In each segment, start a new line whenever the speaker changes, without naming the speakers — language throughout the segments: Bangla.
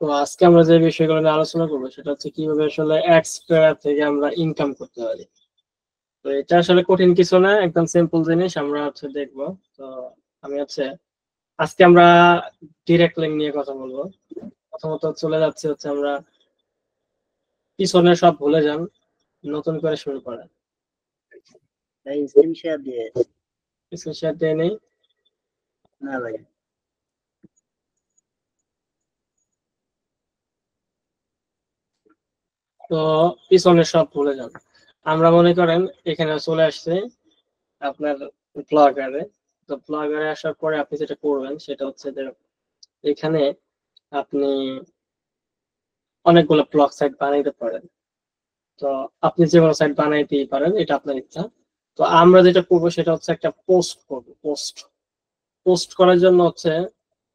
তো আজকে আমরা যে বিষয়গুলো নিয়ে আলোচনা করবো সেটা হচ্ছে কিভাবে আসলে এক্সট্রা থেকে আমরা ইনকাম করতে পারি। তো এটা আসলে কঠিন কিছু না, একদম সিম্পল জিনিস আমরা হচ্ছে দেখবো। তো আমি হচ্ছে আজকে আমরা ডিরেক্ট লিঙ্ক নিয়ে কথা বলবো। প্রথমত চলে যাচ্ছে হচ্ছে আমরা পিছনে সব ভুলে যান, নতুন করে শুরু করেন।
ভাই স্ক্রিনশট দিয়ে
স্ক্রিনশট দিয়ে নেই
না ভাই।
তো পিছনে সব ভুলে যান। আমরা মনে করেন এখানে চলে আসছে আপনার ব্লগারে। তো ব্লগারে আসার পরে আপনি যেটা করবেন সেটা হচ্ছে যে এখানে আপনি অনেকগুলো ব্লগ সাইট বানাইতে পারেন। তো আপনি যে কোনো সাইট বানাইতেই পারেন, এটা আপনার ইচ্ছা। তো আমরা যেটা করবো সেটা হচ্ছে একটা পোস্ট করবো। পোস্ট পোস্ট করার জন্য হচ্ছে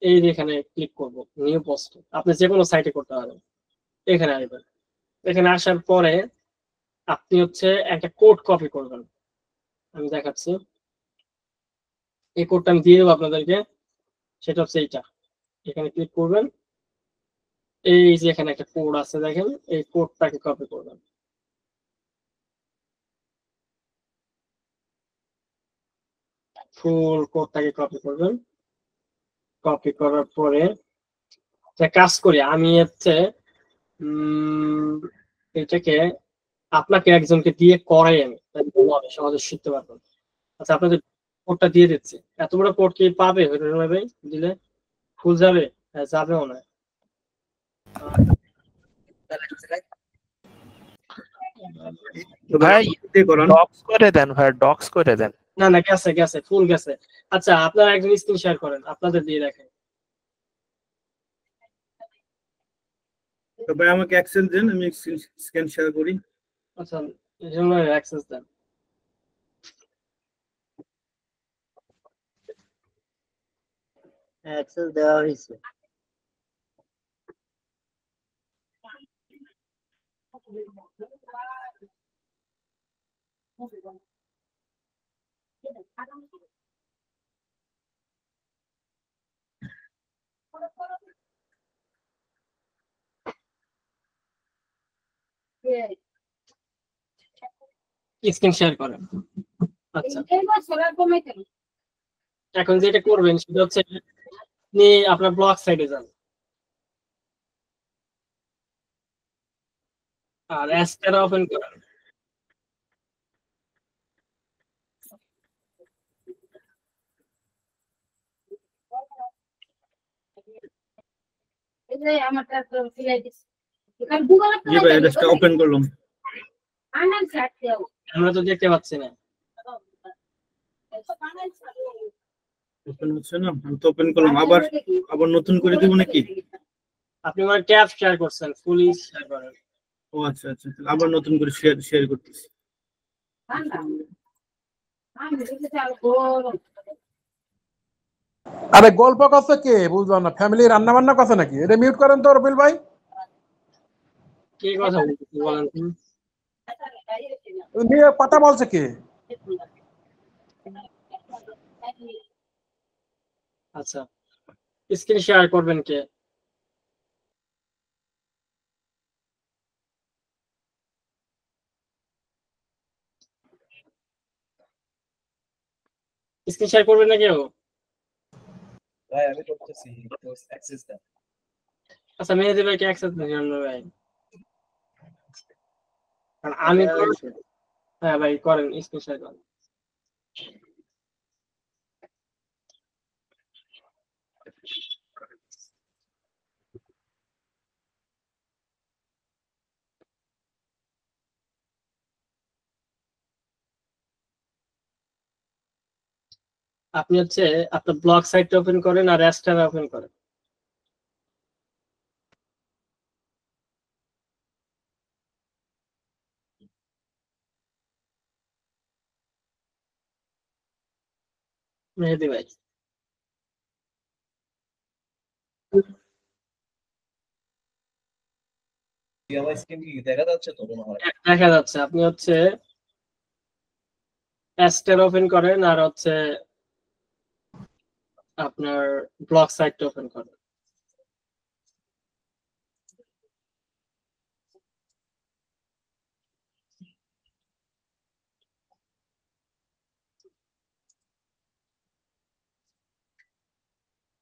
এই যে এখানে ক্লিক করব, নিউ পোস্ট। আপনি যে কোনো সাইটে করতে পারেন। এখানে আসবেন, এখানে আসার পরে আপনি হচ্ছে একটা কোড কপি করবেন। আমি দেখাচ্ছি, এই কোডটা আমি দিয়ে দেবো আপনাদেরকে। সেটা হচ্ছে এইটা, এখানে ক্লিক করবেন। এই যে এখানে একটা কোড আছে দেখেন, এই কোডটাকে কপি করবেন। ফুল কোডটাকে কপি করবেন। কপি করার পরে কাজ করি আমি হচ্ছে এটাকে আপনাকে একজনকে দিয়ে করাই আমি, তাহলে ভালো হবে, সহজে শিখতে পারবেন। আচ্ছা, আপনাদের কোডটা দিয়ে দিচ্ছি। এত বড় কোড কি পাবে ভাই দিলে? ফুল যাবে? হ্যাঁ, যাবেও না।
ভাই ডক্স করে দেন, ভাই ডক্স করে দেন।
না না, গেছে গেছে, ফুল গেছে। আচ্ছা, আপনারা একজন স্ক্রিন শেয়ার করেন, আপনাদের দিয়ে দেখেন।
তো ভাই আমাকে অ্যাক্সেস দেন, আমি স্ক্রিন শেয়ার করি।
আচ্ছা, এই জন্য অ্যাক্সেস দেন।
অ্যাক্সেস দেওয়া হয়েছে।
স্ক্রিন শেয়ার করেন। আচ্ছা, এখন যেটা করবেন সেটা হচ্ছে আপনি আপনার ব্লগ সাইটে যান, আর অ্যাস্টারা ওপেন করেন।
জি ভাই, এটা ওপেন করলাম।
আমরা তো দেখতে পাচ্ছি না।
ওপেন হচ্ছে না, আমি তো ওপেন করলাম। আবার আবার নতুন করে দিব নাকি?
আপনি আমার ট্যাব শেয়ার করছেন, ফুলি শেয়ার করেন।
ও আচ্ছা আচ্ছা, আবার নতুন করে শেয়ার করতেছি।
আরে গল্প কথা কে বুঝলাম না, ফ্যামিলি রান্না বান্না কথা নাকি? এটা মিউট করেন তো রবিল ভাই।
কি কথা বলতেছি বলেন তো?
নিয়ে কথা বলছে কে?
আচ্ছা, স্ক্রিন শেয়ার করবেন কে? স্ক্রিন শেয়ার করবেন না কেউ?
ভাই আমি করতেছি, তো অ্যাক্সেস দেন।
আচ্ছা, মেহেদি ভাইকে অ্যাক্সেস দিন ভাই, কারণ আমি হ্যাঁ ভাই করেন, স্ক্রিন শেয়ার করেন। আপনি হচ্ছে আপনার ব্লগ সাইটটা ওপেন করেন আর অ্যাস্টারা ওপেন করেন। মেহেদি ভাই
আমার স্ক্রিন কি দেখা যাচ্ছে তো মনে হয়?
দেখা যাচ্ছে। আপনি হচ্ছে অ্যাস্টারা ওপেন করেন আর হচ্ছে আপনার ব্লগ সাইটটা ওপেন করেন।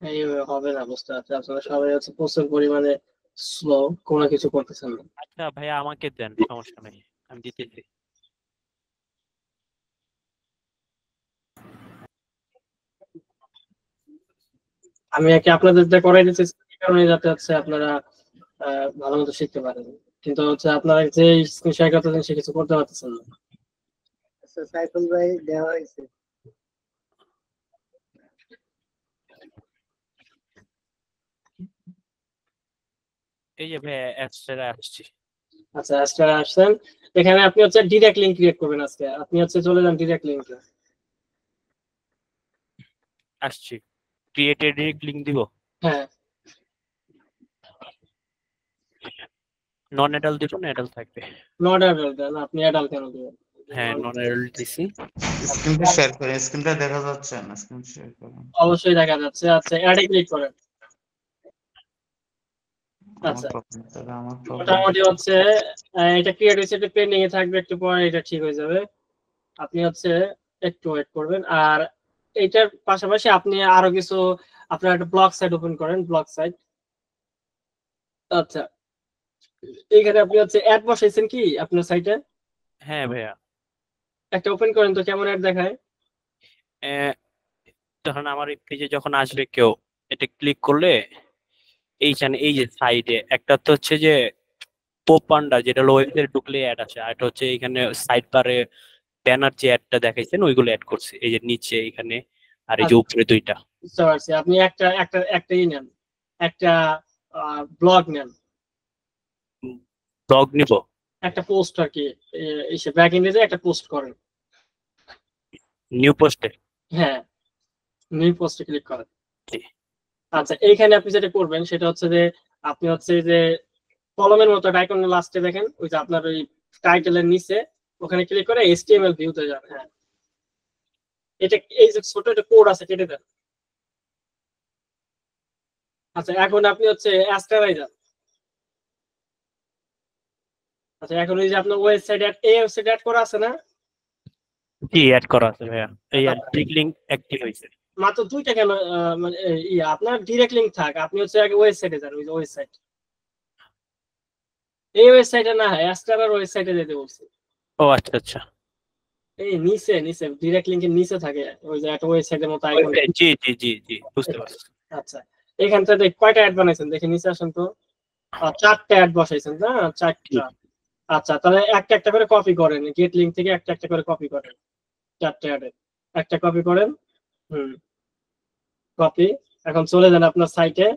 এইভাবে হবে না, বুঝতে পারছি আপনারা সবাই হচ্ছে প্রচুর পরিমাণে স্লো, কোনো কিছু করতেছেন না।
আচ্ছা ভাইয়া আমাকে দেন, সমস্যা নেই, আমি দিতেছি।
আমি একে আপনাদের দিয়ে করাই দিচ্ছি এই কারণে, যাতে হচ্ছে আপনারা ভালো মতো শিখতে পারেন, কিন্তু হচ্ছে আপনারা যে স্ক্রিন শেয়ার করতেছেন সে কিছু করতে পারতেছেন না।
আচ্ছা সাইফুল ভাই দেওয়া হয়েছে।
এই যে ভাইয়া অ্যাপসটা আসছি।
আচ্ছা আজকে আসছেন, এখানে আপনি হচ্ছে ডিরেক্ট লিংক ক্রিয়েট করবেন। আজকে আপনি হচ্ছে চলে যান ডিরেক্ট লিংকে।
আসছি, ক্রিয়েটেড লিংক দিব।
হ্যাঁ,
নন অ্যাডাল্ট দিব না অ্যাডাল্ট থাকবে?
নট অ্যাডাল্ট দেন, আপনি অ্যাডাল্ট কেন দিবেন?
হ্যাঁ নন অ্যাডাল্ট দিছি।
স্ক্রিনটা শেয়ার করে, স্ক্রিনটা দেখা যাচ্ছে না, স্ক্রিন শেয়ার করুন।
অবশ্যই দেখা যাচ্ছে। আচ্ছা অ্যাডে ক্লিক করেন।
আমার
আচ্ছা
প্রবলেম, তাহলে আমার প্রবলেম।
মোটামুটি হচ্ছে এটা ক্রিয়েট হয়েছে, এটা পেন্ডিং এ থাকবে, একটু পরে এটা ঠিক হয়ে যাবে। আপনি হচ্ছে একটু ওয়েট করবেন। আর এইটার পাশাপাশি আপনি আরো কিছু, আপনার একটা ব্লগ সাইট ওপেন করেন, ব্লগ সাইট। আচ্ছা এইখানে আপনি হচ্ছে অ্যাড বসাইছেন কি আপনার সাইটে?
হ্যাঁ ভাইয়া।
একটা ওপেন করেন তো, কেমন অ্যাড দেখায়?
তখন আমার পেজে যখন আসবে কেউ, এটা ক্লিক করলে এইখানে এই যে সাইডে একটা তো হচ্ছে যে পোপ পান্ডা, যেটা ওয়েবসাইটে ঢুকলে অ্যাড আসে, আর একটা হচ্ছে এখানে সাইড বারে ব্যানার যে অ্যাডটা দেখাইছেন ওইগুলো অ্যাড করছে, এই যে নিচে এখানে আর এই যে উপরে দুইটা।
বুঝতে পারছি। আপনি একটাই নেন, একটা ব্লগ নেন,
ব্লগ নিব।
একটা পোস্ট আর কি, এসে ব্যাক এন্ডে যে একটা পোস্ট করেন।
নিউ পোস্টে।
হ্যাঁ, নিউ পোস্টে ক্লিক করেন। আচ্ছা এইখানে আপনি যেটা করবেন সেটা হচ্ছে যে আপনি হচ্ছে যে কলমের মতো আইকনের লাস্টে দেখেন, ওই যে আপনার ওই টাইটেলের নিচে, ওখানে ক্লিক করে HTML ভিউতে যান। হ্যাঁ, এটা এই যে ছোট একটা কোড আছে, কেটে দেন। আচ্ছা এখন আপনি হচ্ছে অ্যাস্টারাই যান। আচ্ছা এখন ওই যে আপনার ওয়েবসাইট অ্যাড করা আছে না?
জি অ্যাড করা আছে ভাইয়া, এই ডিরেক্ট লিংক অ্যাক্টিভ হয়েছে।
মাত্র দুইটা কেন? মানে আপনার ডিরেক্ট লিংক থাক, আপনি হচ্ছে আগে ওয়েবসাইটে যান। ওই যে ওয়েবসাইট, এই ওয়েবসাইটে না, অ্যাস্টারার ওয়েবসাইটে যেতে বলছি।
ও আচ্ছা আচ্ছা।
এই নিচে নিচে ডিরেক্ট লিংকের নিচে থাকে ওই যে একটা ওয়েবসাইটের মতো আইকন।
জি জি জি জি বুঝতে পারছি।
আচ্ছা এখান থেকে কয়টা অ্যাড বানাইছেন দেখে নিচে আসেন তো। 4টা অ্যাড বসাইছেন না? 4টা। আচ্ছা তাহলে একটা একটা করে কপি করেন, গেট লিংক থেকে একটা একটা করে কপি করেন। 4টা অ্যাডে একটা কপি করেন। কপি। এখন চলে যান আপনার সাইটে,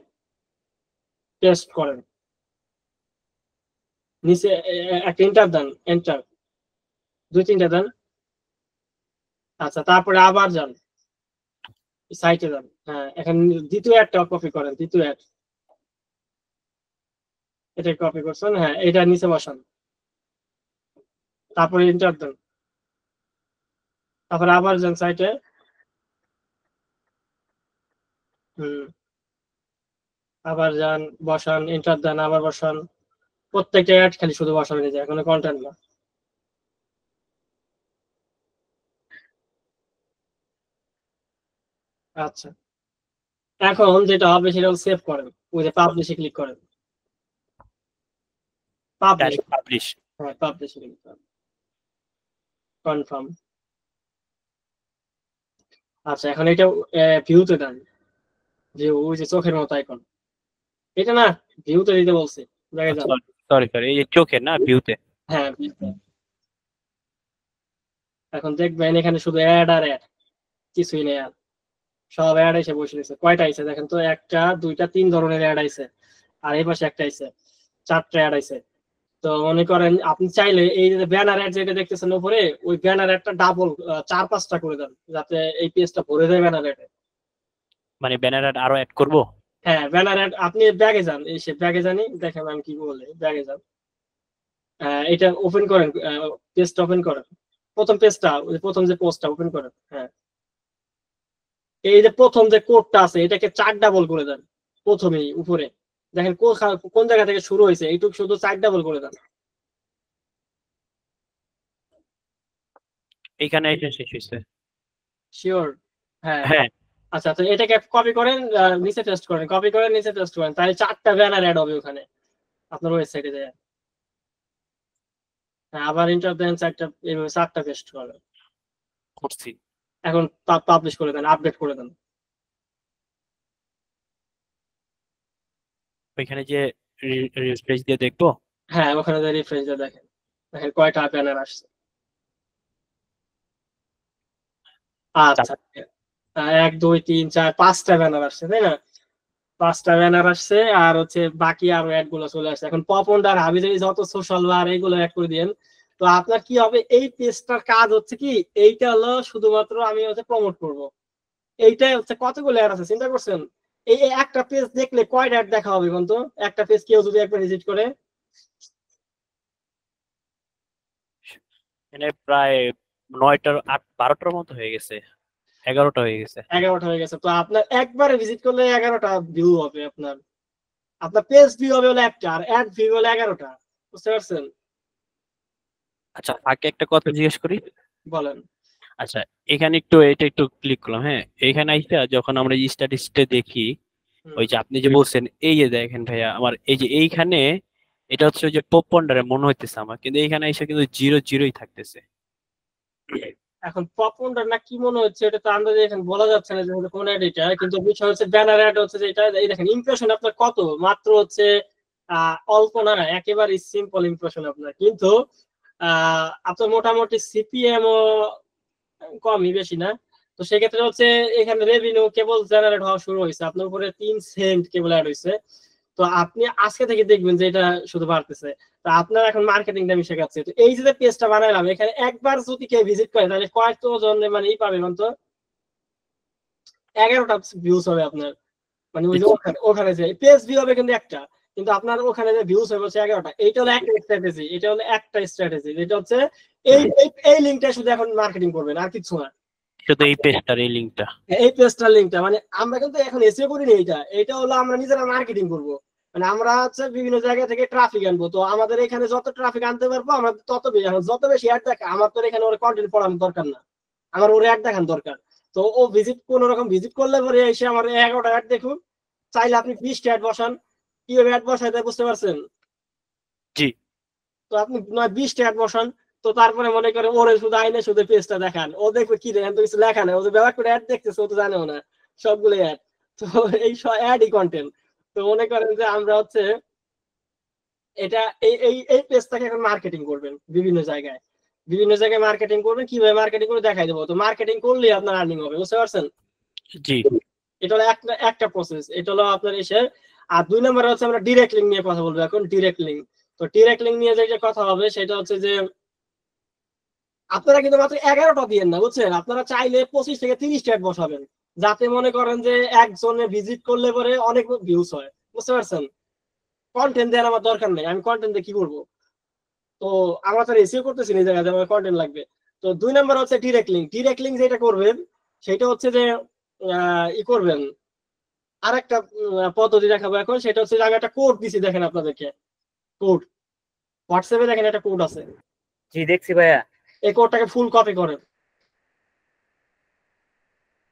পেস্ট করেন। নিচে একটা এন্টার দেন, এন্টার 2-3টা দেন। আচ্ছা তারপরে আবার যান সাইটে যান। হ্যাঁ এখন দ্বিতীয় অ্যাডটা কপি করেন, দ্বিতীয় অ্যাড এটা কপি করছেন। হ্যাঁ এটা নিচে বসান, তারপরে এন্টার দেন। তারপরে আবার যান সাইটে। আবার যান, বসান, এন্টার দেন, আবার বসান। প্রত্যেকটা অ্যাড খালি শুধু বসানো যায়, কোনো কন্টেন্ট না। আচ্ছা এখন যেটা হবে সেটা সেভ করেন, ওই যে পাবলিশে ক্লিক করেন। Publish,
publish.
হ্যাঁ পাবলিশে ক্লিক করেন, কনফার্ম। আচ্ছা এখন এটা ভিউতে দেন, ভিউ ওই যে চোখের মতো আইকন, এটা না, ভিউতে দিতে বলছি, দেখে যান।
সরি সরি, এই যে চোখে না, ভিউতে।
হ্যাঁ ভিউতে। এখন দেখবেন এখানে শুধু অ্যাড আর অ্যাড, কিছুই নেই আর, সব অ্যাড এসে বসে রয়েছে। কয়টা আইছে দেখেন তো, 1টা 2টা 3 ধরনের অ্যাড আইছে, আর এই পাশে একটা আইছে, 4টা অ্যাড আইছে। তো মনে করেন আপনি চাইলে এই যে ব্যানার অ্যাড যেটা দেখতেছেন উপরে, ওই ব্যানার একটা ডাবল 4-5টা করে দেন, যাতে এই পেজটা ভরে যায় ব্যানার অ্যাডে।
মানে ব্যানার আরো অ্যাড করব?
হ্যাঁ ব্যানার অ্যাড, আপনি ব্যাগে যান, এই সে ব্যাগে জানি, দেখেন আমি কি বলে, ব্যাগে যান। এটা ওপেন করেন, পেজটা ওপেন করেন, প্রথম পেজটা, প্রথম যে পোস্টটা ওপেন করেন। হ্যাঁ এই যে প্রথম যে কোডটা আছে এটাকে 4 ডাবল করে দেন প্রথমেই উপরে, দেখেন কোন জায়গা থেকে শুরু হয়েছে এইটুকু শুধু 4 ডাবল করে দেন।
এইখানে এসে শেষ হয়েছে।
শিওর? হ্যাঁ
হ্যাঁ
আচ্ছা, তো এটাকে কপি করেন, নিচে পেস্ট করেন, কপি করেন, নিচে পেস্ট করেন, তাহলে 4টা ব্যানার অ্যাড হবে ওখানে আপনার ওয়েবসাইটে যায়। হ্যাঁ, আবার ইন্টার দেন 4টা, এইভাবে 4টা পেস্ট করেন।
করছি।
এখন পাবলিশ করে দেন, আপডেট করে দেন।
ওইখানে যে রিফ্রেশ দিয়ে দেখবো।
হ্যাঁ, ওখানে যে রিফ্রেশ দিয়ে দেখেন, দেখেন কয়টা ব্যানার আসছে। আচ্ছা, 1 2 3 4 5টা ব্যানার আসছে, তাই না? 5টা ব্যানার আসছে, আর হচ্ছে বাকি আরো অ্যাড গুলো চলে আসছে। এখন পপন আর হাবিজাবি যত সোশ্যাল বার এইগুলো অ্যাড করে দিয়েন। তো আপনার কি হবে, এই পেজটার কাজ হচ্ছে কি, এইটা হলো শুধুমাত্র আমি হচ্ছে প্রমোট করব। এইটাই হচ্ছে কতগুলো অ্যাড আছে চিন্তা করছেন? এই এই একটা পেজ দেখলে কয়টা অ্যাড দেখা হবে বলতো? একটা পেজ কেউ যদি একবার ভিজিট করে,
এখানে প্রায় 9টার 12টার মতো হয়ে গেছে, 11টা হয়ে গেছে।
11টা হয়ে গেছে। তো আপনার একবারে ভিজিট করলে 11টা ভিউ হবে। আপনার আপনার পেজ ভিউ হবে হলো একটা, আর অ্যাড ভিউ হলো 11টা। বুঝতে পারছেন?
আচ্ছা, আগে একটা কথা জিজ্ঞেস করি।
বলেন।
আচ্ছা, এখানে একটু এটা একটু ক্লিক করলাম, হ্যাঁ, এখানে আইসা যখন আমরা স্ট্যাটিস্টিক্সে দেখি, ওই যে আপনি যে বলছেন, এই যে দেখেন ভাইয়া, আমার এই যে এইখানে এটা হচ্ছে ওই যে পপ পন্ডারে মনে হইতেছে আমার, কিন্তু এইখানে এসে কিন্তু 0 0ই থাকতেছে।
এখন পপকর্নটা না কি মনে হচ্ছে, এটা তো আন্দাজে এখানে বলা যাচ্ছে না যে এটা কোন অ্যাড এটা, কিন্তু বিষয় হচ্ছে ব্যানার অ্যাড হচ্ছে যে এটা। এই দেখেন ইমপ্রেশন আপনার কত, মাত্র হচ্ছে অল্প না, একেবারে সিম্পল ইমপ্রেশন আপনার, কিন্তু আপনার মোটামুটি সিপিএম ও কমই, বেশি না। তো সেক্ষেত্রে হচ্ছে এখানে রেভিনিউ কেবল জেনারেট হওয়া শুরু হয়েছে, আপনার উপরে 3 সেন্ট কেবল অ্যাড হয়েছে। তো আপনি আজকে থেকে দেখবেন যে এটা শুধু বাড়তেছে। তো আপনার এখন মার্কেটিংটা আমি শেখাচ্ছি। তো এই যে পেজটা বানাইলাম, এখানে একবার যদি কেউ ভিজিট করে তাহলে কয়েকজন মানে ই পাবে বলতো, 11টা ভিউজ হবে আপনার। মানে ওই যে ওখানে যে পেজ ভিউ হবে কিন্তু একটা, কিন্তু আপনার ওখানে যে ভিউজ হবে হচ্ছে 11টা। এইটা হলো একটা স্ট্র্যাটেজি, এটা হলো একটা স্ট্র্যাটেজি, এটা হচ্ছে এই এই লিঙ্কটা শুধু এখন মার্কেটিং করবেন, আর কিছু না।
শুধু এই পেজটার এই লিঙ্কটা।
এই পেজটার লিঙ্কটা মানে আমরা কিন্তু এখন এসিও করিনি, এটা হলো আমরা নিজেরা মার্কেটিং করব। মানে আমরা হচ্ছে বিভিন্ন জায়গা থেকে ট্রাফিক আনবো। তো আমাদের এখানে যত ট্রাফিক আনতে পারবো আমরা তত বেশি, যত বেশি অ্যাড দেখা, আমার তো এখানে ওর কন্টেন্ট পড়ানোর দরকার না, আমার ওর অ্যাড দেখান দরকার। তো ও ভিজিট কোন রকম ভিজিট করলে পরে এসে আমার 11টা অ্যাড দেখুন। চাইলে আপনি 20টা অ্যাড বসান, কিভাবে অ্যাড বসাই দেয় বুঝতে পারছেন?
জি।
তো আপনি 20টা অ্যাড বসান। তো তারপরে মনে করে ওরে শুধু আইনে শুধু পেজটা দেখান, ও দেখবে কি দেখেন তো কিছু লেখা নেই, ও যে ব্যবহার করে অ্যাড দেখতেছে ও তো জানেও না, সবগুলো অ্যাড। তো এই সব অ্যাডই কন্টেন্ট। তো মনে করেন যে আমরা হচ্ছে এটা এই এই এই পেজটাকে এখন মার্কেটিং করবেন বিভিন্ন জায়গায়, বিভিন্ন জায়গায় মার্কেটিং করবেন। কিভাবে মার্কেটিং করে দেখাই দেবো। তো মার্কেটিং করলে আপনার আর্নিং হবে, বুঝতে পারছেন?
জি।
এটা হলো একটা প্রসেস, এটা হলো আপনার এসে। আর 2 নম্বরে হচ্ছে আমরা ডিরেক্ট লিঙ্ক নিয়ে কথা বলবো এখন, ডিরেক্ট লিঙ্ক। তো ডিরেক্ট লিঙ্ক নিয়ে যে কথা হবে সেটা হচ্ছে যে আপনারা কিন্তু মাত্র 11টা দিয়েন না, বুঝছেন? আপনারা চাইলে 25 থেকে 30টা অ্যাড বসাবেন, যাতে মনে করেন যে একজনে ভিজিট করলে পরে অনেক ভিউজ হয়, বুঝতে পারছেন? কন্টেন্ট দেওয়ার আমার দরকার নেই, আমি কন্টেন্ট দিয়ে কি করবো? তো আমরা তো এসিও করতেছি না, জায়গায় আমার কন্টেন্ট লাগবে। তো 2 নম্বর হচ্ছে ডিরেক্ট লিঙ্ক। ডিরেক্ট লিঙ্ক যেটা করবেন সেটা হচ্ছে যে ই করবেন, আর একটা পদ্ধতি দেখাবো এখন, সেটা হচ্ছে যে আমি একটা কোড দিছি, দেখেন আপনাদেরকে কোড, হোয়াটসঅ্যাপে দেখেন একটা কোড আছে।
জি দেখছি ভাইয়া।
এই কোডটাকে ফুল কপি করেন।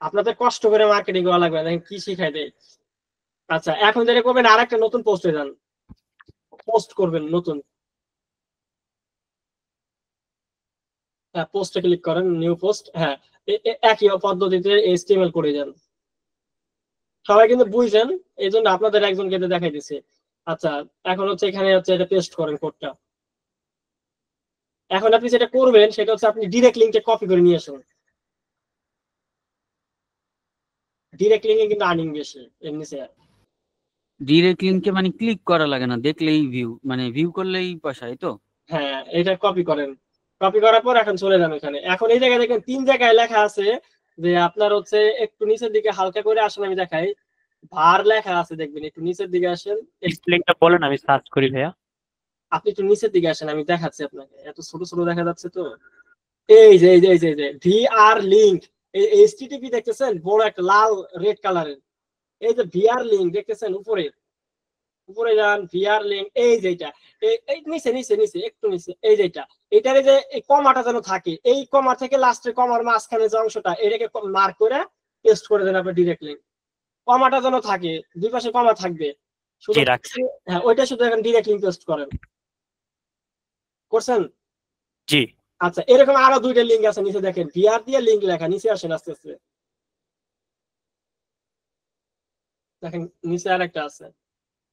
আপনাদের কষ্ট করে মার্কেটিং করা লাগবে, দেখেন কি শিখাই দেয়। আচ্ছা, এখন যেটা করবেন আর একটা নতুন পোস্টে যান, পোস্ট করবেন নতুন, পোস্টে ক্লিক করেন, নিউ পোস্ট। হ্যাঁ, একই পদ্ধতিতে HTML করে যান। সবাই কিন্তু বুঝছেন, এই জন্য আপনাদের একজনকে দেখাই দিচ্ছে। আচ্ছা, এখন হচ্ছে এখানে হচ্ছে এটা পেস্ট করেন কোডটা। এখন আপনি যেটা করবেন সেটা হচ্ছে আপনি ডিরেক্ট লিঙ্কে কপি করে নিয়ে আসুন। ডিরেক্ট লিঙ্কে কিন্তু আর্নিং বেশি এমনি।
ডিরেক্ট লিংকে মানে ক্লিক করা লাগে না, দেখলেই ভিউ, মানে ভিউ করলেই পয়সা, এই তো?
হ্যাঁ, এটা কপি করেন। কপি করার পর এখন চলে যান এখানে। এখন এই জায়গায় দেখেন 3 জায়গায় লেখা আছে যে আপনার হচ্ছে একটু নিচের দিকে হালকা করে আসেন, আমি দেখাই, ভার লেখা আছে, দেখবেন একটু নিচের দিকে আসেন।
লিঙ্কটা বলেন, আমি সার্চ করি ভাইয়া।
আপনি একটু নিচের দিকে আসেন, আমি দেখাচ্ছি আপনাকে, এত ছোট ছোট দেখা যাচ্ছে তো। এই যে এই যে এই যে ভিআর লিংক, এই এইচটিটিপি দেখতেছেন, বড় একটা লাল রেড কালারের। এই যে ভিআর লিংক দেখতেছেন উপরে, উপরে যান, ভিআর লিংক, এই যেটা, এই নিচে নিচে নিচে একটু নিচে, এই যেটা, এটার যে এই কমাটা যেন থাকে, এই কমা থেকে লাস্টের কমার মাঝখানে যে অংশটা, এটাকে মার্ক করে পেস্ট করে দেন আপনি ডিরেক্ট লিঙ্ক। কমাটা যেন থাকে, দুই পাশে কমা থাকবে, শুধু
জি রাখছি।
হ্যাঁ ওইটা শুধু এখন ডিরেক্ট লিঙ্ক পেস্ট করেন। করছেন?
জি
আচ্ছা, এরকম আরো দুইটা লিঙ্ক আছে নিচে দেখেন, ভিআর দিয়ে লিঙ্ক লেখা, নিচে আসেন আস্তে আস্তে, দেখেন নিচে আর একটা আছে,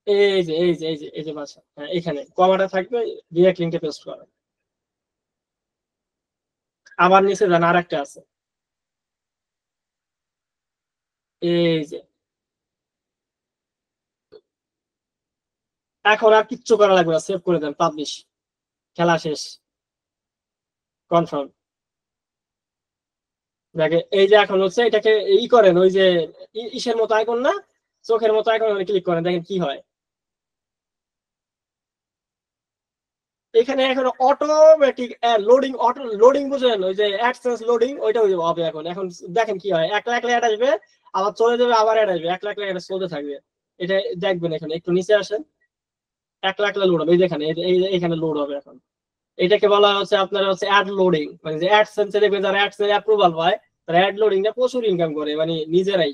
এই যে ভাষা, হ্যাঁ এখানে কমাটা থাকবে, ডিরেক্ট লিঙ্কে পেস্ট করেন। আবার নিচে যান, আর একটা আছে, এই যে। এখন আর কিচ্ছু করা লাগবে না, সেভ করে দেন, পাবলিশ, খেলা শেষ, কনফার্ম। দেখে এই যে এখন হচ্ছে এটাকে ই করেন, ওই যে ইসের মতো আইকন না, চোখের মতো আইকন ক্লিক করেন, দেখেন কি হয়। এখানে এখন অটোমেটিক লোডিং, অটো লোডিং বুঝেন, ওই যে অ্যাডসেন্স লোডিং, ওইটা হবে এখন। এখন দেখেন কি হয়, একলা একলা অ্যাড আসবে, আবার চলে যাবে, আবার অ্যাড আসবে, একলা একলা অ্যাড চলতে থাকবে। এটা দেখবেন, এখানে একটু নিচে আসেন, একলা একলা লোড হবে, এই দেখেন এখানে লোড হবে এখন। এটাকে বলা হচ্ছে আপনার হচ্ছে অ্যাড লোডিং, মানে যে অ্যাডসেন্সে দেখবেন যারা অ্যাডসেন্স অ্যাপ্রুভাল পায় তারা অ্যাড লোডিংটা প্রচুর ইনকাম করে, মানে নিজেরাই।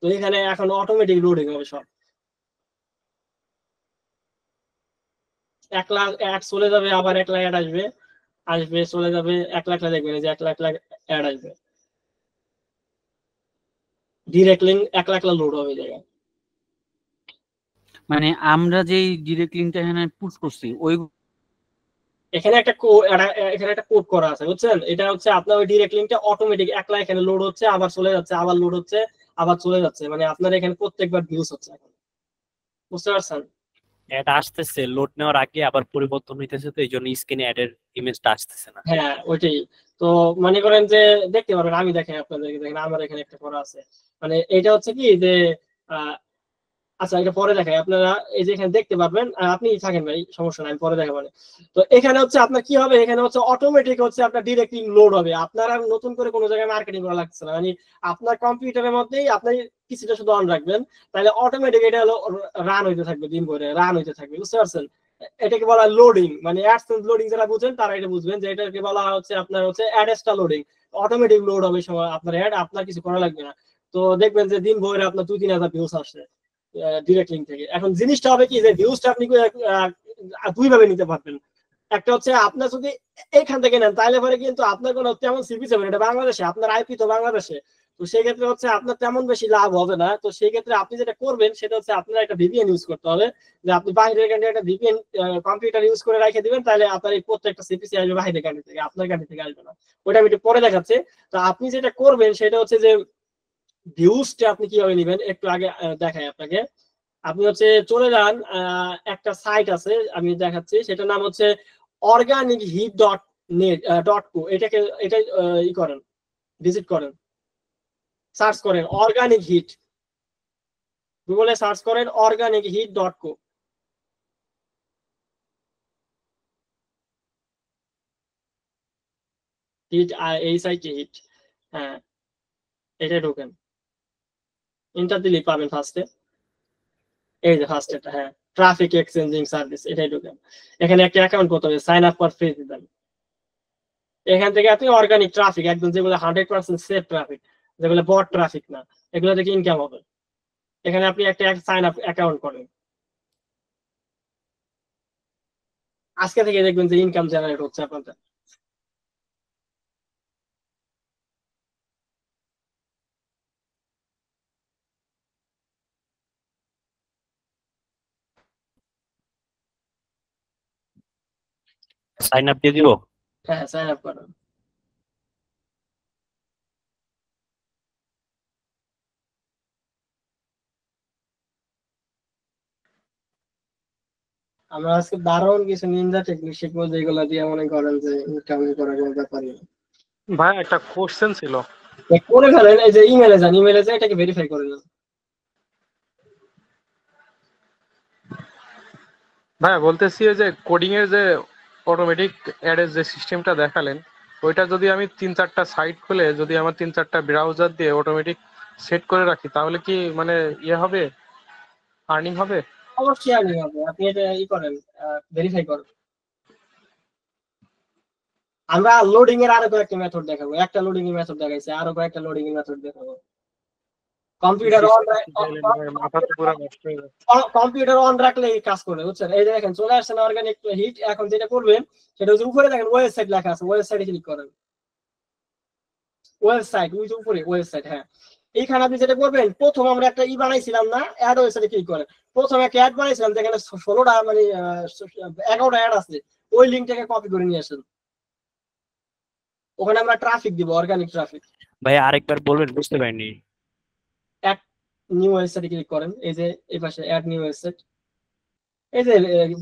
তো এখানে এখন অটোমেটিক লোডিং হবে সব, একলা অ্যাড চলে যাবে, আবার একলা অ্যাড আসবে, আসবে চলে যাবে, একলা একলা দেখবেন, এই যে একলা একলা অ্যাড আসবে, ডিরেক্ট লিঙ্ক একলা একলা লোড হবে এই জায়গায়।
মানে আমরা যেই ডিরেক্ট লিঙ্কটা এখানে পুশ করছি ওই
এখানে একটা এখানে একটা কোড করা আছে বুঝছেন, এটা হচ্ছে আপনার ওই ডিরেক্ট লিঙ্কটা অটোমেটিক একলা এখানে লোড হচ্ছে, আবার চলে যাচ্ছে, আবার লোড হচ্ছে, আবার চলে যাচ্ছে, মানে আপনার এখানে প্রত্যেকবার ভিউজ হচ্ছে এখন, বুঝতে পারছেন?
অ্যাড আসতেছে, লোড নেওয়ার আগে আবার পরিবর্তন হইতেছে, তো এই জন্য স্ক্রিনে অ্যাডের ইমেজটা আসতেছে না।
হ্যাঁ ওইটাই। তো মনে করেন যে দেখতে পারবেন, আমি দেখেন আপনাদেরকে, দেখেন আমার এখানে একটা করা আছে, মানে এটা হচ্ছে কি যে আচ্ছা এটা পরে দেখাই, আপনারা এই যে এখানে দেখতে পারবেন, আপনি থাকেন ভাই, সমস্যা নাই, আমি পরে দেখাবো। তো এখানে হচ্ছে আপনার কি হবে, এখানে হচ্ছে অটোমেটিক হচ্ছে আপনার ডিরেক্ট লিঙ্ক লোড হবে, আপনার আর নতুন করে কোনো জায়গায় মার্কেটিং করা লাগছে না, মানে আপনার কম্পিউটারের মধ্যেই আপনি কিছুটা শুধু অন রাখবেন, তাহলে অটোমেটিক এটা হলো রান হইতে থাকবে, দিন ভরে রান হইতে থাকবে, বুঝতে পারছেন? এটাকে বলা লোডিং, মানে অ্যাডসেন্স লোডিং যারা বুঝেন তারা এটা বুঝবেন যে এটাকে বলা হচ্ছে আপনার হচ্ছে অ্যাডেস্টা লোডিং, অটোমেটিক লোড হবে সময় আপনার অ্যাড, আপনার কিছু করা লাগবে না। তো দেখবেন যে দিন ভরে আপনার 2-3 হাজার ভিউস আসছে ডিরেক্ট লিঙ্ক থেকে। এখন জিনিসটা হবে কি যে ভিউজটা আপনি দুই ভাবে নিতে পারবেন, একটা হচ্ছে আপনার যদি এখান থেকে নেন তাহলে পরে কিন্তু আপনার কোনো তেমন সিভি যাবে না, এটা বাংলাদেশে, আপনার আইপি তো বাংলাদেশে, তো সেই ক্ষেত্রে হচ্ছে আপনার তেমন বেশি লাভ হবে না। তো সেই ক্ষেত্রে আপনি যেটা করবেন সেটা হচ্ছে আপনার একটা ভিপিএন ইউজ করতে হবে, যে আপনি বাইরের কান্ট্রি একটা ভিপিএন কম্পিউটার ইউজ করে রেখে দিবেন, তাহলে আপনার এই প্রত্যেকটা সিপিসি আসবে বাইরের কান্ট্রি থেকে, আপনার কান্ট্রি থেকে আসবে না। ওটা আমি একটু পরে দেখাচ্ছি। তো আপনি যেটা করবেন সেটা হচ্ছে যে ভিউজটা আপনি কিভাবে নেবেন একটু আগে দেখাই আপনাকে। আপনি হচ্ছে চলে যান, একটা সাইট আছে আমি দেখাচ্ছি, সেটার নাম হচ্ছে organicheat.net.co, এটাকে এটাই ই করেন, ভিজিট করেন, সার্চ করেন অর্গানিক হিট, গুগলে সার্চ করেন organicheat.co। হিট, এই সাইটে হিট, হ্যাঁ এটা ঢোকেন, ইন্টার দিলেই পাবেন ফার্স্টে, এই যে ফার্স্ট এটা, হ্যাঁ ট্রাফিক এক্সচেঞ্জিং সার্ভিস, এটাই ঢোকেন। এখানে একটা অ্যাকাউন্ট করতে হবে, সাইন আপ ফর ফ্রি দিবেন। এখান থেকে আপনি অর্গানিক ট্রাফিক, একদম যেগুলো 100% সেফ ট্রাফিক, যেগুলো বট ট্রাফিক না, এগুলো থেকে ইনকাম হবে। এখানে আপনি একটা সাইন আপ অ্যাকাউন্ট করেন, আজকে থেকে দেখবেন যে ইনকাম জেনারেট হচ্ছে আপনাদের।
সাইন আপ দিয়ে দিব।
হ্যাঁ সাইন আপ করেন। আমরা আজকে দারুণ কিছু নিনজা টেকনিক শিখবো, যেগুলো দিয়ে মনে করেন যে ইনকাম করার কোনো ব্যাপারই না।
ভাই একটা কোশ্চেন ছিল।
করে ফেলেন, এই যে ইমেলে যান, ইমেলে যান, এটাকে ভেরিফাই করে নেন।
ভাই বলতেছি যে কোডিং এর যে অটোমেটিক অ্যাডের যে সিস্টেমটা দেখালেন, ওইটা যদি আমি 3-4টা সাইট খুলে যদি আমার 3-4টা ব্রাউজার দিয়ে অটোমেটিক সেট করে রাখি, তাহলে কি মানে ইয়ে হবে, আর্নিং হবে?
অবশ্যই আর্নিং হবে, আপনি এটা ই করেন, ভেরিফাই করেন। আমরা লোডিং এর আরো কয়েকটা মেথড দেখাবো, একটা লোডিং এর মেথড দেখাইছে, আরো কয়েকটা লোডিং এর মেথড দেখাবো। কম্পিউটার অন
মাথা তো পুরো নষ্ট হয়ে যাচ্ছে।
কম্পিউটার অন রাখলে এই কাজ করবে, বুঝছেন? এই যে দেখেন চলে আসছে না অর্গানিক হিট। এখন যেটা করবেন সেটা হচ্ছে উপরে দেখেন ওয়েবসাইট লেখা আছে, ওয়েবসাইটে ক্লিক করেন। ওয়েবসাইট ওই যে উপরে ওয়েবসাইট, হ্যাঁ এইখানে আপনি যেটা করবেন, প্রথম আমরা একটা বানাইছিলাম না, অ্যাড ওয়েবসাইটে ক্লিক করেন। প্রথমে একটা অ্যাড বানাইছিলাম যেখানে 16টা মানে 11টা অ্যাড আছে, ওই লিঙ্কটাকে কপি করে নিয়ে আসেন। ওখানে আমরা ট্রাফিক দিব, অর্গানিক ট্রাফিক।
ভাই আরেকবার বলবেন, বুঝতে পারিনি।
নিউ ওয়েবসাইটে ক্লিক করেন, এই যে এই পাশে অ্যাড নিউ ওয়েবসাইট, এই যে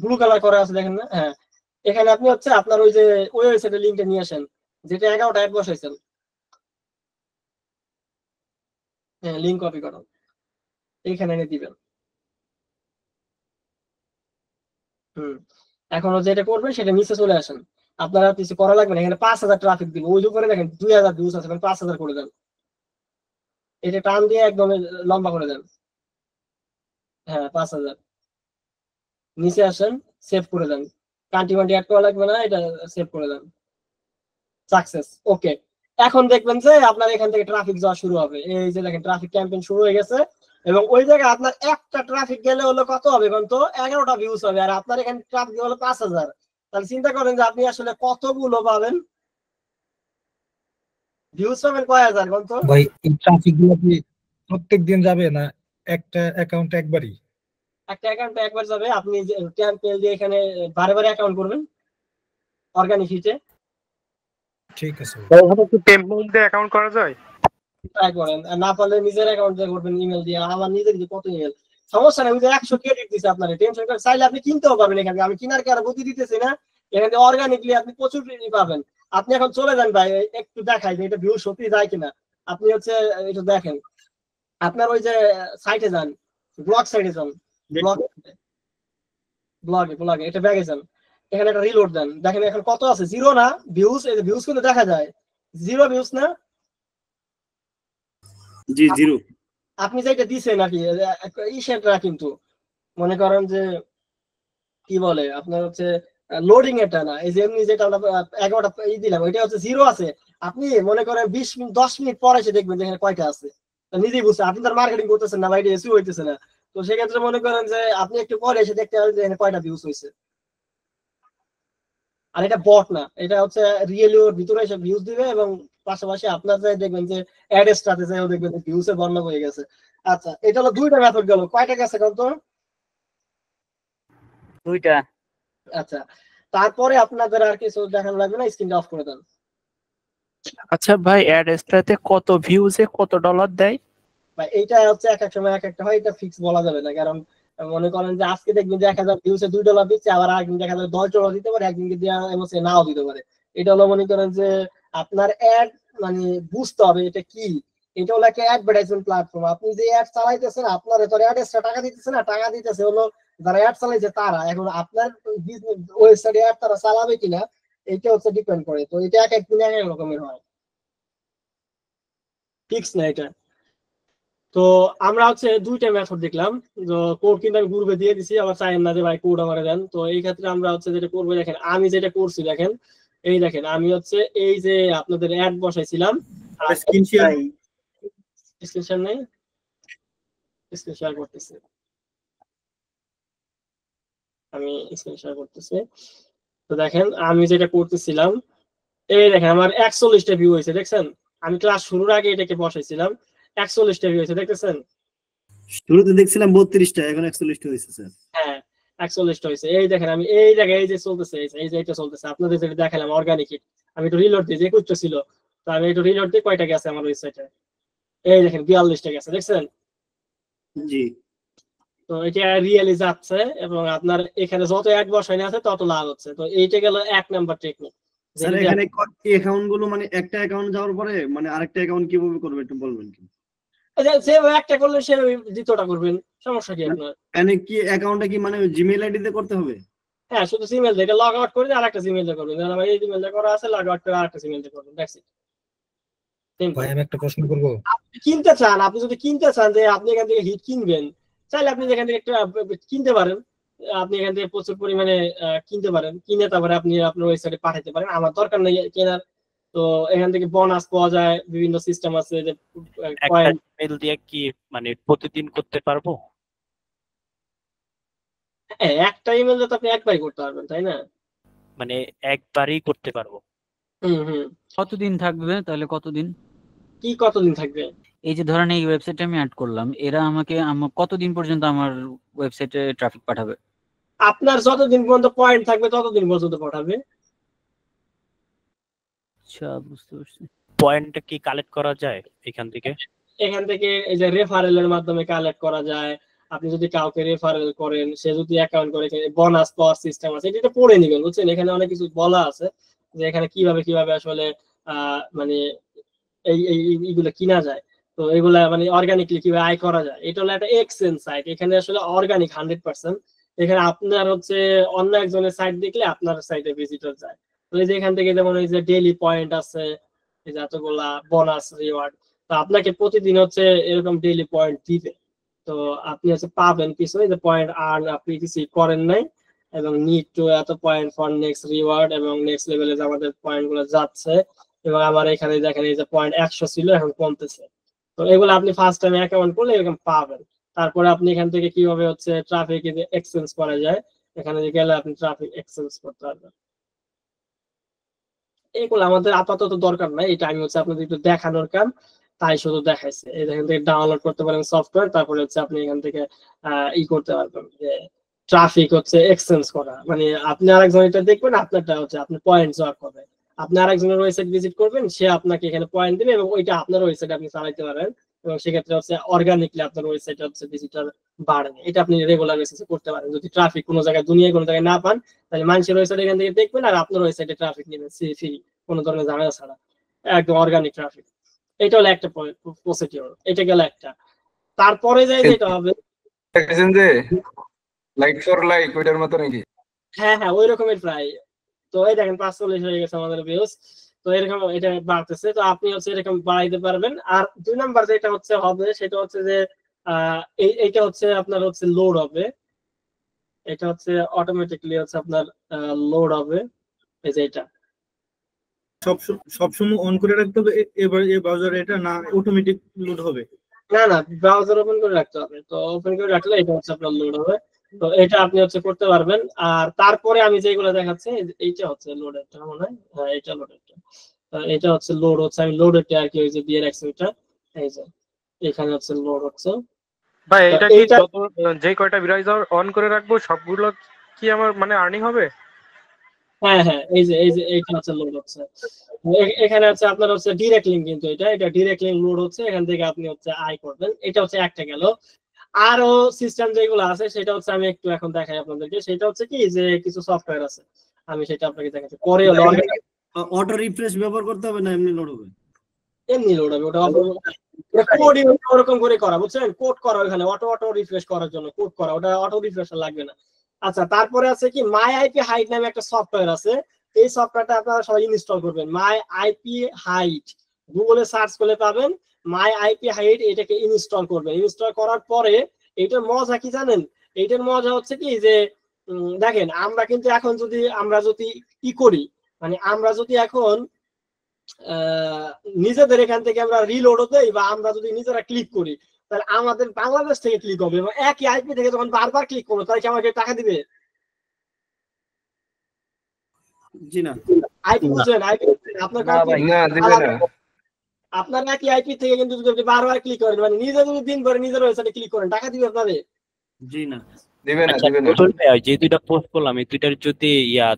ব্লু কালার করা আছে দেখেন না? হ্যাঁ, এখানে আপনি হচ্ছে আপনার ওই যে ওই ওয়েবসাইটের লিঙ্কটা নিয়ে আসেন যেটা 11টা অ্যাড বসাইছেন। হ্যাঁ, লিঙ্ক কপি করুন, এইখানে এনে দিবেন। এখন যেটা করবেন সেটা নিচে চলে আসেন। আপনারা কিছু করা লাগবে না, এখানে 5000 ট্রাফিক দিব। ওই উপরে দেখেন 2000 ভিউজ আছে, 5000 করে দেন। এটা টান দিয়ে একদম লম্বা করে দেন। হ্যাঁ 5000, নিচে আসেন, সেভ করে দেন। কান্টি মান্টি অ্যাড করা লাগবে না, এটা সেভ করে দেন। সাকসেস, ওকে। এখন দেখবেন যে আপনার এখান থেকে ট্রাফিক যাওয়া শুরু হবে। এই যে দেখেন ট্রাফিক ক্যাম্পেইন শুরু হয়ে গেছে, এবং ওই জায়গায় আপনার একটা ট্রাফিক গেলে হলো কত হবে তো 11টা ভিউজ হবে, আর আপনার এখানে ট্রাফিক হলো 5000। তাহলে চিন্তা করেন যে আপনি আসলে কতগুলো পাবেন, ভিউজ পাবেন কয় হাজার তো?
ভাই এই ট্রাফিক গুলো কি প্রত্যেক দিন যাবে না একটা অ্যাকাউন্টে একবারই?
একটা অ্যাকাউন্টে একবার যাবে। আপনি ক্যাম্পেইন দিয়ে এখানে বারে বারে অ্যাকাউন্ট করবেন অর্গানিক হিটে।
ঠিক আছে
ওখানে কি টেম্পল দিয়ে অ্যাকাউন্ট করা যায়?
ট্রাই করেন, আর না পারলে নিজের অ্যাকাউন্ট দিয়ে করবেন, ইমেল দিয়ে। আমার নিজের যে কত ইমেল, সমস্যা নেই। ওই যে 100 ক্রেডিট দিচ্ছে আপনার, টেনশন করে চাইলে আপনি কিনতেও পারবেন এখান থেকে। আমি কিনার কারো বুদ্ধি দিতেছি না, এখান থেকে অর্গানিকলি আপনি প্রচুর ক্রেডিট পাবেন। আপনি এখন চলে যান ভাই, একটু দেখাই যে এটা ভিউ সত্যি যায় কিনা। আপনি হচ্ছে এটা দেখেন, আপনার ওই যে সাইটে যান, ব্লগ সাইটে যান, ব্লগে এটা ব্যাগে যান, এখানে একটা রিলোড দেন। দেখেন এখন কত আছে, জিরো না ভিউজ। এই যে ভিউজ কিন্তু দেখা যায়, জিরো ভিউজ না?
জি জিরো।
আপনি যেটা দিচ্ছেন আর কি ইসেটা, কিন্তু মনে করেন যে কি বলে আপনার হচ্ছে লোডিং এটা না, এই যে এমনি যেটা আমরা 11টা দিলাম ওইটা হচ্ছে জিরো আছে। আপনি মনে করেন 20 মিনিট 10 মিনিট পরে এসে দেখবেন যে এখানে কয়টা আছে, নিজেই বুঝছেন। আপনি তার মার্কেটিং করতেছেন না বা এটা এসিও হইতেছে না, তো সেক্ষেত্রে মনে করেন যে আপনি একটু পরে এসে দেখতে পারেন যে এখানে কয়টা ভিউজ হয়েছে। আর এটা বট না, এটা হচ্ছে রিয়েলি ওর ভিতরে এসে ভিউজ দিবে, এবং পাশাপাশি আপনার যে দেখবেন যে অ্যাডেসটাতে যেও দেখবেন ভিউজের বর্ণনা হয়ে গেছে। আচ্ছা, এটা হলো দুইটা মেথড গেল, কয়টা গেছে কত?
দুইটা।
আচ্ছা, তারপরে আপনাদের আর কিছু দেখানো লাগবে না, স্ক্রিনটা অফ করে দেন।
আচ্ছা ভাই, অ্যাড্রেসটাতে কত ভিউজে কত ডলার দেয়?
বা এইটা হচ্ছে এক এক সময় এক একটা হয়, এটা ফিক্স বলা যাবে না। কারণ মনে করেন যে আজকে দেখবেন যে 1000 ভিউসে $2 দিচ্ছে, আবার একদিন দেখা যাবে $10 দিতে পারে, একদিনকে দিয়ে নাও দিতে পারে। এটা হলো মনে করেন যে আপনার অ্যাড মানে বুঝতে হবে এটা কি। এটা হলো একটা অ্যাডভার্টাইজমেন্ট প্ল্যাটফর্ম। আপনি যে অ্যাড চালাইতেছেন, আপনার তোর অ্যাড এক্সট্রা টাকা দিতেছে না, টাকা দিতেছে হলো যারা অ্যাড চালাইছে তারা। এখন আপনার বিজনেস ওয়েবসাইটে অ্যাড তারা চালাবে কিনা এটা হচ্ছে ডিপেন্ড করে। তো এটা এক এক দিন এক এক রকমের হয়, ফিক্স না এটা। তো আমরা হচ্ছে দুইটা মেথড দেখলাম। তো কোড কিন্তু আমি গ্রুপে দিয়ে দিছি, আবার চাইেন না যে ভাই কোড আমারে দেন। তো এই ক্ষেত্রে আমরা হচ্ছে যেটা করবো, দেখেন আমি যেটা করছি, দেখেন এই দেখেন আমি হচ্ছে এই যে আপনাদের অ্যাড বসাইছিলাম।
স্ক্রিন শেয়ার
স্ক্রিন নেই, স্ক্রিন শেয়ার করতেছি, আমি স্ক্রিন শেয়ার করতেছি। তো দেখেন আমি যেটা করতেছিলাম, এই দেখেন আমার 41টা ভিউ হয়েছে, দেখছেন? আমি ক্লাস শুরুর আগে এটাকে বসাইছিলাম, 41টা ভিউ হয়েছে, দেখতেছেন?
শুরুতে দেখছিলাম 32টা, এখন 41টা হয়েছে স্যার।
হ্যাঁ 41টা হয়েছে। এই দেখেন আমি এই জায়গায় এই যে চলতেছে, এই যে এটা চলতেছে, আপনাদের যেটা দেখালাম অর্গানিক হিট। আমি একটু রিলোড দিই, 21টা ছিল, তো আমি একটু রিলোড দিই, কয়টা গেছে আমার ওয়েবসাইটে? এই দেখেন 42টা গেছে, দেখছেন?
জি।
তো এটা রিয়েলি যাচ্ছে, এবং আপনার এখানে যত অ্যাড বসানো আছে তত লাভ হচ্ছে। তো এইটা গেল 1 নাম্বার টেকনিক।
স্যার এখানে অ্যাকাউন্ট গুলো মানে একটা অ্যাকাউন্ট যাওয়ার পরে মানে আরেকটা অ্যাকাউন্ট কিভাবে করবে একটু বলবেন কি?
সে একটা করলে সে দ্বিতীয়টা করবেন, সমস্যা কি আপনার?
মানে কি অ্যাকাউন্টটা কি মানে জিমেইল আইডি তে করতে হবে?
হ্যাঁ, শুধু জিমেইল দিয়ে লগ আউট করে দিয়ে আরেকটা জিমেইল দিয়ে করবেন। ধরেন আমার এই জিমেইল দিয়ে করা আছে, লগ আউট করে আরেকটা জিমেইল দিয়ে করবেন, দ্যাটস ইট।
ভাই আমি একটা প্রশ্ন করব।
আপনি কিনতে চান, আপনি যদি কিনতে চান যে আপনি এখান থেকে হিট কিনবেন, চাইলে আপনি এখান থেকে একটা কিনতে পারেন। আপনি এখান থেকে প্রচুর পরিমাণে কিনতে পারেন, কিনে তারপরে আপনি আপনার ওয়েবসাইটে পাঠাতে পারেন। আমার দরকার নেই কেনার, তো এখান থেকে বোনাস পাওয়া যায়, বিভিন্ন সিস্টেম আছে যে
একটা
কয়েন।
ইমেল দিয়ে কি মানে প্রতিদিন করতে পারবো?
হ্যাঁ, একটা ইমেল তো আপনি একবারই করতে পারবেন, তাই না?
মানে একবারই করতে পারবো?
হুম।
কতদিন থাকবে তাহলে, কতদিন?
কি কতদিন থাকবে?
এই যে ধরেন এই ওয়েবসাইটে আমি অ্যাড করলাম, এরা আমাকে কতদিন পর্যন্ত আমার ওয়েবসাইটে ট্রাফিক পাঠাবে?
আপনার যতদিন পর্যন্ত পয়েন্ট থাকবে ততদিন পর্যন্ত পাঠাবে।
আচ্ছা, বুঝতে পারছি।
পয়েন্টটা কি কালেক্ট করা যায় এখান থেকে?
এখান থেকে এই যে রেফারেলের মাধ্যমে কালেক্ট করা যায়। আপনি যদি কাউকে রেফারেল করেন, সে যদি অ্যাকাউন্ট করে, বোনাস পাওয়ার সিস্টেম আছে, এটা পড়ে নিবেন, বুঝছেন? এখানে অনেক কিছু বলা আছে যে এখানে কিভাবে আসলে মানে এইগুলো কিনা যায়। তো এগুলা মানে অর্গানিকলি কিভাবে আয় করা যায়, এটা হলো একটা এক্সচেঞ্জ সাইট। এখানে আসলে অর্গানিক 100%। এখানে আপনার হচ্ছে অন্য একজনের সাইট দেখলে আপনার সাইটে ভিজিটর যায়। তো এই যে এখান থেকে যেমন এই যে ডেইলি পয়েন্ট আছে, এই যে এতগুলা বোনাস রিওয়ার্ড, তো আপনাকে প্রতিদিন হচ্ছে এরকম ডেইলি পয়েন্ট দিবে। তো আপনি হচ্ছে পাবেন পিছনে যে পয়েন্ট আর্ন আপনি কিছু করেন নাই, এবং নিড টু এত পয়েন্ট ফর নেক্সট রিওয়ার্ড, এবং নেক্সট লেভেলে যে আমাদের পয়েন্ট গুলো যাচ্ছে। এবং আমার এখানে দেখেন এই যে পয়েন্ট 100 ছিল, এখন কমতেছে। তো এগুলো আপনি ফার্স্ট টাইম অ্যাকাউন্ট করলে এরকম পাবেন। তারপরে আপনি এখান থেকে কিভাবে হচ্ছে ট্রাফিক এক্সচেঞ্জ করা যায়, এখানে গেলে আপনি ট্রাফিক এক্সচেঞ্জ করতে পারবেন। এগুলো আমাদের আপাতত দরকার নাই, এটা আমি হচ্ছে আপনাদের একটু দেখানোর কাম, তাই শুধু দেখাইছে। এখান থেকে ডাউনলোড করতে পারেন সফটওয়্যার, তারপরে হচ্ছে আপনি এখান থেকে করতে পারবেন যে ট্রাফিক হচ্ছে এক্সচেঞ্জ করা। মানে আপনি আরেকজন এটা দেখবেন, আপনারটা হচ্ছে আপনি পয়েন্ট জোগাড় করবেন। আপনি আরেকজনের ওয়েবসাইট ভিজিট করবেন, সে আপনাকে এখানে পয়েন্ট দিবে, এবং ওইটা আপনার ওয়েবসাইট আপনি চালাইতে পারেন, এবং সেক্ষেত্রে হচ্ছে অর্গানিকলি আপনার ওয়েবসাইট হচ্ছে ভিজিটর বাড়বে। এটা আপনি রেগুলার বেসিসে করতে পারেন। যদি ট্রাফিক কোনো জায়গায় দুনিয়ায় কোনো জায়গায় না পান, তাহলে মানুষের ওয়েবসাইট এখান থেকে দেখবেন, আর আপনার ওয়েবসাইটে ট্রাফিক নেবেন ফ্রি, কোনো ধরনের ঝামেলা ছাড়া, একদম অর্গানিক ট্রাফিক। এটা হলো একটা প্রসিডিওর, এটা গেল একটা। তারপরে যাই যেটা হবে
যে লাইক ফর লাইক ওইটার মতো নাকি?
হ্যাঁ ওই রকমের প্রায়। তো এই দেখেন 45 হয়ে গেছে আমাদের ভিউজ। তো এরকম এটা বাড়তেছে, তো আপনি হচ্ছে এরকম বাড়াইতে পারবেন। আর 2 নাম্বার যেটা হচ্ছে হবে সেটা হচ্ছে যে এইটা হচ্ছে আপনার হচ্ছে লোড হবে। এটা হচ্ছে অটোমেটিকলি হচ্ছে আপনার লোড হবে, এই যে এটা
সবসময় অন করে রাখতে হবে এবার এই ব্রাউজারে, এটা না অটোমেটিক লোড হবে?
না, ব্রাউজার ওপেন করে রাখতে হবে। তো ওপেন করে রাখলে এটা হচ্ছে আপনার লোড হবে। তো এটা আপনি হচ্ছে করতে পারবেন। আর তারপরে আমি যেগুলো দেখাচ্ছি, এইটা হচ্ছে লোডেরটা মনে হয়, হ্যাঁ এটা লোডেরটা। এটা হচ্ছে লোড হচ্ছে, আমি লোডেরটা আর কি ওই যে দিয়ে রাখছি ওইটা, এই যে এখানে হচ্ছে লোড হচ্ছে।
ভাই
তো
এটা কি
এইটা
যত যে কয়টা ব্রাউজার অন করে রাখবো সবগুলো কি আমার মানে আর্নিং হবে?
হ্যাঁ এই যে এইটা হচ্ছে লোড হচ্ছে। এখানে হচ্ছে আপনার হচ্ছে ডিরেক্ট লিংক, কিন্তু এটা ডিরেক্ট লিংক লোড হচ্ছে, এখান থেকে আপনি হচ্ছে আই করবেন। এটা হচ্ছে একটা গেল। আরো সিস্টেম যেগুলো আছে সেটা হচ্ছে আমি একটু এখন দেখাই আপনাদেরকে। সেটা হচ্ছে কি যে কিছু সফটওয়্যার আছে, আমি সেটা আপনাকে দেখাচ্ছি। পরে হলো
অটো রিফ্রেশ ব্যবহার করতে হবে না এমনি লোড হবে?
এমনি লোড হবে, ওটা কোড ওরকম করে করা, বুঝছেন? কোড করা ওখানে অটো রিফ্রেশ করার জন্য কোড করা, ওটা অটো রিফ্রেশ লাগবে না। আচ্ছা, তারপরে আছে কি মাই আইপি হাইট নামে একটা সফটওয়্যার আছে। এই সফটওয়্যারটা আপনারা সবাই ইনস্টল করবেন। মাই আইপি হাইট গুগলে সার্চ করলে পাবেন, মাই আইপি হাইট, এটাকে ইনস্টল করবেন। ইনস্টল করার পরে এইটার মজা কি জানেন? এইটার মজা হচ্ছে কি যে দেখেন, আমরা কিন্তু এখন আমরা যদি কি করি, মানে আমরা যদি এখন নিজেদের এখান থেকে আমরা রিলোডও দেই, বা আমরা যদি নিজেরা ক্লিক করি, তাহলে আমাদের বাংলাদেশ থেকে ক্লিক হবে, এবং একই আইপি থেকে যখন বারবার ক্লিক করবো, তাহলে কি আমাকে টাকা দিবে?
জি না।
আইপি বুঝলেন? আইপি আপনার
না দিবে না।
আপনার একই আইপি থেকে কিন্তু যদি আপনি বারবার ক্লিক করেন, মানে নিজে যদি দিন ভরে নিজের ওয়েবসাইটে ক্লিক করেন, টাকা দিবে আপনাদের?
জি না।
দিবে না
আচ্ছা,
দিবে না।
নতুন ভাই, যে দুইটা পোস্ট করলাম এই দুইটার যদি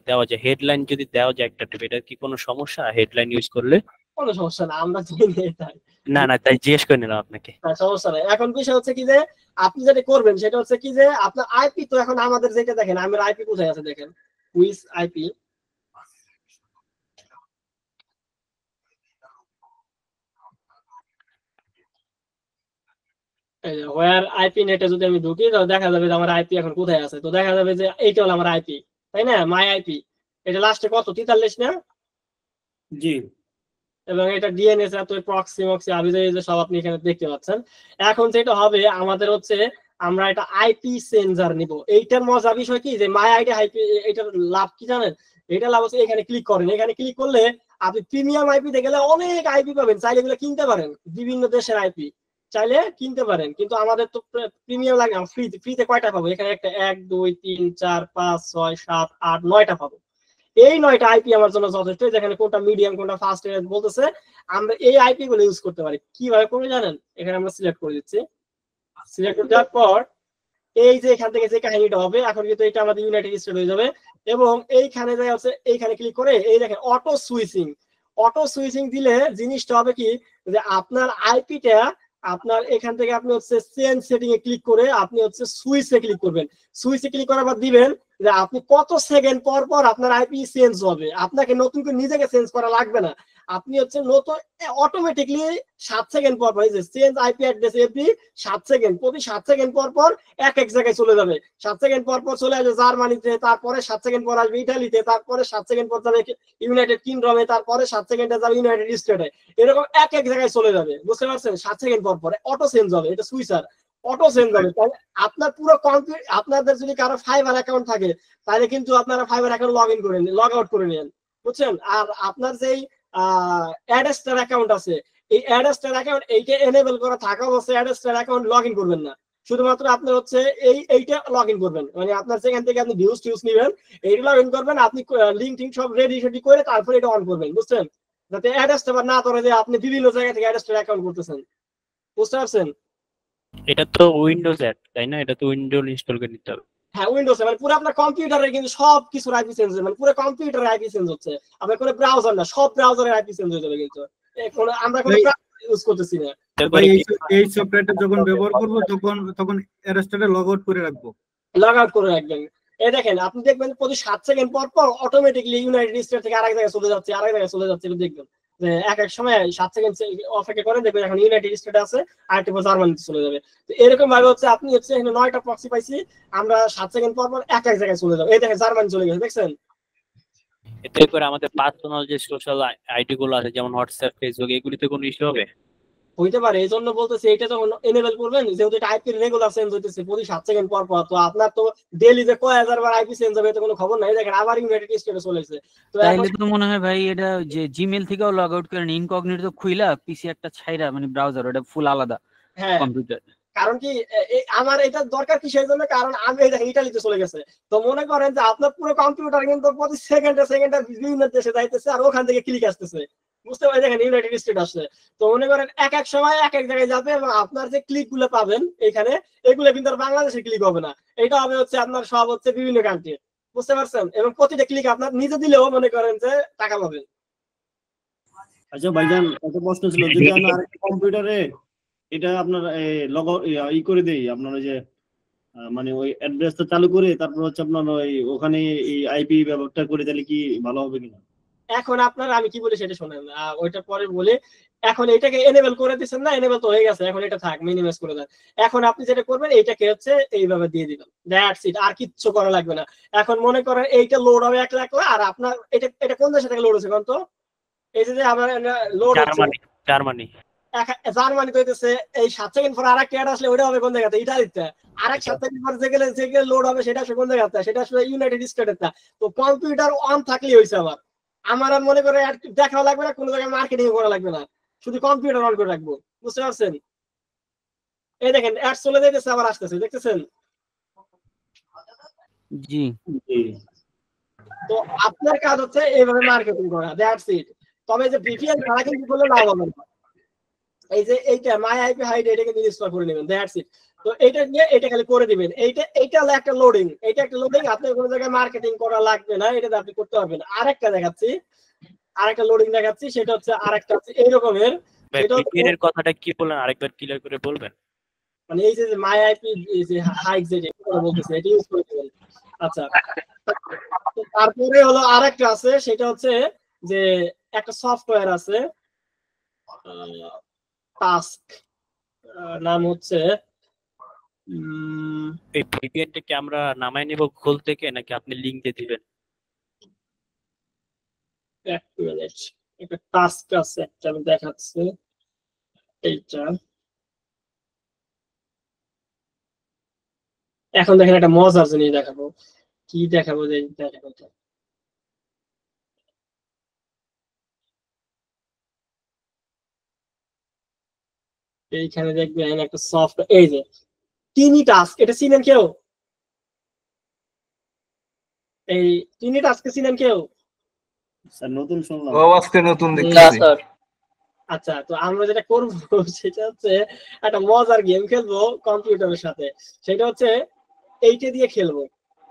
দেওয়া যায়, হেডলাইন যদি দেওয়া যায় একটা টিপে, এটা কি কোনো সমস্যা হেডলাইন ইউজ করলে?
কোনো সমস্যা না, আমরা জানি এটাই।
না তাই জিজ্ঞেস করে নিলাম আপনাকে।
সমস্যা নাই। এখন বিষয় হচ্ছে কি যে আপনি যেটা করবেন সেটা হচ্ছে কি যে আপনার আইপি, তো এখন আমাদের যেটা দেখেন, আমার আইপি কোথায় আছে দেখেন, উইস আইপি। ওয়্যার আইপি নেটে যদি আমি ঢুকি, তো দেখা যাবে যে আমার আইপি এখন কোথায় আছে। তো দেখা যাবে যে এইটা হলো আমার আইপি, তাই না? মাই আইপি। এটা লাস্টে কত, 43 না?
জি।
এবং এটা ডিএনএস এত প্রক্সি মক্সি আবিজাবি যে সব আপনি এখানে দেখতে পাচ্ছেন। এখন যেটা হবে আমাদের হচ্ছে আমরা এটা আইপি সেন্সার নিব। এইটার মজা বিষয় কি যে মাই আইডি আইপি, এটার লাভ কি জানেন? এটা লাভ হচ্ছে এখানে ক্লিক করেন, এখানে ক্লিক করলে আপনি প্রিমিয়াম আইপিতে গেলে অনেক আইপি পাবেন, চাইলে এগুলো কিনতে পারেন, বিভিন্ন দেশের আইপি চাইলে কিনতে পারেন, কিন্তু আমাদের তো প্রিমিয়াম লাগে না। ফ্রিতে কয়টা পাবো এখানে? একটা 1 2 3 4 5 6 7 8 9টা পাবো। এই 9টা আইপি আমার জন্য যথেষ্ট, যেখানে কোনটা মিডিয়াম কোনটা ফাস্ট বলতেছে। আমরা এই আইপি গুলো ইউজ করতে পারি। কিভাবে করবে জানেন? এখানে আমরা সিলেক্ট করে দিচ্ছি। সিলেক্ট করে দেওয়ার পর এই যে এখান থেকে যে কাহিনীটা হবে, এখন কিন্তু এটা আমাদের ইউনাইটেড স্টেট হয়ে যাবে, এবং এইখানে যে আছে এইখানে ক্লিক করে এই দেখেন অটো সুইচিং। অটো সুইচিং দিলে জিনিসটা হবে কি, যে আপনার আইপিটা আপনার এখান থেকে আপনি হচ্ছে চেঞ্জ সেটিং এ ক্লিক করে আপনি হচ্ছে সুইচে ক্লিক করবেন। সুইচে ক্লিক করার পর দিবেন যে আপনি কত সেকেন্ড পর পর আপনার আইপি চেঞ্জ হবে। আপনাকে নতুন করে নিজেকে চেঞ্জ করা লাগবে না, আপনি হচ্ছে নতুন অটোমেটিকলি 7 সেকেন্ড পর পর, এই যে change IP address every 7 second, প্রতি 7 সেকেন্ড পর পর এক জায়গায় চলে যাবে। 7 সেকেন্ড পর পর চলে আসবে জার্মানিতে, তারপরে 7 সেকেন্ড পর আসবে ইতালিতে, তারপরে 7 সেকেন্ড পর যাবে ইউনাইটেড কিংডমে, তারপরে 7 সেকেন্ডে যাবে ইউনাইটেড স্টেটে। এরকম এক জায়গায় চলে যাবে, বুঝতে পারছেন? 7 সেকেন্ড পর পর অটো চেঞ্জ হবে, এটা সুইচার অটো চেঞ্জ হবে। তাহলে আপনার পুরো আপনাদের যদি কারো ফাইবার অ্যাকাউন্ট থাকে তাহলে কিন্তু আপনারা ফাইবার অ্যাকাউন্ট লগ ইন করে নিন, লগ আউট করে নেন, বুঝছেন? আর আপনার যেই অ্যাডস্টার অ্যাকাউন্ট আছে, এই অ্যাডস্টার অ্যাকাউন্ট এইটা এনেবল করা থাকা অবস্থায় অ্যাডস্টার অ্যাকাউন্ট লগ ইন করবেন না, শুধুমাত্র আপনার হচ্ছে এইটা লগ ইন করবেন। মানে আপনার যেখান থেকে আপনি ভিউজ টিউজ নেবেন এইটা লগ ইন করবেন, আপনি লিঙ্ক টিঙ্ক সব রেডি করে তারপরে এটা অন করবেন, বুঝছেন? যাতে অ্যাডস্টার না ধরে যে আপনি বিভিন্ন জায়গা থেকে অ্যাডস্টার অ্যাকাউন্ট করতেছেন, বুঝতে পারছেন?
এটা তো উইন্ডোজ অ্যাপ তাই না? এটা তো উইন্ডোজ ইনস্টল করে নিতে হবে।
হ্যাঁ, উইন্ডোজে মানে পুরো আপনার কম্পিউটারে কিন্তু সব কিছু আইপি চেঞ্জ হচ্ছে, মানে পুরো কম্পিউটারে আইপি চেঞ্জ হচ্ছে। আপনার কোনো ব্রাউজার না, সব ব্রাউজারের আইপি চেঞ্জ হয়ে যাবে। কিন্তু আমরা কোনো ইউজ করতেছি না।
ভাই এই সফটওয়্যারটা যখন ব্যবহার করব তখন অ্যাডস্টারে লগ আউট করে রাখবো,
লগ আউট করে রাখবেন। এই দেখেন আপনি দেখবেন প্রতি 7 সেকেন্ড পর পর অটোমেটিকলি ইউনাইটেড স্টেট থেকে আরেক জায়গায় চলে যাচ্ছে, আরেক জায়গায় চলে যাচ্ছে। দেখবেন যে এক সময় 7 সেকেন্ড অপেক্ষা করে দেখবেন এখন ইউনাইটেড স্টেট আছে, আরেকটা জার্মানিতে চলে যাবে। তো এরকম ভাবে হচ্ছে আপনি হচ্ছে এখানে 9টা প্রক্সি পাইছি, আমরা 7 সেকেন্ড পর পর এক জায়গায় চলে যাবো। এই দেখেন জার্মানি চলে গেছে, দেখছেন?
এতে করে আমাদের পার্সোনাল যে সোশ্যাল আইডি গুলো আছে যেমন হোয়াটসঅ্যাপ ফেসবুক এগুলিতে কোনো ইস্যু হবে?
হইতে পারে, এই জন্য বলতেছি এটা যখন এনেবল করবেন, যেহেতু এটা আইপি রেগুলার চেঞ্জ হইতেছে প্রতি 7 সেকেন্ড পর পর, তো আপনার তো ডেইলি যে কয় হাজার বার আইপি চেঞ্জ হবে এটা কোনো খবর নাই। দেখেন আবার ইউনাইটেড স্টেটে চলে এসেছে। তো
তাইলে তো মনে হয় ভাই এটা যে জিমেল থেকেও লগ আউট করেন, ইনকগনিটো খুইলা পিসি একটা ছাইরা মানে ব্রাউজার ওটা ফুল আলাদা
হ্যাঁ,
কম্পিউটার।
কারণ কি আমার এটা দরকার কিসের জন্য? কারণ আমি এই দেখেন ইটালিতে চলে গেছে, তো মনে করেন যে আপনার পুরো কম্পিউটার কিন্তু প্রতি সেকেন্ডে বিভিন্ন দেশে যাইতেছে আর ওখান থেকে ক্লিক আসতেছে, বুঝতে পারি? দেখেন ইউনাইটেড স্টেট আসছে, তো মনে করেন এক সময় এক জায়গায় যাবে, এবং আপনার যে ক্লিক গুলো পাবেন এখানে এগুলো কিন্তু আর বাংলাদেশে ক্লিক হবে না, এটা হবে হচ্ছে আপনার সব হচ্ছে বিভিন্ন কান্ট্রি, বুঝতে পারছেন? এবং প্রতিটা ক্লিক আপনার নিজে দিলেও মনে করেন যে টাকা পাবেন।
আচ্ছা ভাইজান, একটা প্রশ্ন ছিল, যদি আমরা আরেকটা কম্পিউটারে এটা আপনার লগ ই করে দেই, আপনার ওই যে মানে ওই অ্যাড্রেসটা চালু করে তারপর হচ্ছে আপনার ওই ওখানে এই আইপি ব্যবহারটা করে দিলে কি ভালো হবে কিনা?
এখন আপনার আমি কি বলি সেটা শোনেন, ওইটা পরে বলি। এখন এটাকে এনেবল করে দিচ্ছেন না, এনেবল তো হয়ে গেছে, এখন এটা থাক, মিনিমাইজ করে দেন। এখন আপনি যেটা করবেন এইটাকে হচ্ছে এইভাবে দিয়ে দিবেন, দ্যাটস ইট, আর কিচ্ছু করা লাগবে না। এখন মনে করেন এইটা লোড হবে একলা, আর আপনার এটা কোন দেশ থেকে লোড হচ্ছে কোন? তো এই যে আমার লোড হচ্ছে
জার্মানি
জার্মানিতে হইতেছে, এই 7 সেকেন্ড পর আরেকটা অ্যাড আসলে ওটা হবে কোন জায়গাতে? ইটালিতে। আরেক 7 সেকেন্ড পর যে লোড হবে সেটা আসলে কোন জায়গাতে? সেটা আসলে ইউনাইটেড স্টেটের। তো কম্পিউটার অন থাকলেই হয়েছে। আমার আর মনে করে দেখা লাগবে না, কোনো জায়গায় মার্কেটিং করা লাগবে না, শুধু কম্পিউটার অন করে রাখবো, বুঝতে পারছেন? এই দেখেন অ্যাড চলে যাইতেছে, আবার আসতেছে, দেখতেছেন?
জি।
তো আপনার কাজ হচ্ছে এইভাবে মার্কেটিং করা, দ্যাটস ইট। তবে যে ভিপিএন ছাড়া কিন্তু করলে লাভ হবে না। এই যে এইটা মাই আইপি হাইড, এটাকে ইনস্টল করে নেবেন, দ্যাটস ইট। তো এটা নিয়ে এটা খালি করে দিবেন। এইটা হলো একটা লোডিং, এটা একটা লোডিং, আপনার কোনো জায়গায় মার্কেটিং করা লাগবে না, এটা আপনি করতে পারবেন। আরেকটা দেখাচ্ছি, আরেকটা লোডিং দেখাচ্ছি, সেটা হচ্ছে আরেকটা হচ্ছে এই রকমের।
ভিপিএন এর কথাটা কি বললেন আরেকবার ক্লিয়ার করে বলবেন?
মানে এই যে মাই আইপি যে হাইক যেটা বলতেছে এটা ইউজ করে দিবেন। আচ্ছা, তারপরে হলো আরেকটা আছে, সেটা হচ্ছে যে একটা সফটওয়্যার আছে, টাস্ক নাম হচ্ছে,
এই ভিপিএনটা কি আমরা নামাই নিব গুগল থেকে নাকি আপনি লিংক দিয়ে দিবেন?
এক মিনিট, একটা টাস্ক আছে একটা, আমি দেখাচ্ছি। এইটা এখন দেখেন একটা মজার জিনিস দেখাবো। কি দেখাবো? যে দেখাবো, এইখানে দেখবেন একটা সফট, এই যে টিনি টাস্ক, এটা চিনেন কেউ? এই টিনি টাস্ক চিনেন কেউ?
স্যার নতুন শুনলাম।
ও আজকে নতুন
না
দেখতেছি।
স্যার। আচ্ছা, তো আমরা যেটা করবো সেটা হচ্ছে একটা মজার গেম খেলবো কম্পিউটারের সাথে। সেটা হচ্ছে এইটা দিয়ে খেলবো।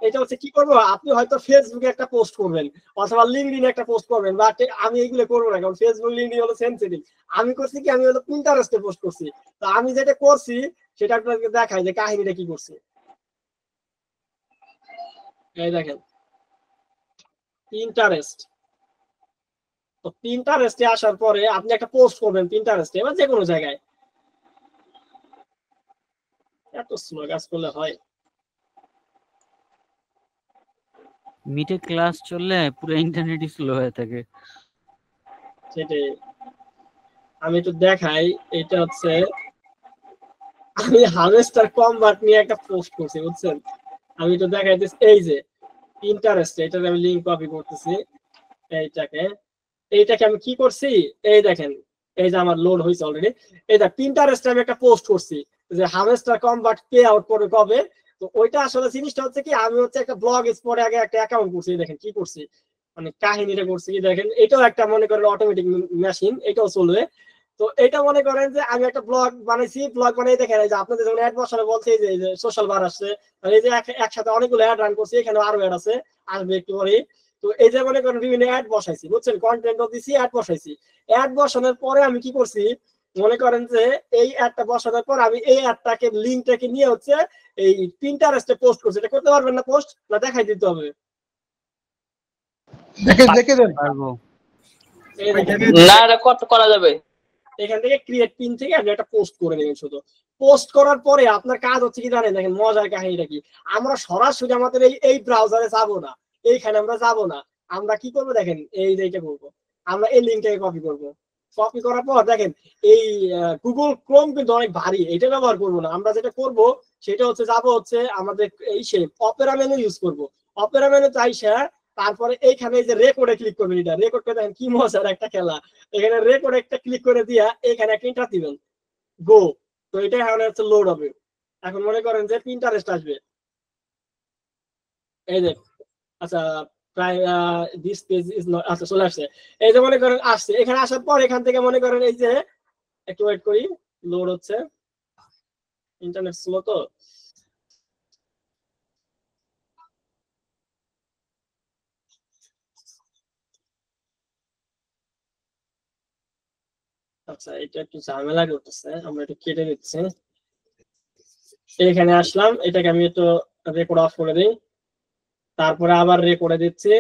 এটা হচ্ছে কি করবো, আপনি হয়তো ফেসবুকে একটা পোস্ট করবেন অথবা লিঙ্কডিনে একটা পোস্ট করবেন, বাট আমি এইগুলো করবো না, কারণ ফেসবুক লিঙ্কডিন হলো সেন্সিটিভ। আমি করছি কি, আমি হলো পিন্টারেস্টে পোস্ট করছি। তো আমি যেটা করছি সেটা আপনাকে দেখাই যে কাহিনীটা কি করছি। এই দেখেন পিন্টারেস্ট। তো পিন্টারেস্টে আসার পরে আপনি একটা পোস্ট করবেন পিন্টারেস্টে বা যে কোনো জায়গায়। এত স্লো কাজ করলে হয়?
মিটে ক্লাস চললে পুরো ইন্টারনেটই স্লো হয়ে থাকে।
সেটাই, আমি একটু দেখাই। এটা হচ্ছে আমি হামস্টার কমবাট নিয়ে একটা পোস্ট করছি, বুঝছেন? আমি একটু দেখাইতেছি, এই যে ইন্টারেস্ট, এটার আমি লিঙ্ক কপি করতেছি। এইটাকে আমি কি করছি, এই দেখেন, এই যে আমার লোড হয়েছে অলরেডি। এই দেখ পিন্টারেস্টে আমি একটা পোস্ট করছি যে হামস্টার কমবাট পে আউট করবে কবে। তো ওইটা আসলে জিনিসটা হচ্ছে কি, আমি হচ্ছে একটা ব্লগ স্পটে আগে একটা অ্যাকাউন্ট করছি। দেখেন কি করছি, মানে কাহিনীটা করছি কি দেখেন। এটাও একটা মনে করেন অটোমেটিক মেশিন, এটাও চলবে। তো এটা মনে করেন যে আমি একটা ব্লগ বানাইছি, ব্লগ বানাই দেখেন এই যে আপনাদের যেমন অ্যাড বসানো বলছে, এই যে সোশ্যাল বার আসছে, এই যে একসাথে অনেকগুলো অ্যাড রান করছি, এখানে আরো অ্যাড আছে, আসবে একটু পরে। তো এই যে মনে করেন বিভিন্ন অ্যাড বসাইছি, বুঝছেন, কন্টেন্টও দিছি, অ্যাড বসাইছি। অ্যাড বসানোর পরে আমি কি করছি, মনে করেন যে এই অ্যাডটা বসানোর পর আমি এই অ্যাডটাকে লিঙ্কটাকে নিয়ে হচ্ছে এই পিন্টারেস্টে পোস্ট করছি। এটা করতে পারবেন না পোস্ট, না দেখাই দিতে হবে?
দেখে দেন।
পারবো।
এই দেখেন,
না এটা করা যাবে।
এখান থেকে ক্রিয়েট পিন থেকে আপনি একটা পোস্ট করে নেবেন। শুধু পোস্ট করার পরে আপনার কাজ হচ্ছে কি জানেন, দেখেন মজার কাহিনীটা কি, আমরা সরাসরি আমাদের এই ব্রাউজারে যাবো না, এইখানে আমরা যাবো না। আমরা কি করবো দেখেন, এই যে এটা করবো, আমরা এই লিঙ্কটাকে কপি করবো। কপি করার পর দেখেন এই গুগল ক্রোম কিন্তু অনেক ভারী, এটা ব্যবহার করবো না। আমরা যেটা করব সেটা হচ্ছে যাবো হচ্ছে আমাদের এই সে অপেরা মেনু ইউজ করবো। অপেরা মেনু চাইসা তারপরে এইখানে এই যে রেকর্ডে ক্লিক করবেন। এটা রেকর্ড করে দেখেন কি মজার একটা খেলা। এখানে রেকর্ড একটা ক্লিক করে দিয়া এখানে একটা ইন্টার দিবেন, গো। তো এটা এখন হচ্ছে লোড হবে। এখন মনে করেন যে পিন্টারেস্ট আসবে, এই যে আচ্ছা প্রায় দিস পেজ ইজ নট, আচ্ছা চলে আসছে। এই যে মনে করেন আসছে, এখানে আসার পর এখান থেকে মনে করেন এই যে একটু ওয়েট করি, লোড হচ্ছে, ইন্টারনেট স্লো তো। আচ্ছা এটা একটু ঝামেলা করতেছে, আমরা একটু কেটে দিচ্ছি। এখানে আসলাম, এটাকে আমি একটু রেকর্ড অফ করে দিই, তারপরে আবার রেকর্ডে দিচ্ছি,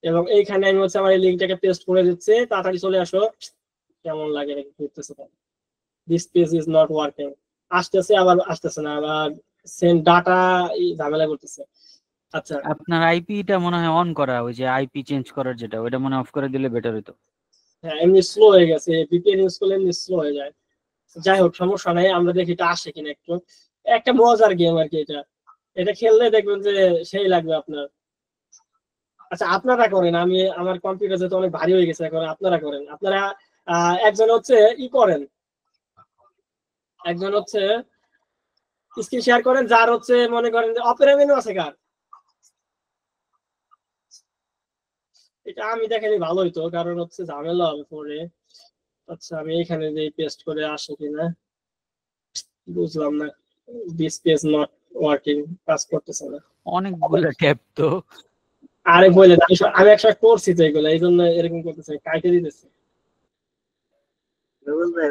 এবং এইখানে আমি হচ্ছে আমার এই লিঙ্কটাকে পেস্ট করে দিচ্ছি। তাড়াতাড়ি চলে আসো। কেমন লাগে নাকি করতেছে, this page is not working, আসতেছে আবার আসতেছে না, আবার সেন্ড ডাটা ঝামেলা করতেছে। আচ্ছা
আপনার আইপিটা মনে হয় অন করা, ওই যে আইপি চেঞ্জ করার যেটা, ওইটা মনে অফ করে দিলে বেটার হতো।
হ্যাঁ, এমনি স্লো হয়ে গেছে, ভিপিএন ইউজ করলে এমনি স্লো হয়ে যায়। যাই হোক সমস্যা নাই, আমরা দেখি এটা আসে কিনা। একটু একটা মজার গেম আর কি এটা, এটা খেললে দেখবেন যে সেই লাগবে আপনার। আচ্ছা আপনারা করেন, আমি আমার কম্পিউটার যেহেতু অনেক ভারী হয়ে গেছে, এখন আপনারা করেন। আপনারা একজন হচ্ছে ই করেন, একজন হচ্ছে স্ক্রিন শেয়ার করেন, যার হচ্ছে মনে করেন যে অপেরা মেনু আছে কার, এটা আমি দেখালে ভালো হইতো, কারণ হচ্ছে ঝামেলা হবে পরে। আচ্ছা আমি এখানে যে পেস্ট করে আসে কিনা বুঝলাম না, দিস পেজ নট ওয়ার্কিং, কাজ করতেছে না।
অনেকগুলো ট্যাব তো।
আরে বলে আমি একসাথে করছি তো এগুলো, এই জন্য এরকম করতেছে, কাইটে দিতেছে।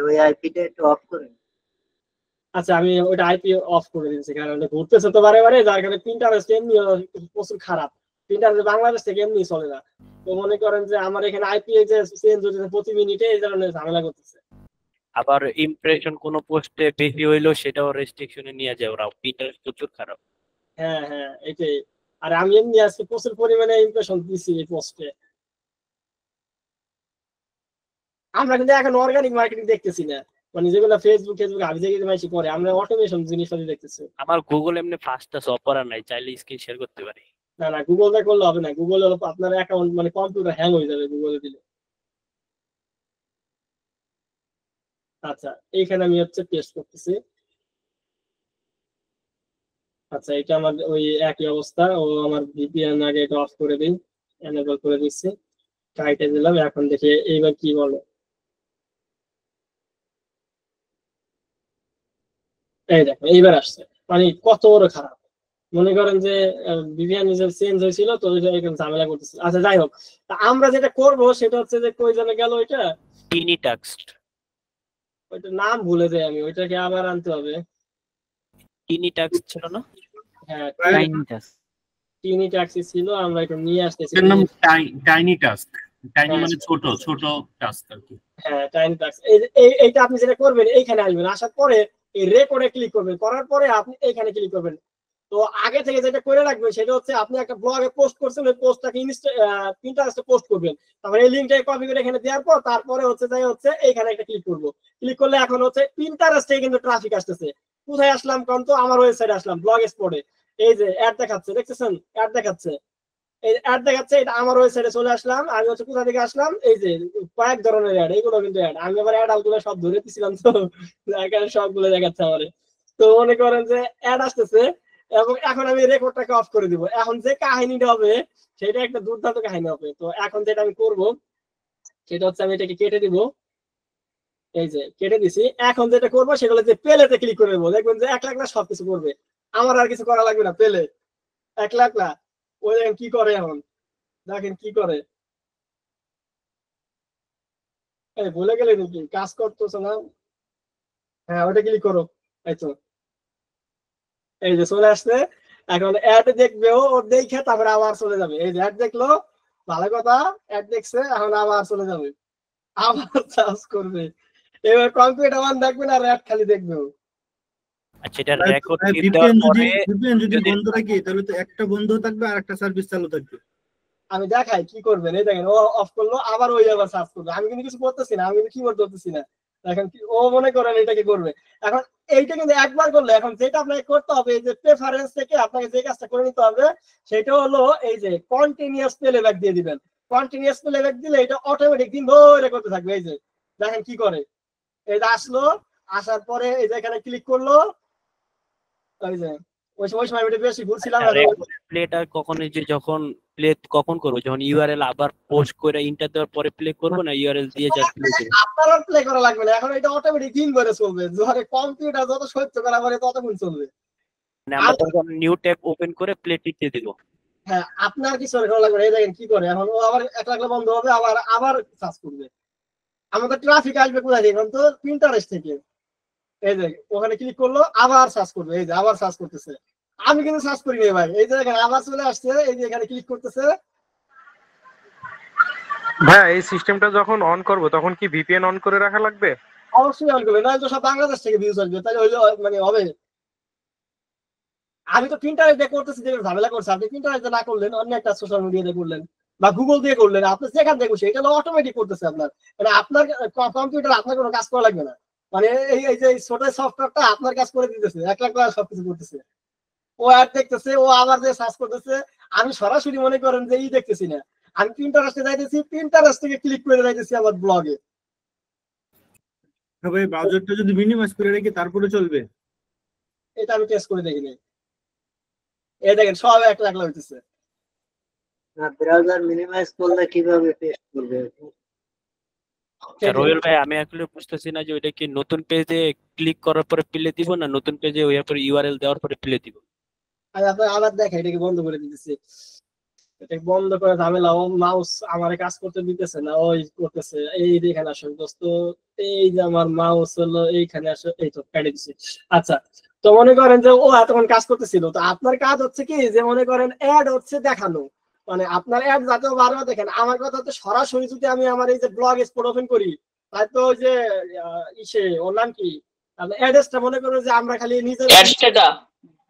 ওই আইপিটা একটু অফ করেন।
আচ্ছা আমি ওইটা আইপি অফ করে দিয়েছি, কারণ ওটা ঘুরতেছে তো বারে বারে, যার কারণে প্রিন্টারেস্ট এমনি প্রচুর খারাপ। প্রিন্টারেস্ট বাংলাদেশ থেকে এমনি চলে না। তো মনে করেন যে আমার এখানে আইপি যে চেঞ্জ হচ্ছে প্রতি মিনিটে, এই কারণে ঝামেলা করতেছে।
আবার ইমপ্রেশন কোন পোস্টে বেশি হইলো সেটাও রেস্ট্রিকশনে নিয়ে যায় ওরা, পিন্টারেস্ট প্রচুর খারাপ।
হ্যাঁ হ্যাঁ এটাই। আর আমি এমনি আজকে প্রচুর পরিমাণে ইমপ্রেশন দিছি এই পোস্টে। আমরা কিন্তু এখন অর্গানিক মার্কেটিং দেখতেছি না, মানে যেগুলো ফেসবুক আমি দেখে মাইছি করে, আমরা অটোমেশন জিনিসপাতি দেখতেছি।
আমার গুগল এমনি ফার্স্ট আছে, অপরা নাই, চাইলে স্ক্রিন শেয়ার করতে পারি।
না না, গুগলটা করলে হবে না, গুগল হলো আপনার অ্যাকাউন্ট, মানে কম্পিউটার হ্যাং হয়ে যাবে গুগলে দিলে। আচ্ছা এইখানে আমি হচ্ছে পেস্ট করতেছি। আচ্ছা এটা আমার ওই একই অবস্থা, ও আমার ভিপিএন আগে এটা অফ করে দিই, এনেবল করে দিচ্ছি, কাইটে দিলাম। এখন দেখি এইবার কি বলে। এই দেখো এইবার আসছে, মানে কত বড় খারাপ। মনে করেন যে ভিপিএন নিজের চেঞ্জ হয়েছিল তো ওইটা এখানে ঝামেলা করতেছে। আচ্ছা যাই হোক, তা আমরা যেটা করব সেটা হচ্ছে যে কই জানে গেল ওইটা,
টিনি টাক্সড,
ওইটার নাম ভুলে যাই আমি, ওইটাকে আবার আনতে হবে।
টিনি টাক্স ছিল না?
হ্যাঁ
টাইনি টাস্ক।
টিনি ট্যাক্সি ছিল, আমরা এটা নিয়ে আসতেছি।
এর নাম টাইনি টাস্ক। টাইনি
হ্যাঁ।
মানে ছোট ছোট টাস্ক আর কি।
হ্যাঁ টাইনি ট্যাক্স। এইটা আপনি যেটা করবেন এইখানে আসবেন, আসার পরে এই রেকর্ডে ক্লিক করবেন, করার পরে আপনি এইখানে ক্লিক করবেন। তো আগে থেকে যেটা করে রাখবেন সেটা হচ্ছে আপনি একটা ব্লগে পোস্ট করছেন, ওই পোস্টটাকে পিন্টারেস্টে পোস্ট করবেন। তারপরে এই লিঙ্কটাকে কপি করে এখানে দেওয়ার পর তারপরে হচ্ছে যাই হচ্ছে এইখানে একটা ক্লিক করব। ক্লিক করলে এখন হচ্ছে পিন্টারেস্টে কিন্তু ট্রাফিক আসতেছে। কোথায় আসলাম কোন, তো আমার ওয়েবসাইটে আসলাম, ব্লগ স্পটে। এই যে অ্যাড দেখাচ্ছে, দেখতেছেন অ্যাড দেখাচ্ছে, এই অ্যাড দেখাচ্ছে, এটা আমার ওয়েবসাইটে চলে আসলাম। আমি হচ্ছে কোথা থেকে আসলাম, এই যে কয়েক ধরনের অ্যাড, এইগুলো কিন্তু অ্যাড। আমি আবার অ্যাড আলগুলো সব ধরে দিছিলাম, তো এখানে সবগুলো দেখাচ্ছে আমারে। তো মনে করেন যে অ্যাড আসতেছে, এবং এখন আমি রেকর্ডটাকে অফ করে দিব। এখন যে কাহিনীটা হবে সেটা একটা দুর্দান্ত কাহিনী হবে। তো এখন যেটা আমি করব সেটা হচ্ছে আমি এটাকে কেটে দিব। এই যে কেটে দিছি। এখন যেটা করবো সেটা হচ্ছে প্লেতে ক্লিক করে দেবো, দেখবেন যে 1 লাখ না সবকিছু করবে, আমার আর কিছু করা লাগবে না। প্লে 1 লাখ না, ওই দেখেন কি করে, এখন দেখেন কি করে। এই ভুলে গেলে নাকি কাজ করতেছে না? হ্যাঁ ওটা ক্লিক করো, এই তো এই যে চলে আসছে। এখন অ্যাড দেখবে, ওর দেখে তারপরে আবার চলে যাবে। এই যে অ্যাড দেখলো, ভালো কথা, অ্যাড দেখছে, এখন আবার চলে যাবে, আবার সার্চ করবে। এবার কম্পিউটার অন দেখবে না, অ্যাড খালি দেখবে।
আচ্ছা এটা রেকর্ড দেওয়ার
ভিপিএন যদি
পরে
বন্ধ রাখি তাহলে তো একটা বন্ধ থাকবে আর একটা সার্ভিস চালু থাকবে।
আমি দেখাই কি করবেন, এই দেখেন ও অফ করলো, আবার ওই আবার সার্চ করবে। আমি কিন্তু কিছু করতেছি না, আমি কিন্তু কিবোর্ড করতেছি না। এখন ও মনে করেন এটাকে করবে। এখন এইটা কিন্তু একবার করলে, এখন যেটা আপনাকে করতে হবে, যে প্রেফারেন্স থেকে আপনাকে যে কাজটা করে নিতে হবে সেটা হলো এই যে কন্টিনিউয়াস প্লেব্যাক দিয়ে দিবেন। কন্টিনিউয়াস প্লেব্যাক দিলে এটা অটোমেটিক দিন ধরে করতে থাকবে। এই যে দেখেন কি করে, এই যে আসলো, আসার পরে এই যে এখানে ক্লিক করলো, ওই যে ওই সময় আমি বেশি ভুলছিলাম।
প্লেটা কখন, এই যে যখন প্লে কখন করবো, যখন ইউআরএল আবার পোস্ট করে ইন্টার দেওয়ার পরে প্লে করবো, না ইউআরএল দিয়ে যা প্লে করবো?
আপনার আর প্লে করা লাগবে না, এখন এটা অটোমেটিক দিন ধরে চলবে। ধরে কম্পিউটার যত সহ্য করা পারে ততক্ষণ চলবে।
মানে আমরা তখন নিউ ট্যাব ওপেন করে প্লে টিপতে দিব।
হ্যাঁ আপনার কিছু করা লাগবে না। এই দেখেন কি করে, এখন ও আবার 1 লাখ বন্ধ হবে, আবার সার্চ করবে। আমাদের ট্রাফিক আসবে কোথা থেকে, তো পিন্টারেস্ট থেকে। এই যে ওখানে ক্লিক করলো, আবার সার্চ করবে। এই যে আবার সার্চ করতেছে, আমি কিন্তু সার্চ করি নাই ভাই। এই যে দেখেন আবার চলে আসছে, এই যে এখানে ক্লিক করতেছে।
ভাই এই সিস্টেমটা যখন অন করব তখন কি ভিপিএন অন করে রাখা লাগবে?
অবশ্যই অন করবে, নাহলে তো সব বাংলাদেশ থেকে ভিউজ আসবে, তাহলে হইলো মানে হবে। আমি তো প্রিন্টারেস্ট দিয়ে করতেছি, যে ঝামেলা করছে। আপনি প্রিন্টারেস্ট দিয়ে না করলেন, অন্য একটা সোশ্যাল মিডিয়া দিয়ে করলেন বা গুগল দিয়ে করলেন, আপনি যেখান থেকে বসে এটা অটোমেটিক করতেছে আপনার। মানে আপনার কম্পিউটার আপনার কোনো কাজ করা লাগবে না। মানে এই যে ছোট সফটওয়্যারটা আপনার কাজ করে দিতেছে, 1 লাখ টাকা সবকিছু করতেছে। ও অ্যাড দেখতেছে, ও আবার যে সার্চ করতেছে। আমি সরাসরি মনে করেন যে দেখতেছি না, আমি প্রিন্টারেস্টে যাইতেছি, প্রিন্টারেস্ট থেকে ক্লিক করে যাইতেছি আমার ব্লগে।
ভাই ব্রাউজারটা যদি মিনিমাইজ করে রাখি তারপরে চলবে?
এটা আমি টেস্ট করে দেখিনি। এই দেখেন সব 1 লাখ হইতেছে।
না ব্রাউজার মিনিমাইজ করলে কিভাবে পেস্ট করবে?
রোয়েল ভাই আমি আসলে বুঝতেছি না যে ওইটা কি নতুন পেজে ক্লিক করার পরে প্লে দিব, না নতুন পেজে ওই পরে ইউআরএল দেওয়ার পরে প্লে দিব?
আমি আপনার আবার দেখেন এটাকে বন্ধ করে দিতেছি। এটা বন্ধ করে ঝামেলা, ও মাউস আমার কাজ করতে দিতেছে না, ওই করতেছে। এই দেখেন আসলে দোস্ত, এই যে আমার মাউস হলো এইখানে আসে, এই তো কেটে দিছি। আচ্ছা তো মনে করেন যে ও এতক্ষণ কাজ করতেছিল, তো আপনার কাজ হচ্ছে কি, যে মনে করেন অ্যাড হচ্ছে দেখানো, মানে আপনার অ্যাড যাতে বারবার দেখেন। আমার কথা হচ্ছে সরাসরি যদি আমি আমার এই যে ব্লগ স্পট ওপেন করি, তাই তো ওই যে ইসে ওর নাম কি, অ্যাড্রেসটা মনে করেন যে আমরা খালি নিজের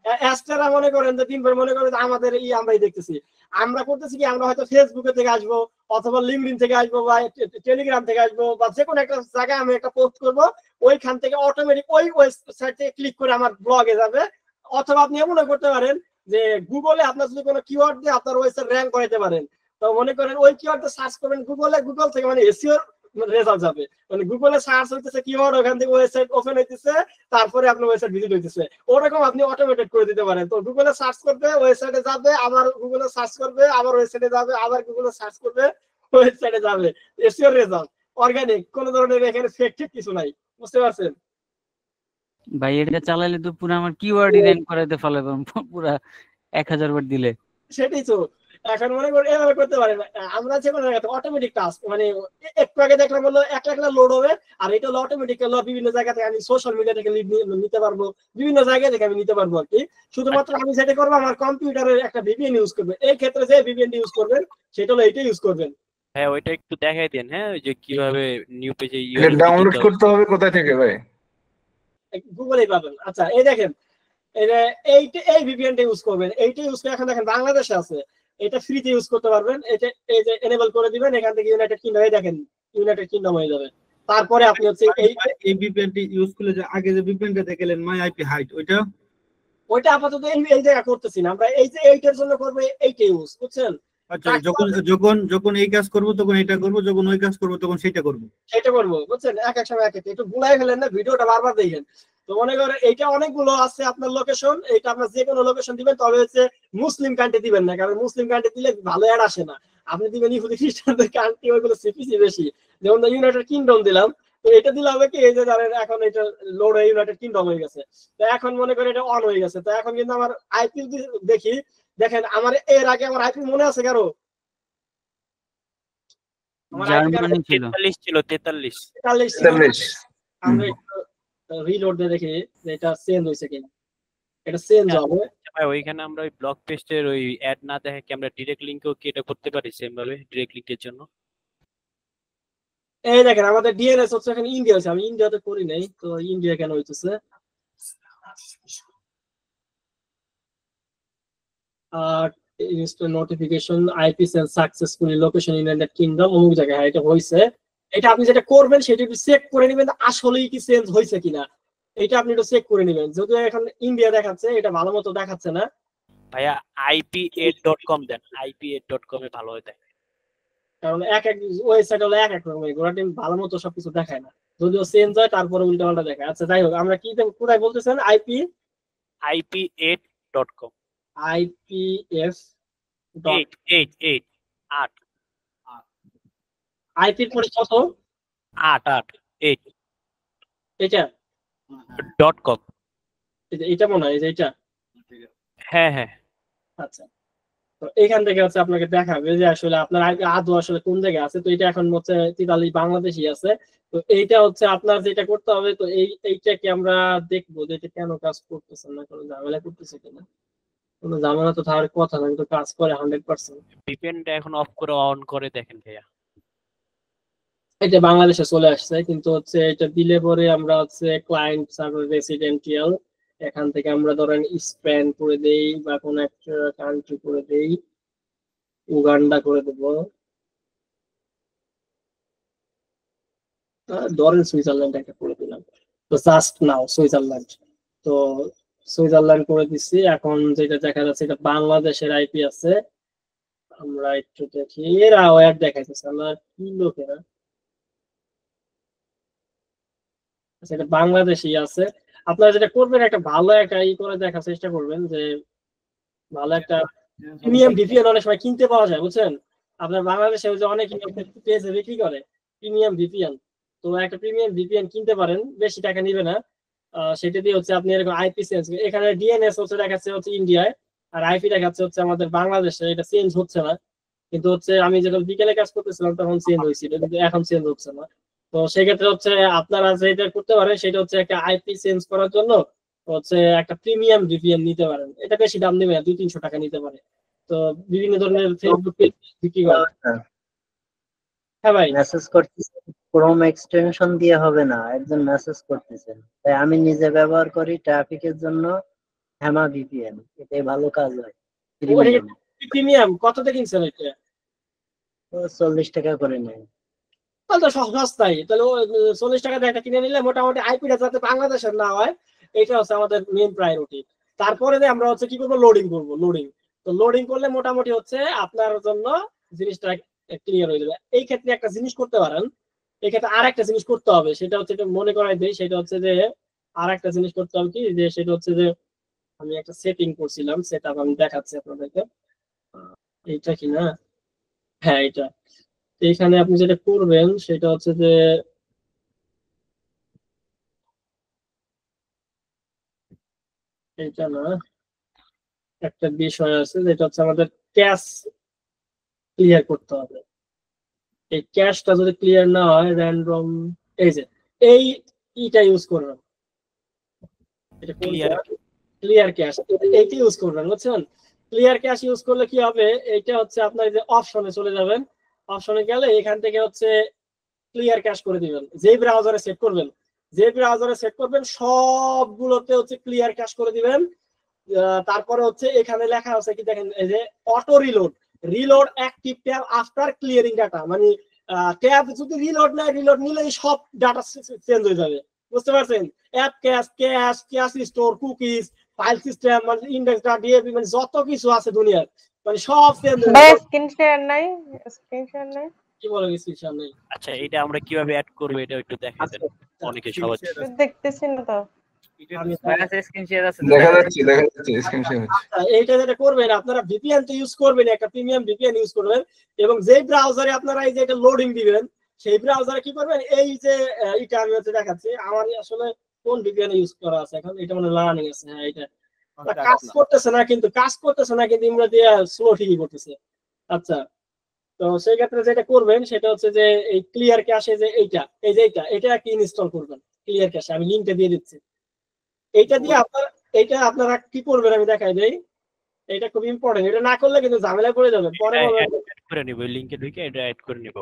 অ্যাডসটা মনে করেন যে দিনভর মনে করেন যে আমাদের আমরাই দেখতেছি। আমরা করতেছি কি, আমরা হয়তো ফেসবুকে থেকে আসবো, অথবা লিঙ্কডইন থেকে আসবো, বা টেলিগ্রাম থেকে আসবো, বা যে কোনো একটা জায়গায় আমি একটা পোস্ট করবো, ওইখান থেকে অটোমেটিক ওই ওয়েবসাইট থেকে ক্লিক করে আমার ব্লগে যাবে। অথবা আপনি এমনও করতে পারেন যে গুগলে আপনার যদি কোনো কিওয়ার্ড দিয়ে আপনার ওয়েবসাইট র্যাঙ্ক করাইতে পারেন, তো মনে করেন ওই কিওয়ার্ডটা সার্চ করবেন গুগলে, গুগল থেকে মানে এসইও রেজাল্ট যাবে, মানে গুগলে সার্চ হইতেছে কিওয়ার্ড, ওখান থেকে ওয়েবসাইট ওপেন হইতেছে, তারপরে আপনার ওয়েবসাইট ভিজিট হইতেছে, ওরকম আপনি অটোমেটেড করে দিতে পারেন। তো গুগলে সার্চ করবে, ওয়েবসাইটে যাবে, আবার গুগলে সার্চ করবে, আবার ওয়েবসাইটে যাবে, আবার গুগলে সার্চ করবে, ওয়েবসাইটে যাবে, এসইও রেজাল্ট অর্গানিক, কোন ধরনের এখানে ফেক টেক কিছু নাই, বুঝতে পারছেন?
ভাই এটা চালাইলে তো পুরো আমার কিওয়ার্ডই র্যাঙ্ক করাইতে ফেলাবে পুরা 1000 বার দিলে।
সেটাই তো, এখন মনে করেন এভাবে করতে পারেন। আমরা যে কোনো জায়গাতে অটোমেটিক টাস্ক, মানে একটু আগে দেখলাম বললো 1 লাখ লোড হবে, আর এটা হলো অটোমেটিক বিভিন্ন জায়গা থেকে আমি সোশ্যাল মিডিয়া থেকে লিড নিতে পারবো, বিভিন্ন জায়গা থেকে আমি নিতে পারবো আর কি। শুধুমাত্র আমি যেটা করবো, আমার কম্পিউটারের একটা ভিপিএন ইউজ করবে, এই ক্ষেত্রে যে ভিপিএন ইউজ করবেন সেটা হলো এইটা ইউজ করবেন।
হ্যাঁ ওইটা একটু দেখাই দেন। হ্যাঁ ওই যে কিভাবে নিউ পেজে
এটা ডাউনলোড করতে হবে কোথা থেকে ভাই?
গুগলেই পাবেন। আচ্ছা এই দেখেন, এই ভিপিএনটা ইউজ করবেন, এইটা ইউজ করে এখন দেখেন বাংলাদেশে আছে, এটা ফ্রিতে ইউজ করতে পারবেন। এটা এই যে এনেবল করে দিবেন, এখান থেকে ইউনাইটেড কিংডম, এই দেখেন ইউনাইটেড কিংডম হয়ে যাবে। তারপরে আপনি হচ্ছে
এই ভিপিএনটি ইউজ করলে যে আগে যে ভিপিএনটা দেখলেন মাই আইপি হাইট,
ওইটা আপাতত এই জায়গা করতেছি না আমরা, এই যে এইটার জন্য করবো এইটা ইউজ, বুঝছেন?
আচ্ছা, যখন এই কাজ করব তখন এটা করব, যখন ওই কাজ করব তখন সেটা করব,
বুঝছেন? এক এক সময় এক এক, একটু গুলাই ফেলেন না, ভিডিওটা বারবার দেখেন। তো মনে করেন এইটা অনেকগুলো আছে আপনার লোকেশন, এইটা আপনার যে কোনো লোকেশন দিবেন, তবে হচ্ছে মুসলিম কান্ট্রি দিবেন না, কারণ মুসলিম কান্ট্রি দিলে ভালো অ্যাড আসে না। আপনি দিবেন ইহুদি খ্রিস্টানদের কান্ট্রি, ওইগুলো সিপিসি বেশি, যেমন ইউনাইটেড কিংডম দিলাম, তো এটা দিলে হবে কি, এই যে জানেন এখন এটা লোড হয়ে ইউনাইটেড কিংডম হয়ে গেছে, তো এখন মনে করেন এটা অন হয়ে গেছে। তো এখন কিন্তু আমার আইপি দেখি, দেখেন আমার এর আগে আমার আইপি মনে আছে কারো?
জার্মানি ছিল
43 ছিল 43।
আমরা একটু রিলোড দিয়ে দেখি যে এটা চেঞ্জ হইছে কিনা। এটা চেঞ্জ হবে
ভাই, ওইখানে আমরা ওই ব্লগ পেজের ওই অ্যাড না দেখে কি আমরা ডাইরেক্ট লিংকও কি এটা করতে পারি সেম ভাবে ডাইরেক্ট লিংকের জন্য?
এই দেখেন আমাদের ডিএনএস হচ্ছে এখানে ইন্ডিয়া আছে, আমি ইন্ডিয়াতে করি নাই, তো ইন্ডিয়া কেন হইতেছে? Notification IP cell successfully location United Kingdom অমুক জায়গায়, এটা হইছে। এটা আপনি যেটা করবেন সেটা একটু চেক করে নেবেন আসলেই কি চেঞ্জ হয়েছে কিনা, এটা আপনি একটু চেক করে নেবেন। যদিও এখন ইন্ডিয়া দেখাচ্ছে, এটা ভালো মতো দেখাচ্ছে না।
ভাইয়া ip8.com দেন, ip8.com এ ভালো হয় দেয়,
কারণ এক এক ওয়েবসাইট হলো এক এক রকম, গোটা টিম ভালো মতো সবকিছু দেখায় না, যদিও চেঞ্জ হয় তারপরে উল্টা পাল্টা দেখায়। আচ্ছা যাই হোক, আমরা কি কোথায় বলতেছেন?
ip8.com
IPF
8
আইপির পরে কত?
8
এটা
.com
এটা মনে হয় এটা।
হ্যাঁ হ্যাঁ।
আচ্ছা, তো এখান থেকে হচ্ছে আপনাকে দেখাবে যে আসলে আপনার আদৌ আসলে কোন জায়গায় আছে। তো এটা এখন হচ্ছে 43 বাংলাদেশি আছে। তো এইটা হচ্ছে আপনার যেটা করতে হবে, তো এইটাকে আমরা দেখবো যে এটা কেন কাজ করতেছে না, কোনো ঝামেলা করতেছে কিনা। কোনো ঝামেলা তো থাকার কথা না, কিন্তু কাজ করে 100%।
ভিপিএনটা এখন অফ করে অন করে দেখেন ভাইয়া,
এটা বাংলাদেশে চলে আসছে, কিন্তু হচ্ছে এটা দিলে পরে আমরা হচ্ছে ক্লায়েন্ট সার্ভার রেসিডেন্টিয়াল, এখান থেকে আমরা ধরেন স্পেন করে দেই বা কোন একটা কান্ট্রি করে দেই, উগান্ডা করে দেব, ধরেন সুইজারল্যান্ড একটা করে দিলাম। তো জাস্ট নাও সুইজারল্যান্ড, তো সুইজারল্যান্ড করে দিচ্ছি। এখন যেটা দেখা যাচ্ছে এটা বাংলাদেশের আইপি আছে, আমরা একটু দেখি। এরা ওয়ার দেখাইতেছে, আমরা কি লোকেরা, এটা বাংলাদেশি আছে। আপনারা যেটা করবেন, একটা ভালো একটা ই করে দেখার চেষ্টা করবেন, যে ভালো একটা প্রিমিয়াম ভিপিএন অনেক সময় কিনতে পাওয়া যায়, বুঝছেন? আপনার বাংলাদেশে যে অনেক পেজে বিক্রি করে প্রিমিয়াম ভিপিএন, তো একটা প্রিমিয়াম ভিপিএন কিনতে পারেন, বেশি টাকা নিবে না। সেটা দিয়ে হচ্ছে আপনি এরকম আইপি চেঞ্জ, এখানে ডিএনএস হচ্ছে দেখাচ্ছে হচ্ছে ইন্ডিয়ায়, আর আইপি দেখাচ্ছে হচ্ছে আমাদের বাংলাদেশে, এটা চেঞ্জ হচ্ছে না। কিন্তু হচ্ছে আমি যখন বিকেলে কাজ করতেছিলাম তখন চেঞ্জ হয়েছিল, কিন্তু এখন চেঞ্জ হচ্ছে না। তো সেক্ষেত্রে হচ্ছে আপনারা যেটা করতে পারেন সেটা হচ্ছে একটা আইপি চেঞ্জ করার জন্য হচ্ছে একটা প্রিমিয়াম ভিপিএন নিতে পারেন। এটা বেশি দাম নেবে না, 200-300 টাকা নিতে পারে। তো বিভিন্ন ধরনের ফেসবুক পেজ বিক্রি করে। হ্যাঁ ভাই,
মেসেজ করতেছেন ক্রোম এক্সটেনশন দিয়ে হবে না, একজন মেসেজ করতেছেন, তাই আমি নিজে ব্যবহার করি ট্রাফিকের জন্য হেমা ভিপিএন, এটাই ভালো কাজ হয়।
প্রিমিয়াম কততে কিনছেন এটা?
40 টাকা করে নেয়।
তাহলে তো সস্তাই, তাহলে 40 টাকা দিয়ে একটা কিনে নিলে মোটামুটি আইপিটা যাতে বাংলাদেশের না হয়, এটা হচ্ছে আমাদের মেইন প্রায়োরিটি। তারপরে আমরা হচ্ছে কি করবো, লোডিং করবো। তো লোডিং করলে মোটামুটি হচ্ছে আপনার জন্য জিনিসটা ক্লিয়ার হয়ে যাবে। এই ক্ষেত্রে একটা জিনিস করতে পারেন, এক্ষেত্রে আর একটা জিনিস করতে হবে, সেটা হচ্ছে এটা মনে করাই দেই, সেটা হচ্ছে যে আর একটা জিনিস করতে হবে কি, যে সেটা হচ্ছে যে আমি একটা সেটিং করছিলাম, সেটা আমি দেখাচ্ছি আপনাদেরকে। এইটা কি না, হ্যাঁ এটা। তো এখানে আপনি যেটা করবেন সেটা হচ্ছে যে এইটা না, একটা বিষয় আছে যেটা হচ্ছে আমাদের ক্যাশ ক্লিয়ার করতে হবে। এই ক্যাশটা যদি ক্লিয়ার না হয় র্যান্ডম, এই যে এই ইটা ইউজ করবেন, এটা
ক্লিয়ার
ক্লিয়ার ক্যাশ, এইটা ইউজ করবেন, বুঝছেন? ক্লিয়ার ক্যাশ ইউজ করলে কি হবে, এইটা হচ্ছে আপনার যে অপশনে চলে যাবেন, অপশনে গেলে এখান থেকে হচ্ছে ক্লিয়ার ক্যাশ করে দিবেন, যে ব্রাউজারে সেট করবেন, যে ব্রাউজারে সেট করবেন সবগুলোতে হচ্ছে ক্লিয়ার ক্যাশ করে দিবেন। তারপরে হচ্ছে এখানে লেখা আছে কি দেখেন, এই যে auto reload, reload active tab after clearing data, মানে ট্যাব যদি রিলোড না, রিলোড নিলেই সব ডাটা চেঞ্জ হয়ে যাবে, বুঝতে পারছেন? App cash, cash, cash store, cookies, file system, মানে ইন্ডেক্স ডট ডিএপি, মানে যত কিছু আছে দুনিয়ার, মানে সব চেঞ্জ হয়ে যাবে।
স্ক্রিন শেয়ার নাই, স্ক্রিন শেয়ার নাই,
কি বলে গেছি সামনে?
আচ্ছা এটা আমরা কিভাবে অ্যাড করব এটা একটু দেখা দেন, অনেকে সহজ।
দেখতেছি না তো।
স্ক্রিন শেয়ার আছে,
দেখা যাচ্ছে স্ক্রিন শেয়ার হচ্ছে।
এইটা যেটা করবেন আপনারা ভিপিএন তো ইউজ করবেন, একটা প্রিমিয়াম ভিপিএন ইউজ করবেন, এবং যে ব্রাউজারে আপনারা এই যে এটা লোডিং দিবেন সেই ব্রাউজারে কি করবেন, এই যে এটা আমি হচ্ছে দেখাচ্ছি, আমার আসলে কোন ভিপিএন ইউজ করা আছে এখন, এটা মানে লার্নিং আছে, হ্যাঁ এটা কাজ করতেছে না, কিন্তু কাজ করতেছে না, কিন্তু ইমরা দিয়ে স্লো ঠিকই করতেছে। আচ্ছা, তো সেই ক্ষেত্রে যেটা করবেন সেটা হচ্ছে যে এই ক্লিয়ার ক্যাশে যে এইটা, এই যে এটা কি ইনস্টল করবেন ক্লিয়ার ক্যাশে, আমি লিংকটা দিয়ে দিচ্ছি। এইটা দিয়ে এইটা আপনারা কি করবেন আমি দেখাই দেই, এটা খুব ইম্পর্টেন্ট, এটা না করলে কিন্তু ঝামেলায় পড়ে যাবেন পরে।
অ্যাড করে নিব, লিংকে ঢুকে এটা অ্যাড করে নিব।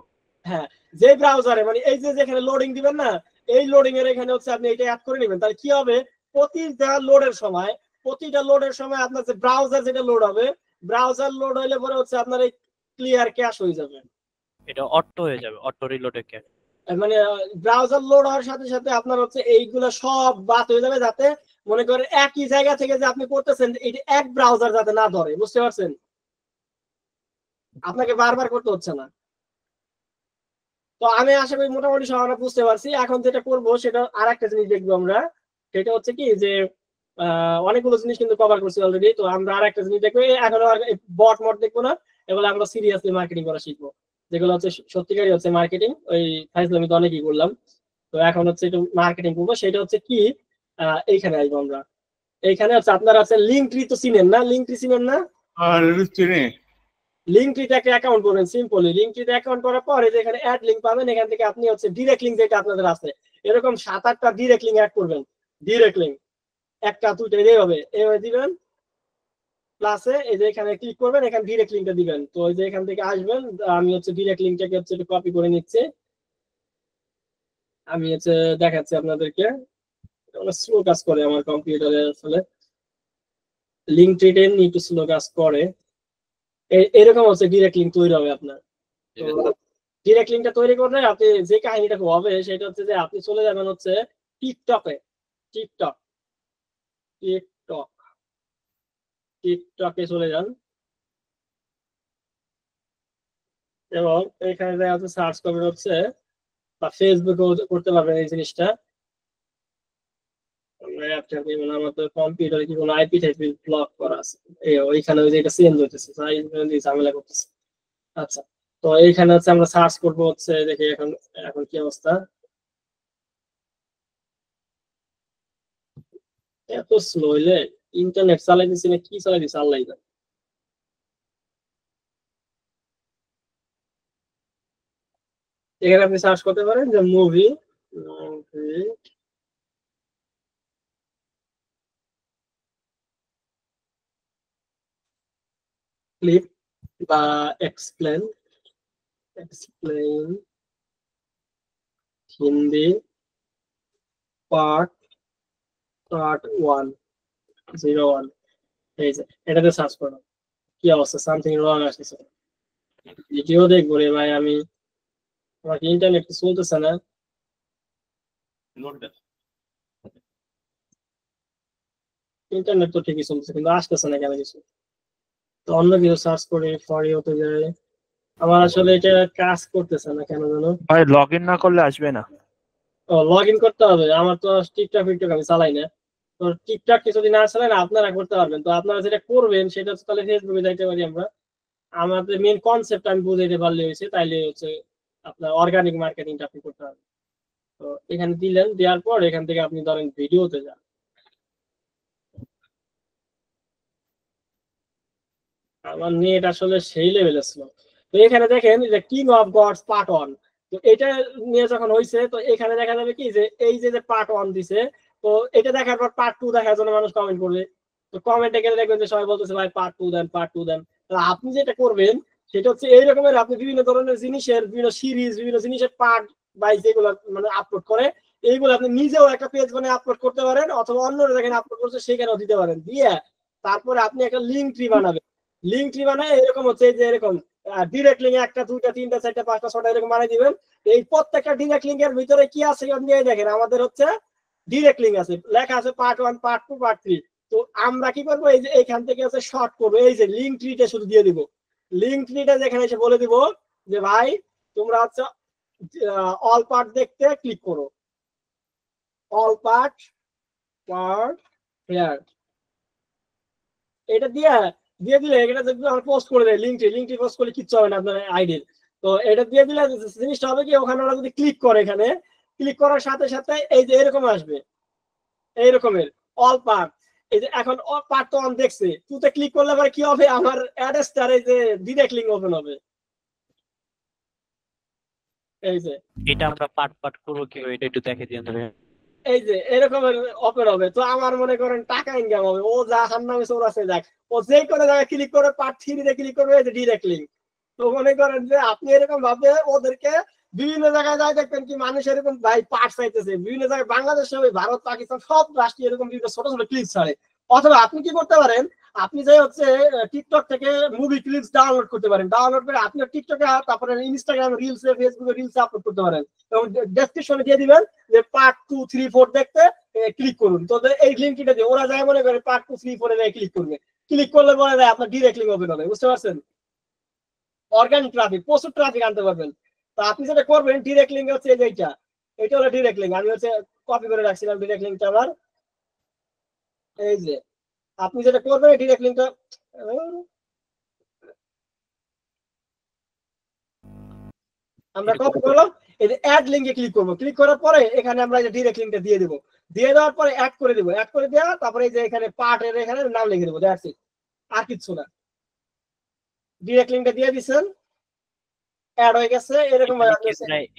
হ্যাঁ, যে ব্রাউজারে মানে এই যে যেখানে লোডিং দিবেন না, এই লোডিং এর এখানে হচ্ছে আপনি এটা অ্যাড করে নেবেন, তাহলে কি হবে, প্রতিটা লোডের সময় আপনার যে ব্রাউজার যেটা লোড হবে, ব্রাউজার লোড হইলে পরে হচ্ছে আপনার এই ক্লিয়ার ক্যাশ হয়ে যাবে,
এটা অটো হয়ে যাবে, অটো রিলোডে ক্যাশ,
মানে ব্রাউজার লোড হওয়ার সাথে সাথে আপনার হচ্ছে এইগুলো সব বাদ হয়ে যাবে, যাতে মনে করেন একই জায়গা থেকে যে আপনি করতেছেন এটা এক ব্রাউজার যাতে না ধরে, বুঝতে পারছেন? আপনাকে বারবার করতে হচ্ছে না। তো আমি আশা করি মোটামুটি সব আমরা বুঝতে পারছি। এখন যেটা করবো সেটা আর একটা জিনিস দেখবো আমরা, সেটা হচ্ছে কি যে অনেকগুলো জিনিস কিন্তু কভার করছি অলরেডি, তো আমরা আর একটা জিনিস দেখবো, এখন আর বট মট দেখবো না, এগুলো আমরা সিরিয়াসলি মার্কেটিং করা শিখবো, যেগুলো হচ্ছে সত্যিকারই হচ্ছে মার্কেটিং, ওই ফাইজলামি তো অনেকই করলাম, তো এখন হচ্ছে একটু মার্কেটিং করবো, সেটা হচ্ছে কি এইখানে আসবো আমরা, এইখানে হচ্ছে আপনারা আছে লিঙ্কট্রি তো চিনেন না, লিঙ্কট্রি চিনেন না?
আর চিনি।
লিঙ্কট্রিতে একটা অ্যাকাউন্ট করবেন, সিম্পলি লিঙ্কট্রিতে অ্যাকাউন্ট করার পর এই যে এখানে অ্যাড লিঙ্ক পাবেন, এখান থেকে আপনি হচ্ছে ডিরেক্ট লিঙ্ক যেটা আপনাদের আছে এরকম 7-8টা ডিরেক্ট লিঙ্ক অ্যাড করবেন, ডিরেক্ট লিঙ্ক একটা দুইটা এইভাবে দিবেন, প্লাসে এই যে এখানে ক্লিক করবেন, এখানে ডিরেক্ট লিঙ্কটা দিবেন, তো এই যে এখান থেকে আসবেন, আমি হচ্ছে ডিরেক্ট লিঙ্কটাকে হচ্ছে একটু কপি করে নিচ্ছি, আমি হচ্ছে দেখাচ্ছি আপনাদেরকে, স্লো কাজ করে আমার কম্পিউটারে, আসলে লিঙ্কট্রিতে একটু স্লো কাজ করে, এরকম হচ্ছে ডিরেক্ট লিঙ্ক তৈরি হবে আপনার। তো ডিরেক্ট লিঙ্কটা তৈরি করলে আপনি যে কাহিনীটা হবে সেটা হচ্ছে যে আপনি চলে যাবেন হচ্ছে টিকটকে, টিকটকে চলে যান, এবং এখানে দেখা হচ্ছে সার্চ করবেন হচ্ছে, বা ফেসবুকে করতে পারবেন এই জিনিসটা, আমাদের কম্পিউটারে কি কোনো আইপি টাইপি ব্লক করা আছে, ওইখানে ওই যে এটা চেঞ্জ হইতেছে, ঝামেলা করতেছে। আচ্ছা, তো এইখানে হচ্ছে আমরা সার্চ করবো হচ্ছে, দেখি এখন এখন কি অবস্থা, এত স্লো হইলে ইন্টারনেট চালাই দিচ্ছি না কি চালাই দিচ্ছে আল্লাহ জানে। এখানে আপনি সার্চ করতে পারেন যে মুভি ক্লিপ বা এক্সপ্লেন হিন্দি পার্ট 101, এই যে এটাতে সার্চ করো, কি অবস্থা, সামথিং রং আসতেছে, ভিডিও দেখবো রে ভাই আমি, আমার ইন্টারনেট চলতেছে না, ইন্টারনেট তো ঠিকই চলতেছে কিন্তু আসতেছে না কেন কিছু, তো অন্য কিছু সার্চ করে ফর ইউতে যায়, আমার আসলে এটা কাজ করতেছে না কেন জানো?
ভাই লগ ইন না করলে আসবে না।
ও লগ ইন করতে হবে। আমার তো টিকটক আমি চালাই না। তো টিকটক কিছুদিন না চালাই না, আপনারা করতে পারবেন। তো আপনারা যেটা করবেন সেটা হচ্ছে তাহলে ফেসবুকে যাইতে পারি আমরা। আমাদের মেইন কনসেপ্ট আমি বুঝাইতে পারলে হয়েছে, তাইলে হচ্ছে আপনার অর্গানিক মার্কেটিংটা আপনি করতে পারবেন। তো এখানে দিলেন, দেওয়ার পর এখান থেকে আপনি ধরেন ভিডিওতে যান। আমার নেট আসলে সেই লেভেলে ছিল। তো এখানে দেখেন যে কিং অফ গডস পার্ট 1। তো এটা নিয়ে যখন হয়েছে তো এখানে দেখা যাবে কি যে এই যে পার্ট 1 দিছে, তো এটা দেখার পর পার্ট 2 দেখার জন্য মানুষ কমেন্ট করবে। তো কমেন্টে গেলে দেখবেন যে সবাই বলতেছে ভাই পার্ট 2 দেন, পার্ট 2 দেন। তো আপনি যেটা করবেন সেটা হচ্ছে এই রকমের, আপনি বিভিন্ন ধরনের জিনিসের বিভিন্ন সিরিজ, বিভিন্ন জিনিসের পার্ট বাই যেগুলো মানে আপলোড করে, এইগুলো আপনি নিজেও একটা পেজ বানিয়ে আপলোড করতে পারেন, অথবা অন্যরা যেখানে আপলোড করছে সেখানেও দিতে পারেন। দিয়ে তারপরে আপনি একটা লিঙ্ক ট্রি বানাবেন। লিঙ্ক ট্রি বানায় এরকম হচ্ছে যে এরকম ডিরেক্ট লিঙ্ক 1টা 2টা 3টা 4টা 5টা 6টা এরকম বানিয়ে দিবেন। এই প্রত্যেকটা ডিরেক্ট লিঙ্কের ভিতরে কি আছে আপনি দেখেন, আমাদের হচ্ছে ডিরেক্ট লিঙ্ক আছে, লেখা আছে পার্ট 1 পার্ট 2 পার্ট 3। তো আমরা কি করবো, এই যে এইখান থেকে হচ্ছে শর্ট করবো, এই যে লিঙ্ক ট্রিটা শুধু দিয়ে দিব। লিঙ্ক ট্রিটা যেখানে এসে বলে দিব যে ভাই তোমরা হচ্ছে অল পার্ট দেখতে ক্লিক করো, অল পার্ট হেয়ার। এটা দিয়ে দিলে এটা যদি আমরা পোস্ট করে দেয় লিঙ্কটি পোস্ট করলে কিচ্ছু হবে না আপনার আইডির। তো এটা দিয়ে দিলে জিনিসটা হবে কি, ওখানে ওরা যদি ক্লিক করে, এখানে ক্লিক করার সাথে সাথে এই যে এরকম আসবে, এই রকমের অল পার্ট। এই যে এখন অল পার্ট তো অন দেখছে, তুতে ক্লিক করলে আবার কি হবে, আমার অ্যাড্রেসটার এই যে ডিরেক্ট লিঙ্ক ওপেন হবে। এই যে
এটা আমরা পার্ট পার্ট করবো কিভাবে এটা একটু দেখে দিন ধরে।
এই যে এরকমের ওপেন হবে। তো আমার মনে করেন টাকা ইনকাম হবে। ও যা হান্নামে চৌরাস্তে যাক, ও যে কোনো জায়গায় ক্লিক করে পার্ট 3 ক্লিক করবে, এই যে ডিরেক্ট লিঙ্ক। তো মনে করেন যে আপনি এরকম ভাবে ওদেরকে বিভিন্ন জায়গায় যায় দেখবেন কি মানুষ এরকম ভাই পার্ট চাইতেছে বিভিন্ন জায়গায়, বাংলাদেশে ওই ভারত পাকিস্তান সব রাষ্ট্রীয় এরকম বিভিন্ন ছোট ছোট ক্লিপ ছাড়ে। অথবা আপনি কি করতে পারেন, আপনি যে হচ্ছে টিকটক থেকে মুভি ক্লিপস ডাউনলোড করতে পারেন, ডাউনলোড করে আপনি টিকটকে তারপরে ইনস্টাগ্রাম রিলসে ফেসবুকে রিলসে আপলোড করতে পারেন এবং ডেসক্রিপশনে দিয়ে দিবেন যে পার্ট 2 3 4 দেখতে ক্লিক করুন। তো এই লিঙ্কটা দিয়ে ওরা যায় মনে করে পার্ট 2 3 4 এ ক্লিক করবে। ক্লিক করলে পরে যায় আপনার ডিরেক্ট লিঙ্ক ওপেন হবে। বুঝতে পারছেন? অর্গানিক ট্রাফিক, প্রচুর ট্রাফিক আনতে পারবেন। তো আপনি যেটা করবেন ডিরেক্ট লিঙ্ক হচ্ছে এইটা, এটা হলো ডিরেক্ট লিঙ্ক। আমি হচ্ছে কপি করে রাখছিলাম ডিরেক্ট লিঙ্কটা আমার। এই যে আপনি যেটা করবেন ডিরেক্ট লিঙ্কটা আমরা কপি করলাম, এই যে অ্যাড লিঙ্কে ক্লিক করব। ক্লিক করার পরে এখানে আমরা এই যে ডিরেক্ট লিঙ্কটা দিয়ে দেব। দিয়ে দেওয়ার পরে অ্যাড করে দেব। অ্যাড করে দেওয়া তারপরে এই যে এখানে পার্টের এখানে নাম লিখে দেব। দ্যাটস ইট, আর কিছু না। ডিরেক্ট লিঙ্কটা দিয়ে দিবেন, অ্যাড হয়ে গেছে। এরকম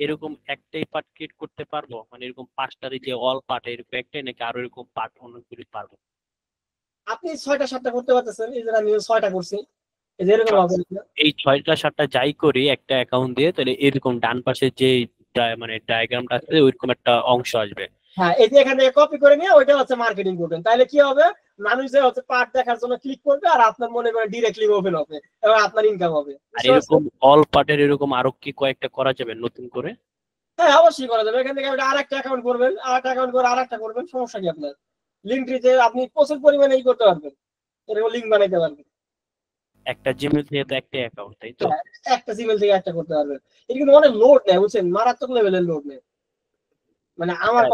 এরকম একটাই পার্ট ক্রিয়েট করতে পারবো, মানে এরকম 5টার যে অল পার্ট এরকম একটাই নাকি আরো এরকম পার্ট অনেকগুলি পারবো?
আপনি 6টা 7টা করতে পারতেছেন। এই যে আমি 6টা করছি, এই যে এরকম হবে।
এই 6টা 7টা যাই করি একটা অ্যাকাউন্ট দিয়ে, তাহলে এরকম ডান পাশে যে মানে ডায়াগ্রামটা আছে ওইরকম একটা অংশ আসবে।
হ্যাঁ, এই যে এখান থেকে কপি করে নিয়ে ওইটা হচ্ছে মার্কেটিং করবেন। তাহলে কি হবে, মানুষ যে হচ্ছে পার্ট দেখার জন্য ক্লিক করবে আর আপনার মনে করে ডিরেক্টলি ওপেন হবে এবং আপনার ইনকাম হবে।
আর এরকম অল পার্টের এরকম আরো কি কয়েকটা করা যাবে নতুন করে?
হ্যাঁ, অবশ্যই করা যাবে। এখান থেকে আরেকটা অ্যাকাউন্ট করবেন, আরেকটা অ্যাকাউন্ট করে আরেকটা করবেন, সমস্যা কি আপনার? লিঙ্কটিতে আপনি প্রচুর পরিমাণে ই করতে পারবেন, এরকম লিঙ্ক বানাইতে পারবেন।
একটা জিমেল থেকে তো একটা অ্যাকাউন্ট, তাই তো?
একটা জিমেল থেকে একটা করতে পারবেন। এটা কিন্তু অনেক লোড নেয়, বুঝছেন, মারাত্মক লেভেলের লোড নেয়। মানে আমার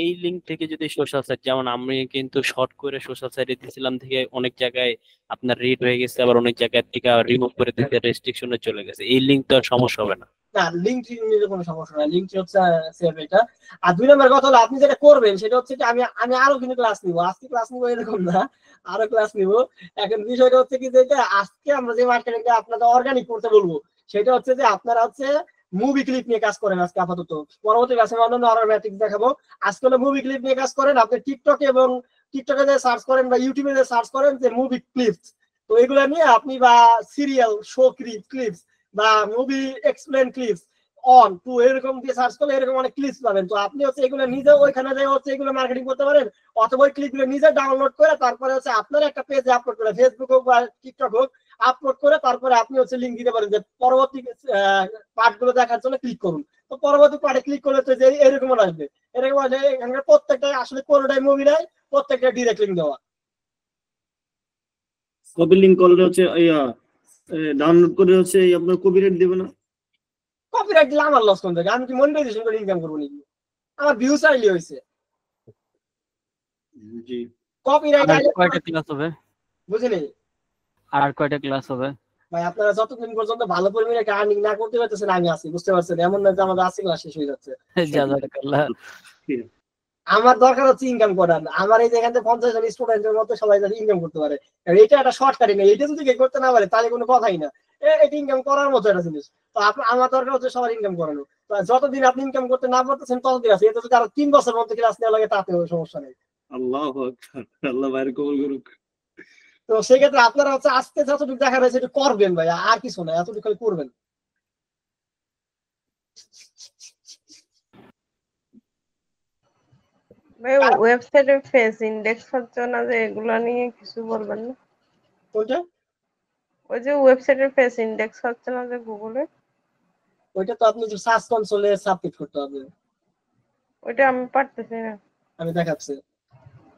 এই লিঙ্ক থেকে যদি সোশ্যাল সাইট, যেমন আমি কিন্তু শর্ট করে সোশ্যাল সাইটে দিয়েছিলাম, থেকে অনেক জায়গায় আপনার রিড হয়ে গেছে, আবার অনেক জায়গা থেকে রিমুভ করে দিতে রেস্ট্রিকশনে চলে গেছে। এই লিঙ্ক তো আর সমস্যা হবে না?
না, লিঙ্ক নিলে কোনো সমস্যা নাই, লিঙ্ক হচ্ছে সেভ এটা। আর 2 নম্বর কথা হলো আপনি যেটা করবেন সেটা হচ্ছে যে আমি আরো কিন্তু ক্লাস নিব, আজকে ক্লাস নিব এরকম না, আরো ক্লাস নিব। এখন বিষয়টা হচ্ছে কি যে আজকে আমরা যে মার্কেটিংটা আপনাদের অর্গানিক করতে বলবো সেটা হচ্ছে যে আপনারা হচ্ছে মুভি ক্লিপ নিয়ে কাজ করেন আজকে আপাতত। পরবর্তী ক্লাসে অন্যান্য আরো ম্যাট্রিক্স দেখাবো। আজকে হলো মুভি ক্লিপ নিয়ে কাজ করেন। আপনি টিকটকে এবং টিকটকে যে সার্চ করেন বা ইউটিউবে যে সার্চ করেন যে মুভি ক্লিপস, তো এগুলো নিয়ে আপনি বা সিরিয়াল শো ক্লিপস বা movie explain clips on to এরকম দিয়ে সার্চ করলে এরকম অনেক ক্লিপস পাবেন। তো আপনি হচ্ছে এগুলো নিজে ওইখানে যে হচ্ছে এগুলো মার্কেটিং করতে পারেন, অথবা ওই ক্লিপগুলো নিজে ডাউনলোড করে তারপরে হচ্ছে আপনার একটা পেজে আপলোড করে, ফেসবুক হোক বা টিকটক হোক, আপলোড করে তারপরে আপনি হচ্ছে লিঙ্ক দিতে পারেন যে পরবর্তী পার্টগুলো দেখার জন্য ক্লিক করুন। তো পরবর্তী পার্টে ক্লিক করলে তো যে এরকম আসবে, এরকম আসবে। এখানকার প্রত্যেকটা আসলে কোনোটাই মুভি নাই, প্রত্যেকটা ডিরেক্ট লিঙ্ক দেওয়া।
কপি লিঙ্ক করলে হচ্ছে ডাউনলোড করে হচ্ছে এই আপনার কপিরাইট দেবে না?
কপিরাইট দিলে আমার লস কোন থেকে? আমি কি মনিটাইজেশন করে ইনকাম করবো নাকি? আমার ভিউ চাইলে হয়েছে।
জি।
কপিরাইট
আর
আইলে
কয়টা ক্লাস হবে?
বুঝিনি
আর কয়টা ক্লাস হবে?
ভাই, আপনারা যতদিন পর্যন্ত ভালো পরিমাণে আর্নিং না করতে পারতেছেন আমি আছি, বুঝতে পারছেন? এমন না যে আমাদের আশি ক্লাস শেষ হয়ে যাচ্ছে।
জাযাকাল্লাহ।
আমার দরকার হচ্ছে ইনকাম করার। আমার এই যেখান থেকে 50 জন স্টুডেন্টের মধ্যে সবাই যাতে ইনকাম করতে পারে, আর এটা একটা শর্টকাটই না। এটা যদি কেউ করতে না পারে তাহলে কোনো কথাই না। এটা ইনকাম করার মতো একটা জিনিস। তো আমার দরকার হচ্ছে সবার ইনকাম করানো। তো যতদিন আপনি ইনকাম করতে না পারতেছেন ততদিন আছে। এটা যদি আরো 3 বছর মধ্যে ক্লাস নেওয়া লাগে তাতেও সমস্যা নেই।
আল্লাহু আকবার, আল্লাহ বাইরে কবুল করুক।
তো সেক্ষেত্রে আপনারা হচ্ছে আজকে যতটুকু দেখা রয়েছে এটা করবেন ভাই, আর কিছু না, এতটুকু খালি করবেন।
ভাই ওয়েবসাইটে ফেস ইন্ডেক্স হচ্ছে না, যে এগুলা নিয়ে কিছু বলবেন না?
কোনটা?
ওই যে ওয়েবসাইটের ফেস ইন্ডেক্স হচ্ছে না যে গুগলে,
ওইটা তো আপনি সার্চ কনসোলে সাবমিট করতে হবে।
ওইটা আমি পারতেছি না।
আমি দেখাচ্ছি।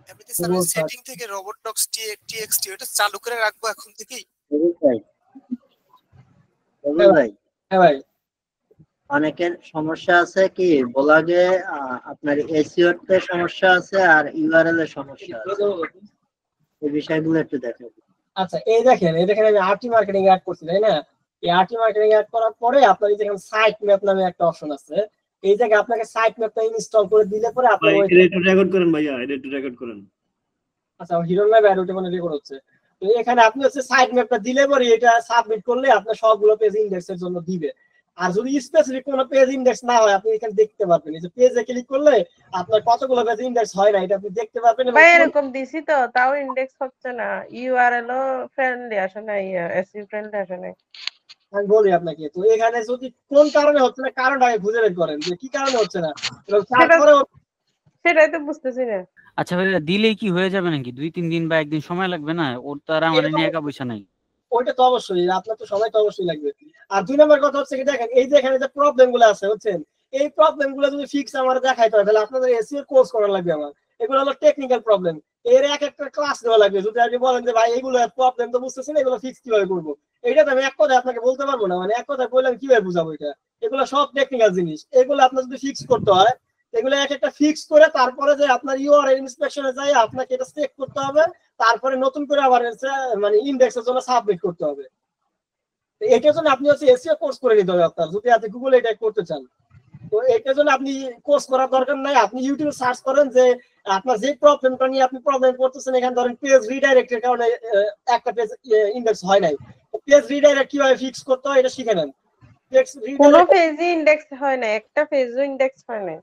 এমনিতে স্যার ওই সেটিং থেকে রোবটডক্স টিএক্সটি ওটা চালু করে রাখবো এখন থেকেই?
হ্যাঁ ভাই,
অনেকের সমস্যা আছে কি ব্লগে, আপনার এসইও তে সমস্যা আছে আর ইউআরএল এর সমস্যা আছে। এই বিষয়গুলো একটু দেখেন।
আচ্ছা, এই দেখেন আমি আরটি মার্কেটিং অ্যাড করছি, তাই না? এই আরটি মার্কেটিং অ্যাড করার পরে আপনার এই যেখানে সাইট ম্যাপ নামে একটা অপশন আছে, এই জায়গায় আপনাকে সাইট ম্যাপটা ইনস্টল করে দিলে পরে আপনার ওই
এটা একটু রেকর্ড করেন ভাইয়া, এটা একটু রেকর্ড করেন।
আচ্ছা, হিরো ল্যাব অ্যাড ওটা মানে রেকর্ড হচ্ছে। তো এখানে আপনি হচ্ছে সাইট ম্যাপটা দিলে পরে এটা সাবমিট করলে আপনার সবগুলো পেজ ইন্ডেক্সের জন্য দিবে। আর যদি স্পেসিফিক কোনো পেজ ইন্ডেক্স না হয় আপনি এখানে দেখতে পারবেন, এই যে পেজে ক্লিক করলে আপনার কতগুলো পেজ ইন্ডেক্স হয় না এটা আপনি দেখতে পারবেন।
ভাই এরকম দিছি তো তাও ইন্ডেক্স হচ্ছে না, ইউআরএল ও ফ্রেন্ডলি আসে না, এসইও ফ্রেন্ডলি আসে না।
আমি বলি আপনাকে, তো এখানে যদি কোন কারণে হচ্ছে না কারণটা আগে খুঁজে বের করেন যে কি কারণে হচ্ছে না,
সেটাই তো বুঝতেছি না।
আচ্ছা ভাইয়া, দিলেই কি হয়ে যাবে নাকি? 2-3 দিন বা একদিন সময় লাগবে না? ওর তো আর আমার নিয়ে একা পয়সা নাই।
ওইটা তো অবশ্যই, আপনার তো সময় তো অবশ্যই লাগবে। আর 2 নম্বর কথা হচ্ছে কি, দেখেন এই যে এখানে যে প্রবলেম গুলো আছে হচ্ছেন, এই প্রবলেম গুলো যদি ফিক্স আমার দেখাইতে হয় তাহলে আপনাদের এসইও কোর্স করা লাগবে। আমার এগুলো হলো টেকনিক্যাল প্রবলেম, এর এক একটা ক্লাস দেওয়া লাগবে। যদি আপনি বলেন যে ভাই এগুলো প্রবলেম তো বুঝতেছি না, এগুলো ফিক্স কিভাবে করবো, এটা তো আমি এক কথায় আপনাকে বলতে পারবো না। মানে এক কথায় বললাম কিভাবে বুঝাবো এটা? এগুলো সব টেকনিক্যাল জিনিস, এগুলো আপনার যদি ফিক্স করতে হয় এগুলো এক একটা ফিক্স করে তারপরে যে আপনার ইউআরএল ইন্সপেকশনে যাই আপনাকে এটা চেক করতে হবে, তারপরে নতুন করে আবার মানে ইন্ডেক্সের জন্য সাবমিট করতে হবে। এটার জন্য আপনি হচ্ছে এসইও কোর্স করে নিতে হবে আপনার, যদি আপনি গুগলে এটা করতে চান। তো এটার জন্য আপনি কোর্স করার দরকার নাই, আপনি ইউটিউবে সার্চ করেন যে আপনার যে প্রবলেমটা নিয়ে আপনি প্রবলেম করতেছেন, এখানে ধরেন পেজ রিডাইরেক্টের কারণে একটা পেজ ইন্ডেক্স হয় নাই, পেজ রিডাইরেক্ট কিভাবে ফিক্স করতে হয় এটা শিখে নেন।
কোন পেজে ইন্ডেক্স হয় না, একটা পেজও ইন্ডেক্স হয় না।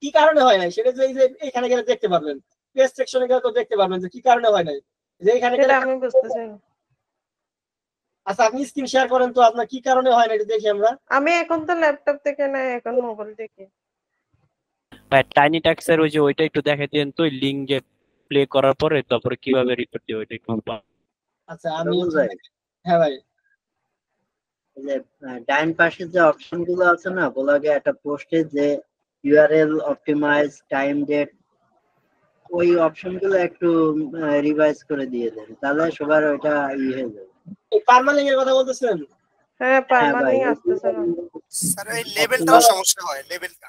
কি কারণে হয় নাই সেটা যে এখানে গেলে দেখতে পারবেন, পেজ সেকশনে গেলে তো দেখতে পারবেন যে কি কারণে হয় নাই, যে এখানে গেলে
আমি বুঝতেছি না।
আচ্ছা, আপনি স্ক্রিন শেয়ার করেন তো আপনার কি কারণে হয় না এটা দেখি আমরা।
আমি এখন তো ল্যাপটপ থেকে না, এখন মোবাইল থেকে।
ভাই টাইনি ট্যাক্সের ওই যে ওইটা একটু দেখাই দেন তো, লিংক যে প্লে করার পরে তারপরে কিভাবে রিপোর্ট দিই ওইটা একটু।
আচ্ছা আমি, হ্যাঁ ভাই,
যে ডাইন পাশে যে অপশন গুলো আছে না ব্লগে একটা পোস্টে যে ইউআরএল অপটিমাইজ টাইম ডেট, ওই অপশন গুলো একটু রিভাইজ করে দিয়ে দেন, তাহলে সবার ওইটা হয়ে যাবে।
এই পার্মালিং এর কথা বলতেছেন?
হ্যাঁ পার্মালিং আসতেছে না
স্যার, এই লেভেলটাও সমস্যা হয়, লেভেলটা।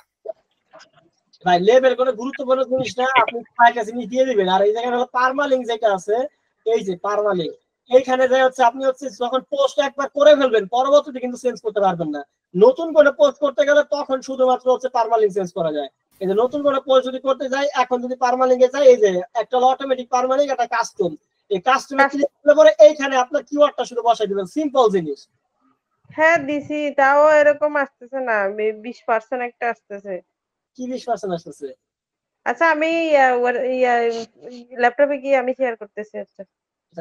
ভাই লেভেল কোনো গুরুত্বপূর্ণ জিনিস না, আপনি একটা জিনিস দিয়ে দিবেন। আর এই জায়গায় হলো পার্মালিং যেটা আছে, এই যে পার্মালিং, এইখানে যে হচ্ছে আপনি হচ্ছে যখন পোস্ট একবার করে ফেলবেন পরবর্তীতে কিন্তু চেঞ্জ করতে পারবেন না। নতুন করে পোস্ট করতে গেলে তখন শুধুমাত্র হচ্ছে পার্মালিং চেঞ্জ করা যায়। এই যে নতুন করে পোস্ট যদি করতে যাই, এখন যদি পার্মালিং এ যাই, এই যে একটা অটোমেটিক পার্মালিং, একটা কাস্টম, এই কাস্টমে ক্লিক করলে পরে এইখানে আপনার কিওয়ার্ডটা শুধু বসাই দিবেন, সিম্পল জিনিস।
হ্যাঁ দিছি, তাও এরকম আসতেছে না, 20% একটা আসতেছে।
কি 20% আসতেছে?
আচ্ছা আমি ল্যাপটপে গিয়ে আমি শেয়ার করতেছি। আচ্ছা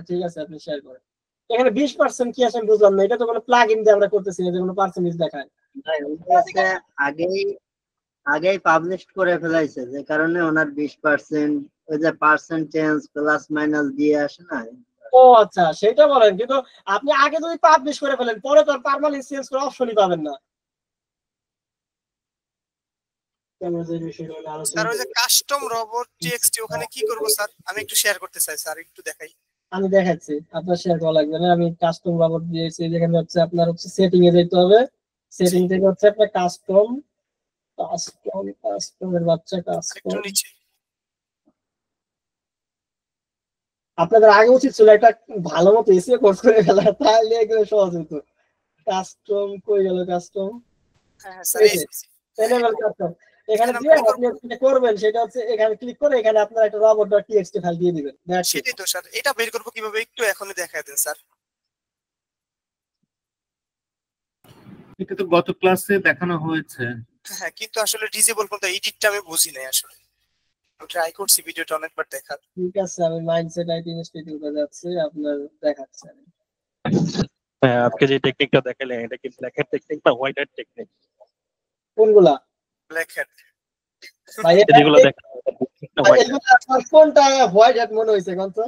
ঠিক আছে, আপনি শেয়ার করেন। এখানে 20% কি আছে আমি বুঝলাম না, এটা তো কোনো প্লাগইন দিয়ে আমরা করতেছি না যে কোনো পার্সেন্টেজ দেখায়।
আগেই পাবলিশ করে ফেলাইছে, যে কারণে ওনার 20% ওই যে পার্সেন্ট চেঞ্জ প্লাস মাইনাস দিয়ে আসে না।
ও আচ্ছা, সেটা বলেন। কিন্তু আপনি আগে যদি পাবলিশ করে ফেলেন পরে তো আর পার্মানেন্ট চেঞ্জ করার অপশনই পাবেন না।
স্যার ওই যে কাস্টম রোবট টিএক্সটি ওখানে কি করব স্যার? আমি একটু শেয়ার করতে চাই স্যার, একটু দেখাই।
আমি দেখাচ্ছি, আপনার শেয়ার করা লাগবে না। আমি কাস্টম রবট দিয়েছি, যেখানে হচ্ছে আপনার হচ্ছে সেটিং এ যেতে হবে। সেটিং থেকে হচ্ছে আপনার কাস্টমের বাচ্চা কাস্টম। আপনাদের আগে উচিত ছিল একটা ভালো মতো এসিও কোর্স করে ফেলা, তাহলে এগুলো সহজ হতো। কাস্টম কই গেল? কাস্টম এনেবল কাস্টম এখানে দিয়ে আপনি যেটা করবেন সেটা হচ্ছে এখানে ক্লিক করে এখানে আপনার একটা robot.txt ফাইল দিয়ে দিবেন।
সেটাই তো স্যার, এটা বের করব কিভাবে একটু এখনই দেখায় দেন স্যার।
এটা তো গত ক্লাসে দেখানো হয়েছে।
হ্যাঁ, কিন্তু আসলে ডিসেবল কোনটা এডিটটা আমি বুঝি নাই আসলে। আমি ট্রাই করছি ভিডিওটা অনেকবার দেখার।
ঠিক আছে, আমি মাইন্ডসেট আইটি ইনস্টিটিউটে যাচ্ছি, আপনার দেখাচ্ছি।
হ্যাঁ, আজকে যে টেকনিকটা দেখালেন এটা কি ব্ল্যাক হ্যাট টেকনিক না হোয়াইট হ্যাট টেকনিক?
কোনগুলা?
ব্ল্যাক হ্যাট
ভাই
যেগুলো দেখানো
এগুলো আপনার কোনটা হোয়াইট হ্যাট মনে হইছে কোন তো?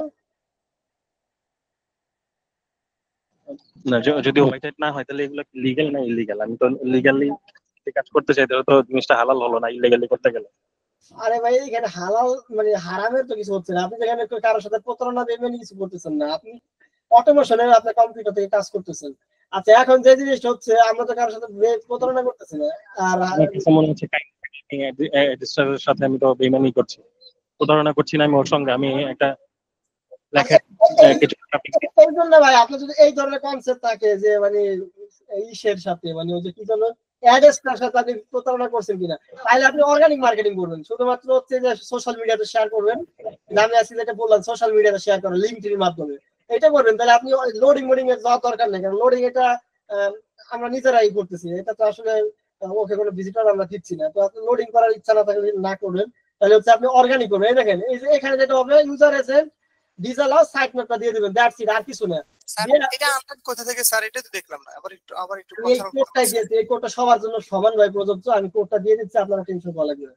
না, যদি হোয়াইট হ্যাট না হয় তাহলে এগুলো লিগ্যাল না ইলিগ্যাল? আমি তো লিগ্যালি কাজ করতে চাই, তাহলে তো জিনিসটা হালাল হলো না ইলিগ্যালি করতে গেলে।
আরে ভাই এখানে হালাল মানে হারামের তো কিছু হচ্ছে না। আপনি যেখানে কারোর সাথে প্রতারণা দেবেন কিছু করতেছেন না, আপনি অটোমেশনে আপনার কম্পিউটার থেকে কাজ করতেছেন। আচ্ছা, এখন যে জিনিসটা হচ্ছে আমরা তো কারোর সাথে প্রতারণা করতেছি না। আর
আমার কাছে মনে হচ্ছে রেজিস্ট্রারের সাথে আমি তো বেইমানি করছি, প্রতারণা করছি না আমি ওর সঙ্গে। আমি একটা
এই জন্য ভাই আপনার যদি এই ধরনের কনসেপ্ট থাকে যে মানে ইসের সাথে মানে ওই যে কি জানো অ্যাডের সাথে আপনি প্রতারণা করছেন কিনা, তাহলে আপনি অর্গানিক মার্কেটিং করবেন। শুধুমাত্র হচ্ছে যে সোশ্যাল মিডিয়াতে শেয়ার করবেন, আমি আজকে যেটা বললাম সোশ্যাল মিডিয়াতে শেয়ার করেন লিঙ্কডইনের মাধ্যমে, এটা করবেন। তাহলে আপনি লোডিং মোডিং এর যাওয়ার দরকার নেই, কারণ লোডিং এটা আমরা নিজেরাই করতেছি। এটা তো আসলে ওকে কোনো ভিজিটর আমরা দিচ্ছি না। তো আপনি লোডিং করার ইচ্ছা না থাকলে না করবেন, তাহলে হচ্ছে আপনি অর্গানিক করবেন। এই দেখেন এই যে এখানে যেটা হবে ইউজার এজেন্ট ডিজালাও সাইট ম্যাপটা দিয়ে দিবেন, দ্যাটস ইট, আর কিছু না।
স্যার এটা আনলাইন কোথা থেকে স্যার? এটা তো দেখলাম না, আবার একটু
এই কোডটা দিয়েছি, এই কোডটা সবার জন্য সমানভাবে প্রযোজ্য। আমি কোডটা দিয়ে দিচ্ছি, আপনারা টেনশন করা লাগবে না।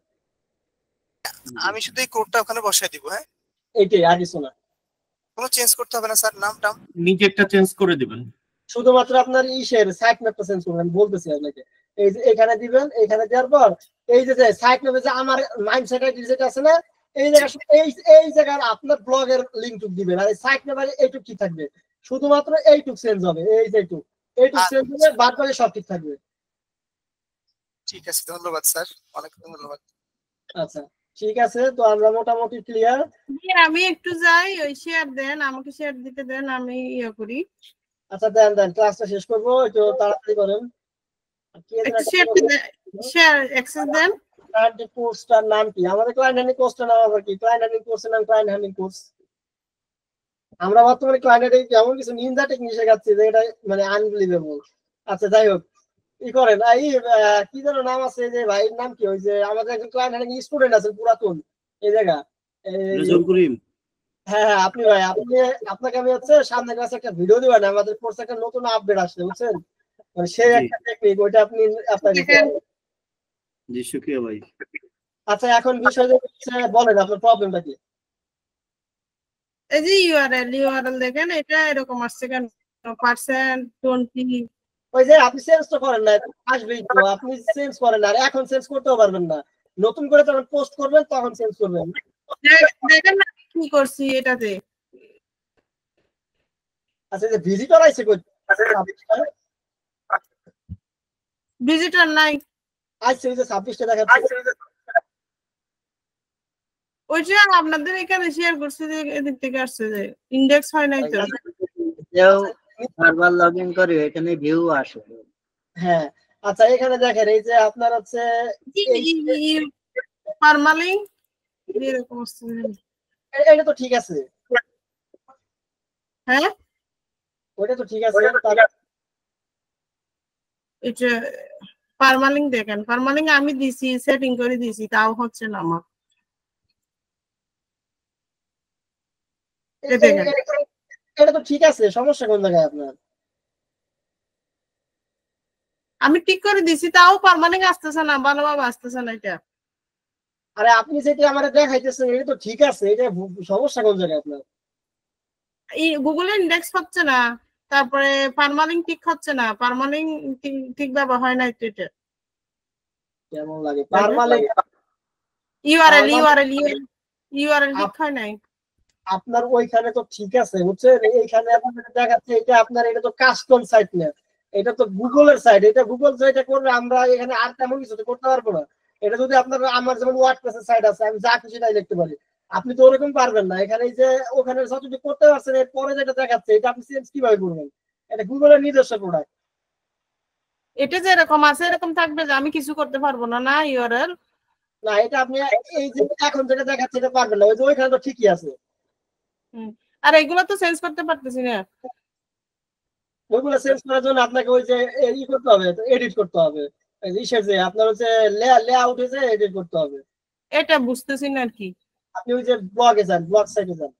আমি শুধু এই কোডটা ওখানে বসায় দিব। হ্যাঁ,
এইটাই, আর কিছু না।
কোনো চেঞ্জ করতে হবে না স্যার? নামটা
নিজে একটা চেঞ্জ করে দিবেন,
শুধুমাত্র আপনার ইসের সাইট ম্যাপটা চেঞ্জ করবেন, বলতেছি আপনাকে। এই যে এখানে দিবেন, এখানে দেওয়ার পর এই যে সাইট ম্যাপে যে আমার মাইন্ডসেট আইডি যেটা আছে না, এই জায়গা এই জায়গার আপনার ব্লগের লিংকটুক দিবেন। আর এই সাইট ম্যাপের এইটুক কি থাকবে, শুধুমাত্র এইটুক চেঞ্জ হবে। এই যে এইটুক চেঞ্জ হবে, বাদ বাকি সব ঠিক থাকবে।
ঠিক আছে, ধন্যবাদ স্যার, অনেক ধন্যবাদ।
আচ্ছা ঠিক আছে, তো আমরা মোটামুটি ক্লিয়ার।
আমি একটু যাই, ওই শেয়ার দেন, আমাকে শেয়ার দিতে দেন, আমি ইয়ে করি।
আচ্ছা দেন ক্লাসটা শেষ করবো, একটু তাড়াতাড়ি করেন।
শেয়ার অ্যাক্সেস দেন।
ক্লায়েন্ট কোর্সটার নাম কি? আমাদের ক্লায়েন্ট হ্যান্ডিং কোর্সটার নাম আবার কি? ক্লায়েন্ট হ্যান্ডিং কোর্সের নাম ক্লায়েন্ট হ্যান্ডিং কোর্স। আমরা বর্তমানে ক্লায়েন্ট হ্যান্ডিং এমন কিছু নিনজা টেকনিক শেখাচ্ছি যে এটা মানে আনবিলিভেবল। আচ্ছা যাই হোক, কি করেন এই কি যেন নাম আছে যে ভাইয়ের নাম কি? ওই যে আমাদের একজন ক্লায়েন্ট হ্যান্ডিং স্টুডেন্ট আছেন পুরাতন এই জায়গা। হ্যাঁ আপনি ভাই, আপনাকে আমি হচ্ছে সামনে ক্লাসে একটা ভিডিও দিবেন, আমাদের কোর্সে একটা নতুন আপডেট আসছে বুঝছেন, মানে সেই একটা টেকনিক, ওইটা আপনি আপনাকে।
জি শুকরিয়া ভাই।
আচ্ছা এখন বিষয়টা হচ্ছে বলেন আপনার প্রবলেমটা কি?
এই যে ইউআরএল দেখেন, এটা এরকম আসছে কেন? %20
ওই যে আপনি চেঞ্জ তো করেন না, আসবেই তো, আপনি চেঞ্জ করেন আর এখন চেঞ্জ করতেও পারবেন না। নতুন করে যখন পোস্ট করবেন তখন চেঞ্জ করবেন।
দেখেন না কি করছি এটাতে।
আচ্ছা যে ভিজিটর আইছে কই?
ভিজিটর নাই,
আইছে ওই যে 26টা দেখাচ্ছে।
ওই যে আপনাদের এখানে শেয়ার করছে যে এদিক থেকে আসছে, যে ইন্ডেক্স হয় নাই তো।
কেউ বারবার লগইন করে এখানে ভিউ আসে।
হ্যাঁ আচ্ছা এখানে দেখেন এই যে আপনার হচ্ছে
পারমালিংক এরকম আসছে।
এটা তো ঠিক আছে।
হ্যাঁ
ওটা তো ঠিক আছে।
এটা পারমালিংক দেখেন, পারমালিংক আমি দিছি, সেটিং করে দিছি, তাও হচ্ছে না আমার।
এটা তো ঠিক আছে, সমস্যা কোন জায়গায় আপনার?
আমি ঠিক করে দিছি, তাও পারমানেন্ট আসতেছে না, ভালোভাবে আসতেছে না এটা।
আরে আপনি যেটা আমারে দেখাইতেছেন এটা তো ঠিক আছে, এটা সমস্যা কোন জায়গায় আপনার?
এই গুগলে ইন্ডেক্স হচ্ছে না, তারপরে পারমানেন্ট ঠিক হচ্ছে না, পারমানেন্ট ঠিকভাবে হয় না এটা।
কেমন লাগে পারমানেন্ট?
ইউআরএল ঠিক হয় নাই।
আপনার ওইখানে তো ঠিক আছে বুঝছেন, এইখানে আপনার দেখাচ্ছে এটা আপনার, এটা তো কাস্টম সাইট না, এটা তো গুগলের সাইট, এটা গুগল সাইটে করলে আমরা এখানে আর তেমন কিছু তো করতে পারবো না। এটা যদি আপনার, আমার যেমন ওয়ার্ডপ্রেসের সাইট আছে, আমি যা খুশি তাই লিখতে পারি, আপনি তো ওরকম পারবেন না। এখানে এই যে ওখানে যতটুকু করতে পারছেন, এরপরে যেটা দেখাচ্ছে এটা আপনি চেঞ্জ কিভাবে করবেন? এটা গুগলের নিজস্ব প্রোডাক্ট।
এটা যে এরকম আছে এরকম থাকবে যে আমি কিছু করতে পারবো না, না ইউআরএল
না, এটা আপনি এই যে এখন যেটা দেখাচ্ছে এটা পারবেন না, ওই যে ওইখানে তো ঠিকই আছে।
আর এগুলো তো চেঞ্জ করতে পারতেছি না।
ওইগুলো চেঞ্জ করার জন্য আপনাকে ওই যে ই করতে হবে, এডিট করতে হবে, ইসের যে আপনার হচ্ছে লেআউটে যে এডিট করতে হবে।
এটা বুঝতেছি না আর কি।
আপনি ওই যে ব্লগে যান, ব্লগ সাইটে যান।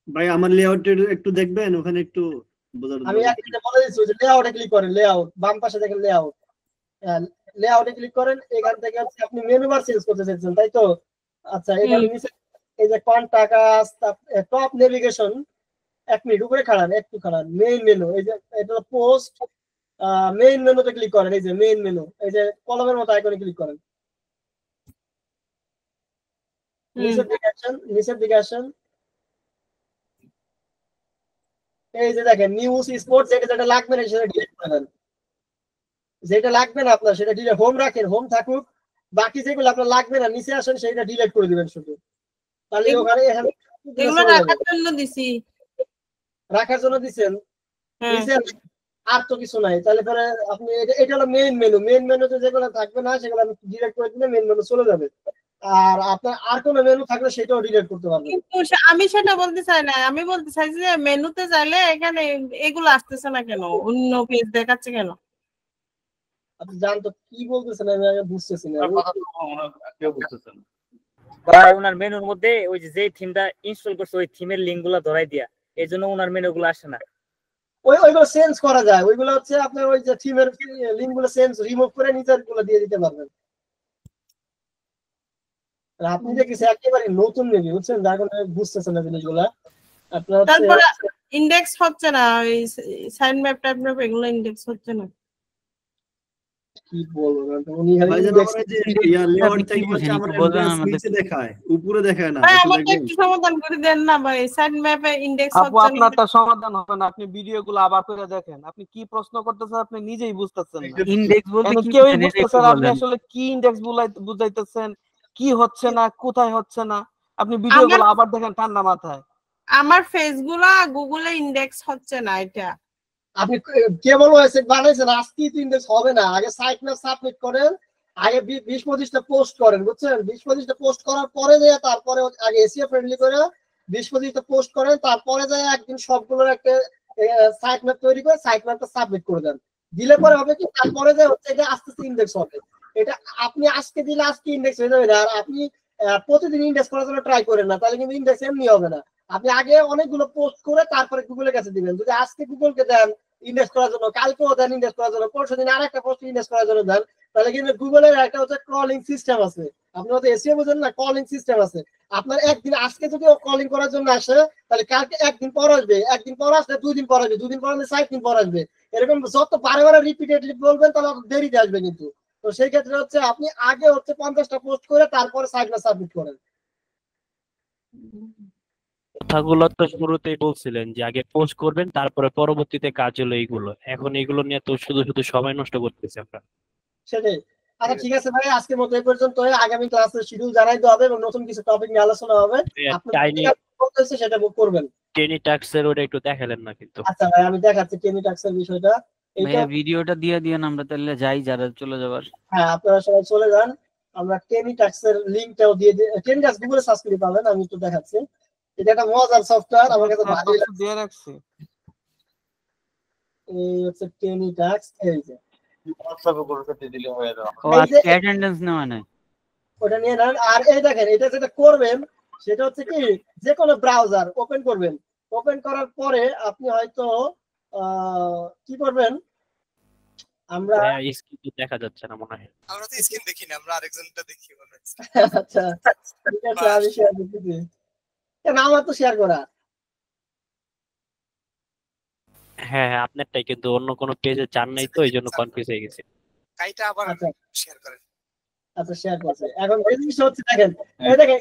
ভাই আমার লেআউট একটু দেখবেন, ওখানে একটু বোঝার
আমি একটা বলে দিচ্ছি, ওই যে লেআউটে ক্লিক করেন, লেআউট বাম পাশে দেখেন লেআউট, লেআউটে ক্লিক করেন। এখান থেকে হচ্ছে আপনি মেনু বার চেঞ্জ করতে চাইছেন, তাই তো? আচ্ছা, এখানে নিচে এই যে কন্টাক্ট, টপ নেভিগেশন, 1 মিনিট উপরে খাড়ান, একটু খাড়ান, মেইন মেনু, এই যে এটা পোস্ট, মেইন মেনুতে ক্লিক করেন, এই যে মেইন মেনু, এই যে কলমের মতো আইকনে ক্লিক করেন, নিচের দিকে আসেন, নিচের দিকে আসেন, এই যে দেখেন নিউজ স্পোর্টস, যেটা লাগবে না সেটা ডিলিট করে দেন, যেটা লাগবে না আপনার সেটা ডিলিট, হোম রাখেন, হোম থাকুক, বাকি যেগুলো আপনার লাগবে না নিচে আসেন সেটা ডিলিট করে দিবেন শুধু, তাহলে ওখানে
এগুলো রাখার জন্য দিছি।
রাখার জন্য দিবেন, নিচে আর তো কিছু নাই। তাহলে পরে আপনি এটা হলো মেইন মেনু, মেইন মেনুতে যেগুলো থাকবে না সেগুলো আপনি ডিলিট করে দিলে মেইন মেনু চলে যাবে, আর আপনার আর কোনো মেনু থাকলে সেটাও ডিলিট করতে পারবেন।
কিন্তু আমি সেটা বলতে চাই না, আমি বলতে চাইছি যে মেনুতে যাইলে এখানে এগুলো আসতেছে না কেন, অন্য পেজ দেখাচ্ছে কেন?
আপনি জান তো কি বলতেছেন, আমি আগে বুঝতেছি না।
ভাই ওনার মেনুর মধ্যে ওই যে থিমটা ইনস্টল করছে ওই থিমের লিংকগুলো ধরাই দিয়া, এইজন্য ওনার মেনুগুলো আসে না।
ওইগুলো চেঞ্জ করা যায়, ওইগুলো হচ্ছে আপনার ওই যে থিমের লিংকগুলো চেঞ্জ রিমুভ করে নিজের গুলো দিয়ে দিতে পারবেন। আপনি যে কিছু একেবারে নতুন নেবি বুঝছেন, যার কারণে বুঝতেছেন না জিনিসগুলা। আপনার
তারপরে ইনডেক্স হচ্ছে না, ওই সাইন ম্যাপ টাইপ ম্যাপ এগুলো ইনডেক্স হচ্ছে না।
কি বলবো, উনি
দেখায় উপরে দেখায় না।
ভাই আমাকে একটু সমাধান করে দেন না ভাই, সাইন ম্যাপে ইনডেক্স
আপু
হচ্ছে না।
আপনারটা সমাধান হবে না, আপনি ভিডিওগুলো আবার করে দেখেন, আপনি কি প্রশ্ন করতেছেন আপনি নিজেই বুঝতেছেন না।
ইনডেক্স বলতে কি
কেউই
বুঝেন এটা
বুঝতেছে
একটু
না আপনি
বলেন।
আসলে কি ইনডেক্স বুঝাইতেছেন, কি হচ্ছে না, কোথায় হচ্ছে না, আপনি ভিডিওগুলো আবার দেখেন ঠান্ডা মাথায়।
আমার ফেসগুলো গুগলে ইনডেক্স হচ্ছে না। এটা
আপনি কেবল ওয়েবসাইট বানাইছেন, আজকে তো ইনডেক্স হবে না। আগে সাইট ম্যাপ সাবমিট করেন, আগে 20-25টা পোস্ট করেন বুঝছেন, 20-25টা পোস্ট করার পরে যায়, তারপরে আগে এসিও ফ্রেন্ডলি করে 20-25টা পোস্ট করেন, তারপরে যায় একদিন সবগুলোর একটা সাইট ম্যাপ তৈরি করে সাইট ম্যাপটা সাবমিট করে দেন। দিলে পরে হবে কি, তারপরে যায় হচ্ছে এটা আস্তে আস্তে ইনডেক্স হবে। এটা আপনি আজকে দিলে আজকে ইনডেক্স হয়ে যাবে না, আর আপনি প্রতিদিন ইনডেক্স করার জন্য ট্রাই করেন না, তাহলে কিন্তু ইনডেক্স এমনি হবে না। আপনি আগে অনেকগুলো পোস্ট করে তারপরে গুগলের কাছে দিবেন। যদি আজকে গুগলকে দেন ইনডেক্স করার জন্য, কালকেও দেন ইনডেক্স করার জন্য, পরশু দিন আরেকটা পোস্ট ইনডেক্স করার জন্য দেন, তাহলে কিন্তু গুগলের একটা হচ্ছে ক্রলিং সিস্টেম আছে। আপনি হয়তো এসিও বুঝেন না, কলিং সিস্টেম আছে। আপনার একদিন আজকে যদি কলিং করার জন্য আসে, তাহলে কালকে একদিন পর আসবে, একদিন পর আসলে 2 দিন পর আসবে, 2 দিন পর আসলে 4 দিন পর আসবে। এরকম যত বারে বারে রিপিটেডলি বলবেন তাহলে দেরিতে আসবে কিন্তু। তো সেই ক্ষেত্রে হচ্ছে আপনি আগে হচ্ছে 50টা পোস্ট করে তারপরে সাইটটা সাবমিট করেন।
কথাগুলো তো শুরুতেই বলছিলেন যে আগে পোস্ট করবেন, তারপরে পরবর্তীতে কাজ হলো এইগুলো। এখন এইগুলো নিয়ে তো শুধু শুধু সময় নষ্ট করতেছি আমরা।
সেটাই। আচ্ছা ঠিক আছে ভাই, আজকের মতো এই পর্যন্ত। আগামী ক্লাসের শিডিউল জানাই দেওয়া হবে এবং নতুন কিছু টপিক নিয়ে আলোচনা হবে। আপনি সেটা করবেন।
টেনি টাক্সের ওটা একটু দেখালেন না কিন্তু।
আচ্ছা ভাই, আমি দেখাচ্ছি টেনি টাক্সের বিষয়টা।
ভাইয়া ভিডিওটা দিয়ে দিয়েন, আমরা তাহলে যাই যারা চলে যাবার।
হ্যাঁ, আপনারা সবাই চলে যান। আমরা টেনি টাক্সের লিংকটাও দিয়ে দিই। টেনি টাক্স গুগলে সার্চ করে পাবেন, আমি একটু দেখাচ্ছি। এটা একটা মজার সফটওয়্যার, আমার কাছে ভালোই লাগছে।
দিয়ে রাখছি।
এই হচ্ছে টেনি টাক্স, এই যে
হোয়াটসঅ্যাপে গ্রুপে দিলে হয়ে যাবে।
ও আজকে অ্যাটেন্ডেন্স নেওয়া নাই,
ওটা নিয়ে নেন। আর এই দেখেন, এটা যেটা করবেন সেটা হচ্ছে কি, যে কোনো ব্রাউজার ওপেন করবেন। ওপেন করার পরে আপনি হয়তো কি করবেন, আমরা
স্ক্রিন দেখা যাচ্ছে না মনে হয়।
আমরা তো স্ক্রিন দেখি না, আমরা আরেকজনটা দেখি মনে হচ্ছে।
আচ্ছা ঠিক আছে, আমি শেয়ার করতেছি। কেন আমার তো শেয়ার করা।
হ্যাঁ হ্যাঁ, আপনারটাই, কিন্তু অন্য কোনো পেজে চান নাই তো এই জন্য কনফিউজ হয়ে গেছে।
কাইটা আবার শেয়ার করেন।
আচ্ছা শেয়ার করছে। এখন এই জিনিসটা হচ্ছে দেখেন, এই দেখেন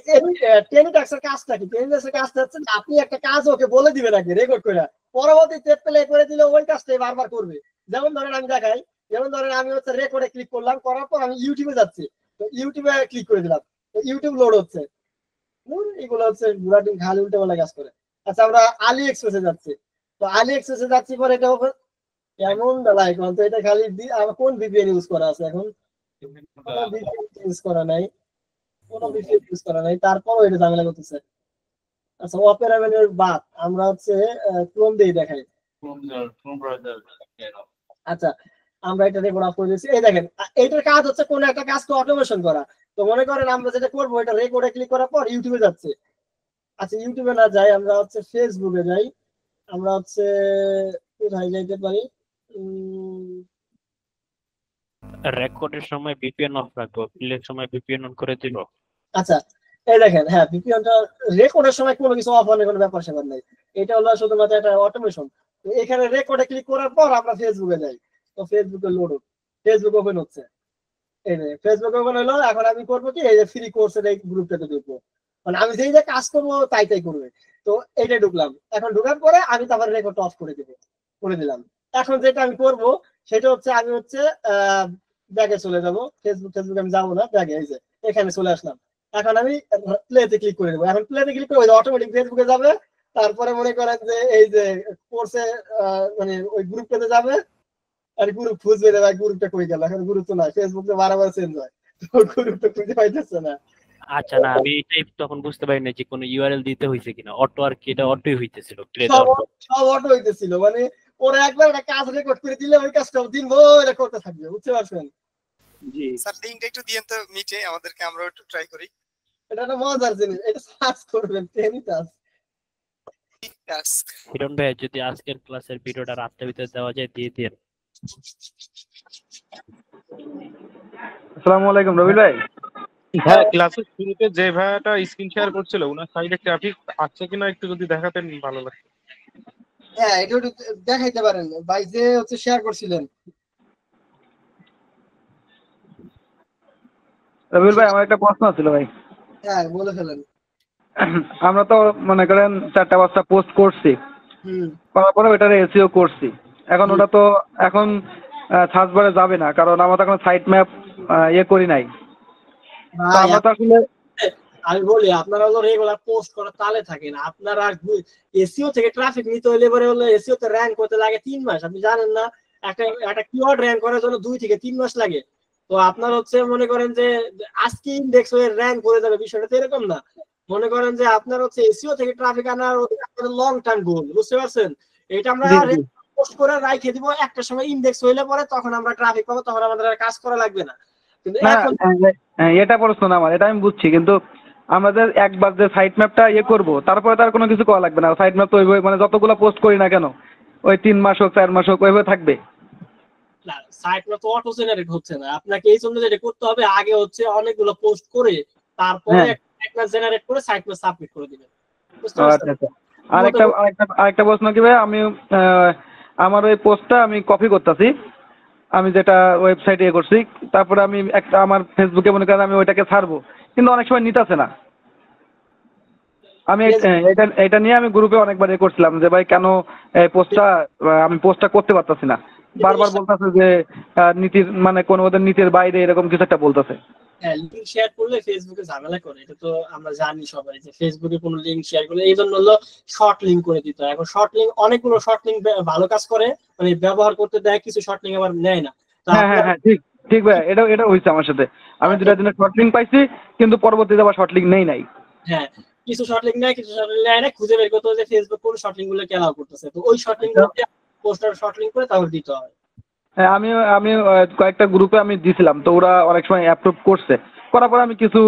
টেনিটাক্সের কাজটা কি? টেনিটাক্সের কাজটা হচ্ছে যে আপনি একটা কাজ ওকে বলে দিবেন আগে রেকর্ড করে, পরবর্তীতে প্লে করে দিলে ওই কাজটাই বারবার করবে। যেমন ধরেন আমি দেখাই, যেমন ধরেন আমি হচ্ছে রেকর্ডে ক্লিক করলাম, করার পর আমি ইউটিউবে যাচ্ছি, তো ইউটিউবে ক্লিক করে দিলাম, তো ইউটিউব লোড হচ্ছে। এগুলো হচ্ছে ঘোরাটি খালি উল্টে পাল্টা কাজ করে। আচ্ছা আমরা আলি এক্সপ্রেসে যাচ্ছি, তো আলি এক্সপ্রেসে যাচ্ছি পরে এটা কেমন লাইক তো এটা খালি কোন ভিপিএন ইউজ করা আছে এখন? কোনো ভিপিএন ইউজ করা নাই, কোনো ভিপিএন ইউজ করা নাই, তারপরও এটা ঝামেলা করতেছে। আচ্ছা অপেরা মেনুর বাদ আমরা হচ্ছে ক্রোম দিয়ে দেখাই। আচ্ছা আমরা এটা রেকর্ড অফ করে দিয়েছি। এই দেখেন এইটার কাজ হচ্ছে কোন একটা কাজকে অটোমেশন করা। তো মনে করেন আমরা যেটা করবো এটা রেকর্ডে ক্লিক করার পর ইউটিউবে যাচ্ছে। আচ্ছা ইউটিউবে না যাই, আমরা হচ্ছে ফেসবুকে যাই, আমরা হচ্ছে কোথায় যাইতে পারি,
রেকর্ডের সময় ভিপিএন অফ রাখবো, প্লের সময় ভিপিএন অন করে দিব।
আচ্ছা এই দেখেন, হ্যাঁ ভিপিএনটা রেকর্ডের সময় কোনো কিছু অফ অনের কোনো ব্যাপার স্যাপার নাই, এটা হলো শুধুমাত্র একটা অটোমেশন। তো এখানে রেকর্ডে ক্লিক করার পর আমরা ফেসবুকে যাই, তো ফেসবুকে লোড, ফেসবুক ওপেন হচ্ছে। এই যে ফেসবুক ওপেন হলো, এখন আমি করবো কি এই যে ফ্রি কোর্সের এই গ্রুপটাতে ঢুকবো, মানে আমি যেই যে কাজ করবো তাই তাই করবে। তো এইটাই ঢুকলাম, এখন ঢুকার পরে আমি তারপর রেকর্ড অফ করে দিলাম। এখন যেটা আমি করবো সেটা হচ্ছে আমি হচ্ছে ব্যাগে চলে যাবো, ফেসবুক আমি যাবো না, ব্যাগে এই যে এখানে চলে আসলাম। এখন আমি প্লেতে ক্লিক করে দেবো, এখন প্লেতে ক্লিক করে অটোমেটিক ফেসবুকে যাবে, তারপরে মনে করেন যে এই যে কোর্সে মানে ওই গ্রুপটাতে যাবে, আর গ্রুপ খুঁজবে না, গ্রুপটা কই গেল, এখন গ্রুপ তো নাই, ফেসবুক তো বারবার চেঞ্জ হয়, তো গ্রুপটা খুঁজে পাইতেছে না।
আচ্ছা না আমি এটাই তখন বুঝতে পারি না যে কোনো ইউআরএল দিতে হইছে কিনা, অটো আর কি এটা অটোই হইতেছিল,
সব অটো হইতেছিল, মানে ওরা একবার একটা কাজ রেকর্ড করে দিলে ওই কাজটা দিন ভরে করতে থাকবে, বুঝতে পারছেন?
জি
স্যার লিংকটা একটু দিয়েন তো মিটে আমাদেরকে, আমরা একটু ট্রাই করি।
এটা একটা মজার জিনিস, এটা সার্চ করবেন টেনিটাক্স।
হিরণ ভাই যদি আজকের ক্লাসের ভিডিওটা রাতের ভিতরে দেওয়া যায় দিয়ে দিন।
আসসালামু আলাইকুম রবিল ভাই।
হ্যাঁ ক্লাসের শুরুতে যে ভাইয়াটা স্ক্রিন শেয়ার করছিল ওনার সাইডে ট্রাফিক আছে কিনা একটু যদি দেখাতেন ভালো লাগতো।
হ্যাঁ এটা দেখাইতে পারেন ভাই, যে হচ্ছে শেয়ার করছিলেন।
রবিল ভাই আমার একটা প্রশ্ন ছিল ভাই।
হ্যাঁ বলে ফেলেন।
আমরা তো মনে করেন 4টা 5টা পোস্ট করছি, করার পরে ওটার এসইও করছি, এখন ওটা তো এখন সার্চ বারে যাবে না, কারণ আমরা তো এখন সাইট ম্যাপ করি নাই। আমরা তো আসলে
আমি বলি আপনারা হলো রেগুলার পোস্ট করা তালে থাকেন, আপনারা এসইও থেকে ট্রাফিক নিতে হলে এবারে হলো এসইও তে র‍্যাঙ্ক করতে লাগে 3 মাস, আপনি জানেন না? একটা কিওয়ার্ড র‍্যাঙ্ক করার জন্য 2 থেকে 3 মাস লাগে। তো আপনার হচ্ছে মনে করেন যে আজকে ইনডেক্স হয়ে র‍্যাঙ্ক করে যাবে, বিষয়টা তো এরকম না। মনে করেন যে আপনার হচ্ছে এসইও থেকে ট্রাফিক আনার লং টার্ম গোল, বুঝতে পারছেন? এটা আমরা পোস্ট করে রাইখে দিব, একটা সময় ইনডেক্স হইলে পরে তখন আমরা ট্রাফিক পাবো, তখন আমাদের আর কাজ করা লাগবে না। কিন্তু এখন
এটা প্রশ্ন না আমার, এটা আমি বুঝছি, কিন্তু আমাদের একবার যে সাইট ম্যাপটা করব তারপরে তার কোনো কিছু করা লাগবে না, সাইট ম্যাপ তো ওইভাবে মানে যতগুলো পোস্ট করি না কেন ওই 3 মাস হোক 4 মাস হোক ওইভাবে থাকবে।
না সাইট ম্যাপ তো অটো জেনারেট হচ্ছে না, আপনাকে এই জন্য যেটা করতে হবে আগে হচ্ছে অনেকগুলো পোস্ট করে তারপরে একটা জেনারেট করে সাইট ম্যাপ সাবমিট করে দিবেন, বুঝতে পারছেন?
আচ্ছা আরেকটা প্রশ্ন কি ভাই, আমি আমার ওই পোস্টটা আমি কপি করতেছি, আমি যেটা ওয়েবসাইটে করছি, তারপরে আমি একটা আমার ফেসবুকে মনে করেন আমি ওইটাকে ছাড়বো, কিন্তু অনেক সময় নিতেছে না। আমি এটা নিয়ে আমি গ্রুপে অনেকবার করছিলাম যে ভাই কেন আমি পোস্টটা করতে পারতাছি না, বারবার বলতেছে যে নীতির মানে কোন ওদের নীতির বাইরে এরকম কিছু একটা বলতেছে।
হ্যাঁ লিংক শেয়ার করলে ফেসবুকে ঝামেলা করে, এটা তো আমরা জানি সবাই যে ফেসবুকে কোনো লিংক শেয়ার করলে এই জন্য হলো শর্ট লিংক করে দিতে হয়। এখন শর্ট লিংক অনেকগুলো শর্ট লিংক ভালো কাজ করে, মানে ব্যবহার করতে দেয়, কিছু শর্ট লিংক আবার নেয় না।
হ্যাঁ ঠিক ভাই, এটা হয়েছে আমার সাথে, আমি 2টা দিনে শর্ট লিংক পাইছি কিন্তু পরবর্তীতে আবার শর্ট লিংক নাই।
হ্যাঁ কিছু শর্ট লিংক নেয়, কিছু শর্ট লিংক নেয় না, খুঁজে বের করতে হবে যে ফেসবুক কোন শর্ট লিংক গুলো অ্যালাউ করতেছে, তো ওই শর্ট লিংক গুলো পোস্টার শর্ট লিংক করে তারপর দিতে হয়।
হ্যাঁ আমি কয়েকটা গ্রুপে আমি দিছিলাম, তো ওরা অনেক সময় অ্যাপ্রুভ করছে, করার পরে আমি কিছু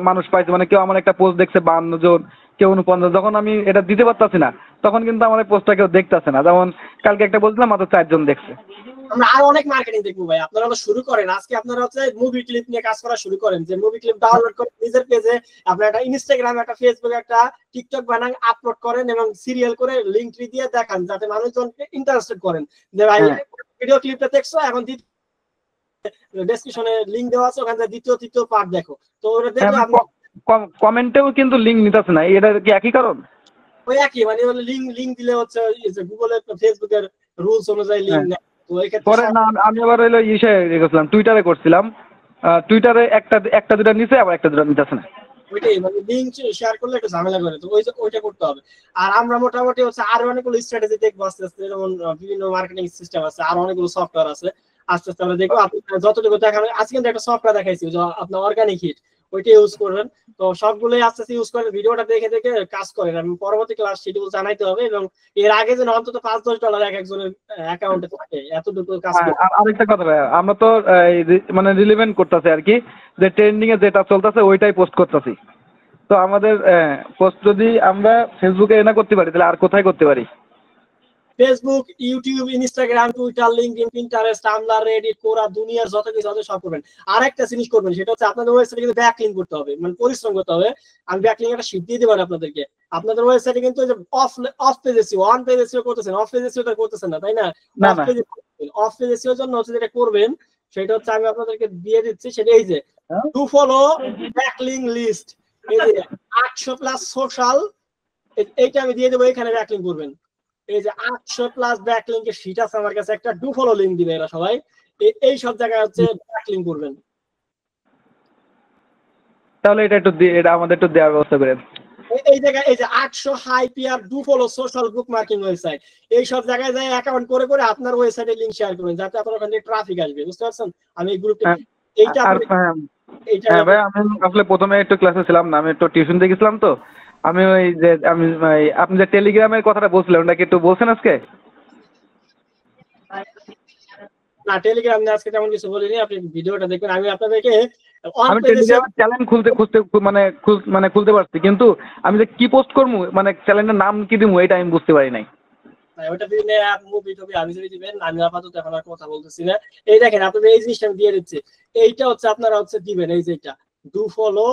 মানুষ পাইছি, মানে কেউ আমার একটা পোস্ট দেখছে 52 জন, কেউ 49, যখন আমি এটা দিতে পারতাছি না তখন কিন্তু আমার এই পোস্টটা কেউ দেখতেছে না, যেমন কালকে একটা বলছিলাম মাত্র 4 জন দেখছে।
আমরা আরো অনেক মার্কেটিং দেখবো ভাই, আপনারা শুরু করেন আজকে, আপনারা হচ্ছে মুভি ক্লিপ নিয়ে কাজ করা শুরু করেন, যে মুভি ক্লিপ ডাউনলোড করে নিজের পেজে আপনার একটা ইনস্টাগ্রাম, একটা ফেসবুক, একটা টিকটক বানান, আপলোড করেন এবং সিরিয়াল করে লিংক ট্রি দিয়ে দেখান, যাতে মানুষজনকে ইন্টারেস্টেড করেন যে ভাই ভিডিও ক্লিপটা দেখছো এখন ডেসক্রিপশনে লিংক দেওয়া আছে, ওখানে দ্বিতীয় তৃতীয় পার্ট দেখো। তো ওটা দেখলে আপনি
কমেন্টেও কিন্তু লিঙ্ক নিতেছে না, এটা কি একই কারণ?
ওই একই, মানে লিংক দিলে হচ্ছে গুগলে ফেসবুকের রুলস অনুযায়ী লিংক নেয়। তো এই ক্ষেত্রে
পরে না আমি আবার হইলো গেছিলাম টুইটারে করছিলাম, টুইটারে একটা দুটা নিচে আবার একটা দুটা নিতেছে না।
ওইটাই মানে লিংক শেয়ার করলে একটু ঝামেলা করে, তো ওইটা করতে হবে। আর আমরা মোটামুটি হচ্ছে আরো অনেকগুলো স্ট্র্যাটেজি দেখবো আস্তে আস্তে, যেমন বিভিন্ন মার্কেটিং সিস্টেম আছে, আর অনেকগুলো সফটওয়্যার আছে, আস্তে আস্তে আমরা দেখবো। আপনি যতটুকু দেখানো, আজকে কিন্তু একটা সফটওয়্যার দেখাইছি যে আপনার অর্গানিক হিট, ওইটা ইউজ করবেন। তো সবগুলোই আস্তে আস্তে ইউজ করেন, ভিডিওটা দেখে দেখে কাজ করেন। আমি পরবর্তী ক্লাস শিডিউল জানাইতে হবে, এবং এর আগে যেন অন্তত $5-10 এক একজনের অ্যাকাউন্টে থাকে, এতটুকু কাজ করে।
আরেকটা কথা ভাই, আমরা তো মানে রিলেভেন্ট করতেছি আর কি, যে ট্রেন্ডিং এ যেটা চলতেছে ওইটাই পোস্ট করতেছি। তো আমাদের পোস্ট যদি আমরা ফেসবুকে না করতে পারি, তাহলে আর কোথায় করতে পারি?
Facebook, YouTube, Instagram, Twitter, LinkedIn, Pinterest, Tumblr, Reddit, Quora, দুনিয়ার যত কিছু আছে সব করবেন। আর একটা জিনিস করবেন, সেটা হচ্ছে আপনাদের ওয়েবসাইটে কিন্তু ব্যাকলিঙ্ক করতে হবে, মানে পরিশ্রম করতে হবে। আমি ব্যাকলিঙ্ক একটা শীট দিয়ে দেব আপনাদেরকে। আপনাদের ওয়েবসাইটে কিন্তু of page SEO, on page SEO করতেছেন, অফ পেজ এসইও করতেছেন না, তাই না? অফ পেজ এসইওর জন্য হচ্ছে যেটা করবেন সেটা হচ্ছে আমি আপনাদেরকে দিয়ে দিচ্ছি, সেটা এই যে টু ফলো ব্যাকলিঙ্ক লিস্ট, এই যে 800+ সোশ্যাল, এইটা আমি দিয়ে দেবো, এখানে ব্যাকলিঙ্ক করবেন। এই যে 800+ ব্যাকলিঙ্কের শীট আছে আমার কাছে, একটা ডু ফলো লিংক দিবে এরা সবাই, এই সব জায়গায় হচ্ছে ব্যাকলিঙ্ক করবেন।
তাহলে এটা আমাদের একটু দেওয়ার ব্যবস্থা করেন।
এই জায়গায় এই যে 800 high PR do follow social bookmarking website, এই সব জায়গায় যায় অ্যাকাউন্ট করে করে আপনার ওয়েবসাইটে লিংক শেয়ার করবেন, যাতে আপনার ওখান থেকে ট্রাফিক আসবে। বুঝতে পারছেন? আমি এই গ্রুপে এইটা
হ্যাঁ ভাই, আমি আসলে প্রথমে একটু ক্লাসে ছিলাম না, আমি একটু টিউশন দিয়ে গেছিলাম। তো আমি ওই যে আপনি যে টেলিগ্রামের কথাটা বলছিলেন, ওটা কি একটু বলছেন আজকে?
না, টেলিগ্রাম নিয়ে আজকে তেমন কিছু বলিনি, আপনি ভিডিওটা দেখবেন। আমি আপনাদেরকে
আমি টেলিগ্রামের চ্যানেল খুলতে পারছি, কিন্তু আমি যে কি পোস্ট করবো, মানে চ্যানেলের নাম কি দিব, এটা আমি বুঝতে পারি নাই।
ওটা দিনে মুভি টুভি আমি যদি দিবেন, আমি আপাতত এখন আর কথা বলতেছি না। এই দেখেন আপনাদের এই জিনিসটা আমি দিয়ে দিচ্ছি, এইটা হচ্ছে আপনারা হচ্ছে দিবেন, এই যে এটা ডু ফলো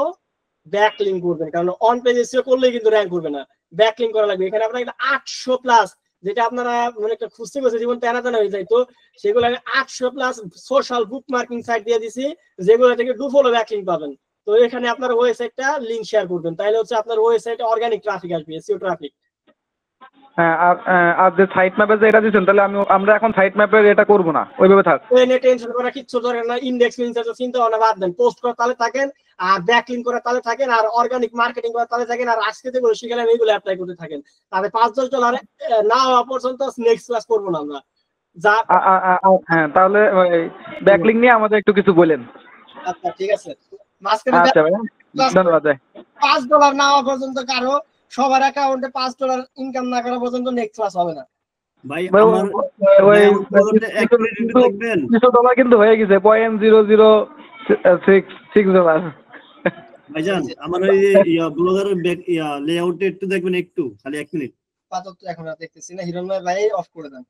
ব্যাকলিঙ্ক করবেন, কারণ অন পেজ এসইও করলেই কিন্তু র‍্যাঙ্ক করবে না, ব্যাকলিঙ্ক করা লাগবে। এখানে আপনারা 800+ যেটা আপনারা মানে একটা খুঁজতে গেছে জীবন টানা টানা হয়ে যায়, তো সেগুলো আমি 800+ সোশ্যাল বুক মার্কিং সাইট দিয়ে দিছি, যেগুলো থেকে ডু ফলো ব্যাকলিঙ্ক পাবেন। তো এখানে আপনার ওয়েবসাইটটা লিংক শেয়ার করবেন, তাহলে হচ্ছে আপনার ওয়েবসাইটে অর্গানিক ট্রাফিক আসবে, এসইও ট্রাফিক।
হ্যাঁ, আর যে সাইট ম্যাপে যে এটা দিচ্ছেন, তাহলে আমরা এখন সাইট ম্যাপে এটা করবো না, ওইভাবে থাক।
টেনশন করা কিচ্ছু দরকার না, ইন্ডেক্স চিন্তা ভাবনা বাদ দেন, পোস্ট করা তাহলে থাকেন, আর ব্যাকলিঙ্ক করা তাহলে থাকেন, আর অর্গানিক মার্কেটিং করা তাহলে থাকেন, আর আজকে যেগুলো শিখালাম এইগুলো অ্যাপ্লাই করতে থাকেন। তাহলে $5-10 না হওয়া পর্যন্ত নেক্সট ক্লাস করবো না আমরা।
হ্যাঁ, তাহলে ব্যাকলিঙ্ক নিয়ে আমাদের একটু কিছু বলেন।
আচ্ছা ঠিক আছে, মাঝখানে
আচ্ছা ভাই, ধন্যবাদ ভাই।
$5 না হওয়া পর্যন্ত কারো সবার অ্যাকাউন্টে $5 ইনকাম না করা পর্যন্ত নেক্সট ক্লাস হবে না
ভাই।
কিছু ডলার কিন্তু হয়ে গেছে, $0.0066।
ভাইজান আমার ওই ব্লগারের লেআউটে একটু দেখবেন, একটু খালি 1 মিনিট।
এখন দেখতেছি না, হিরণ ভাই অফ করে দেন।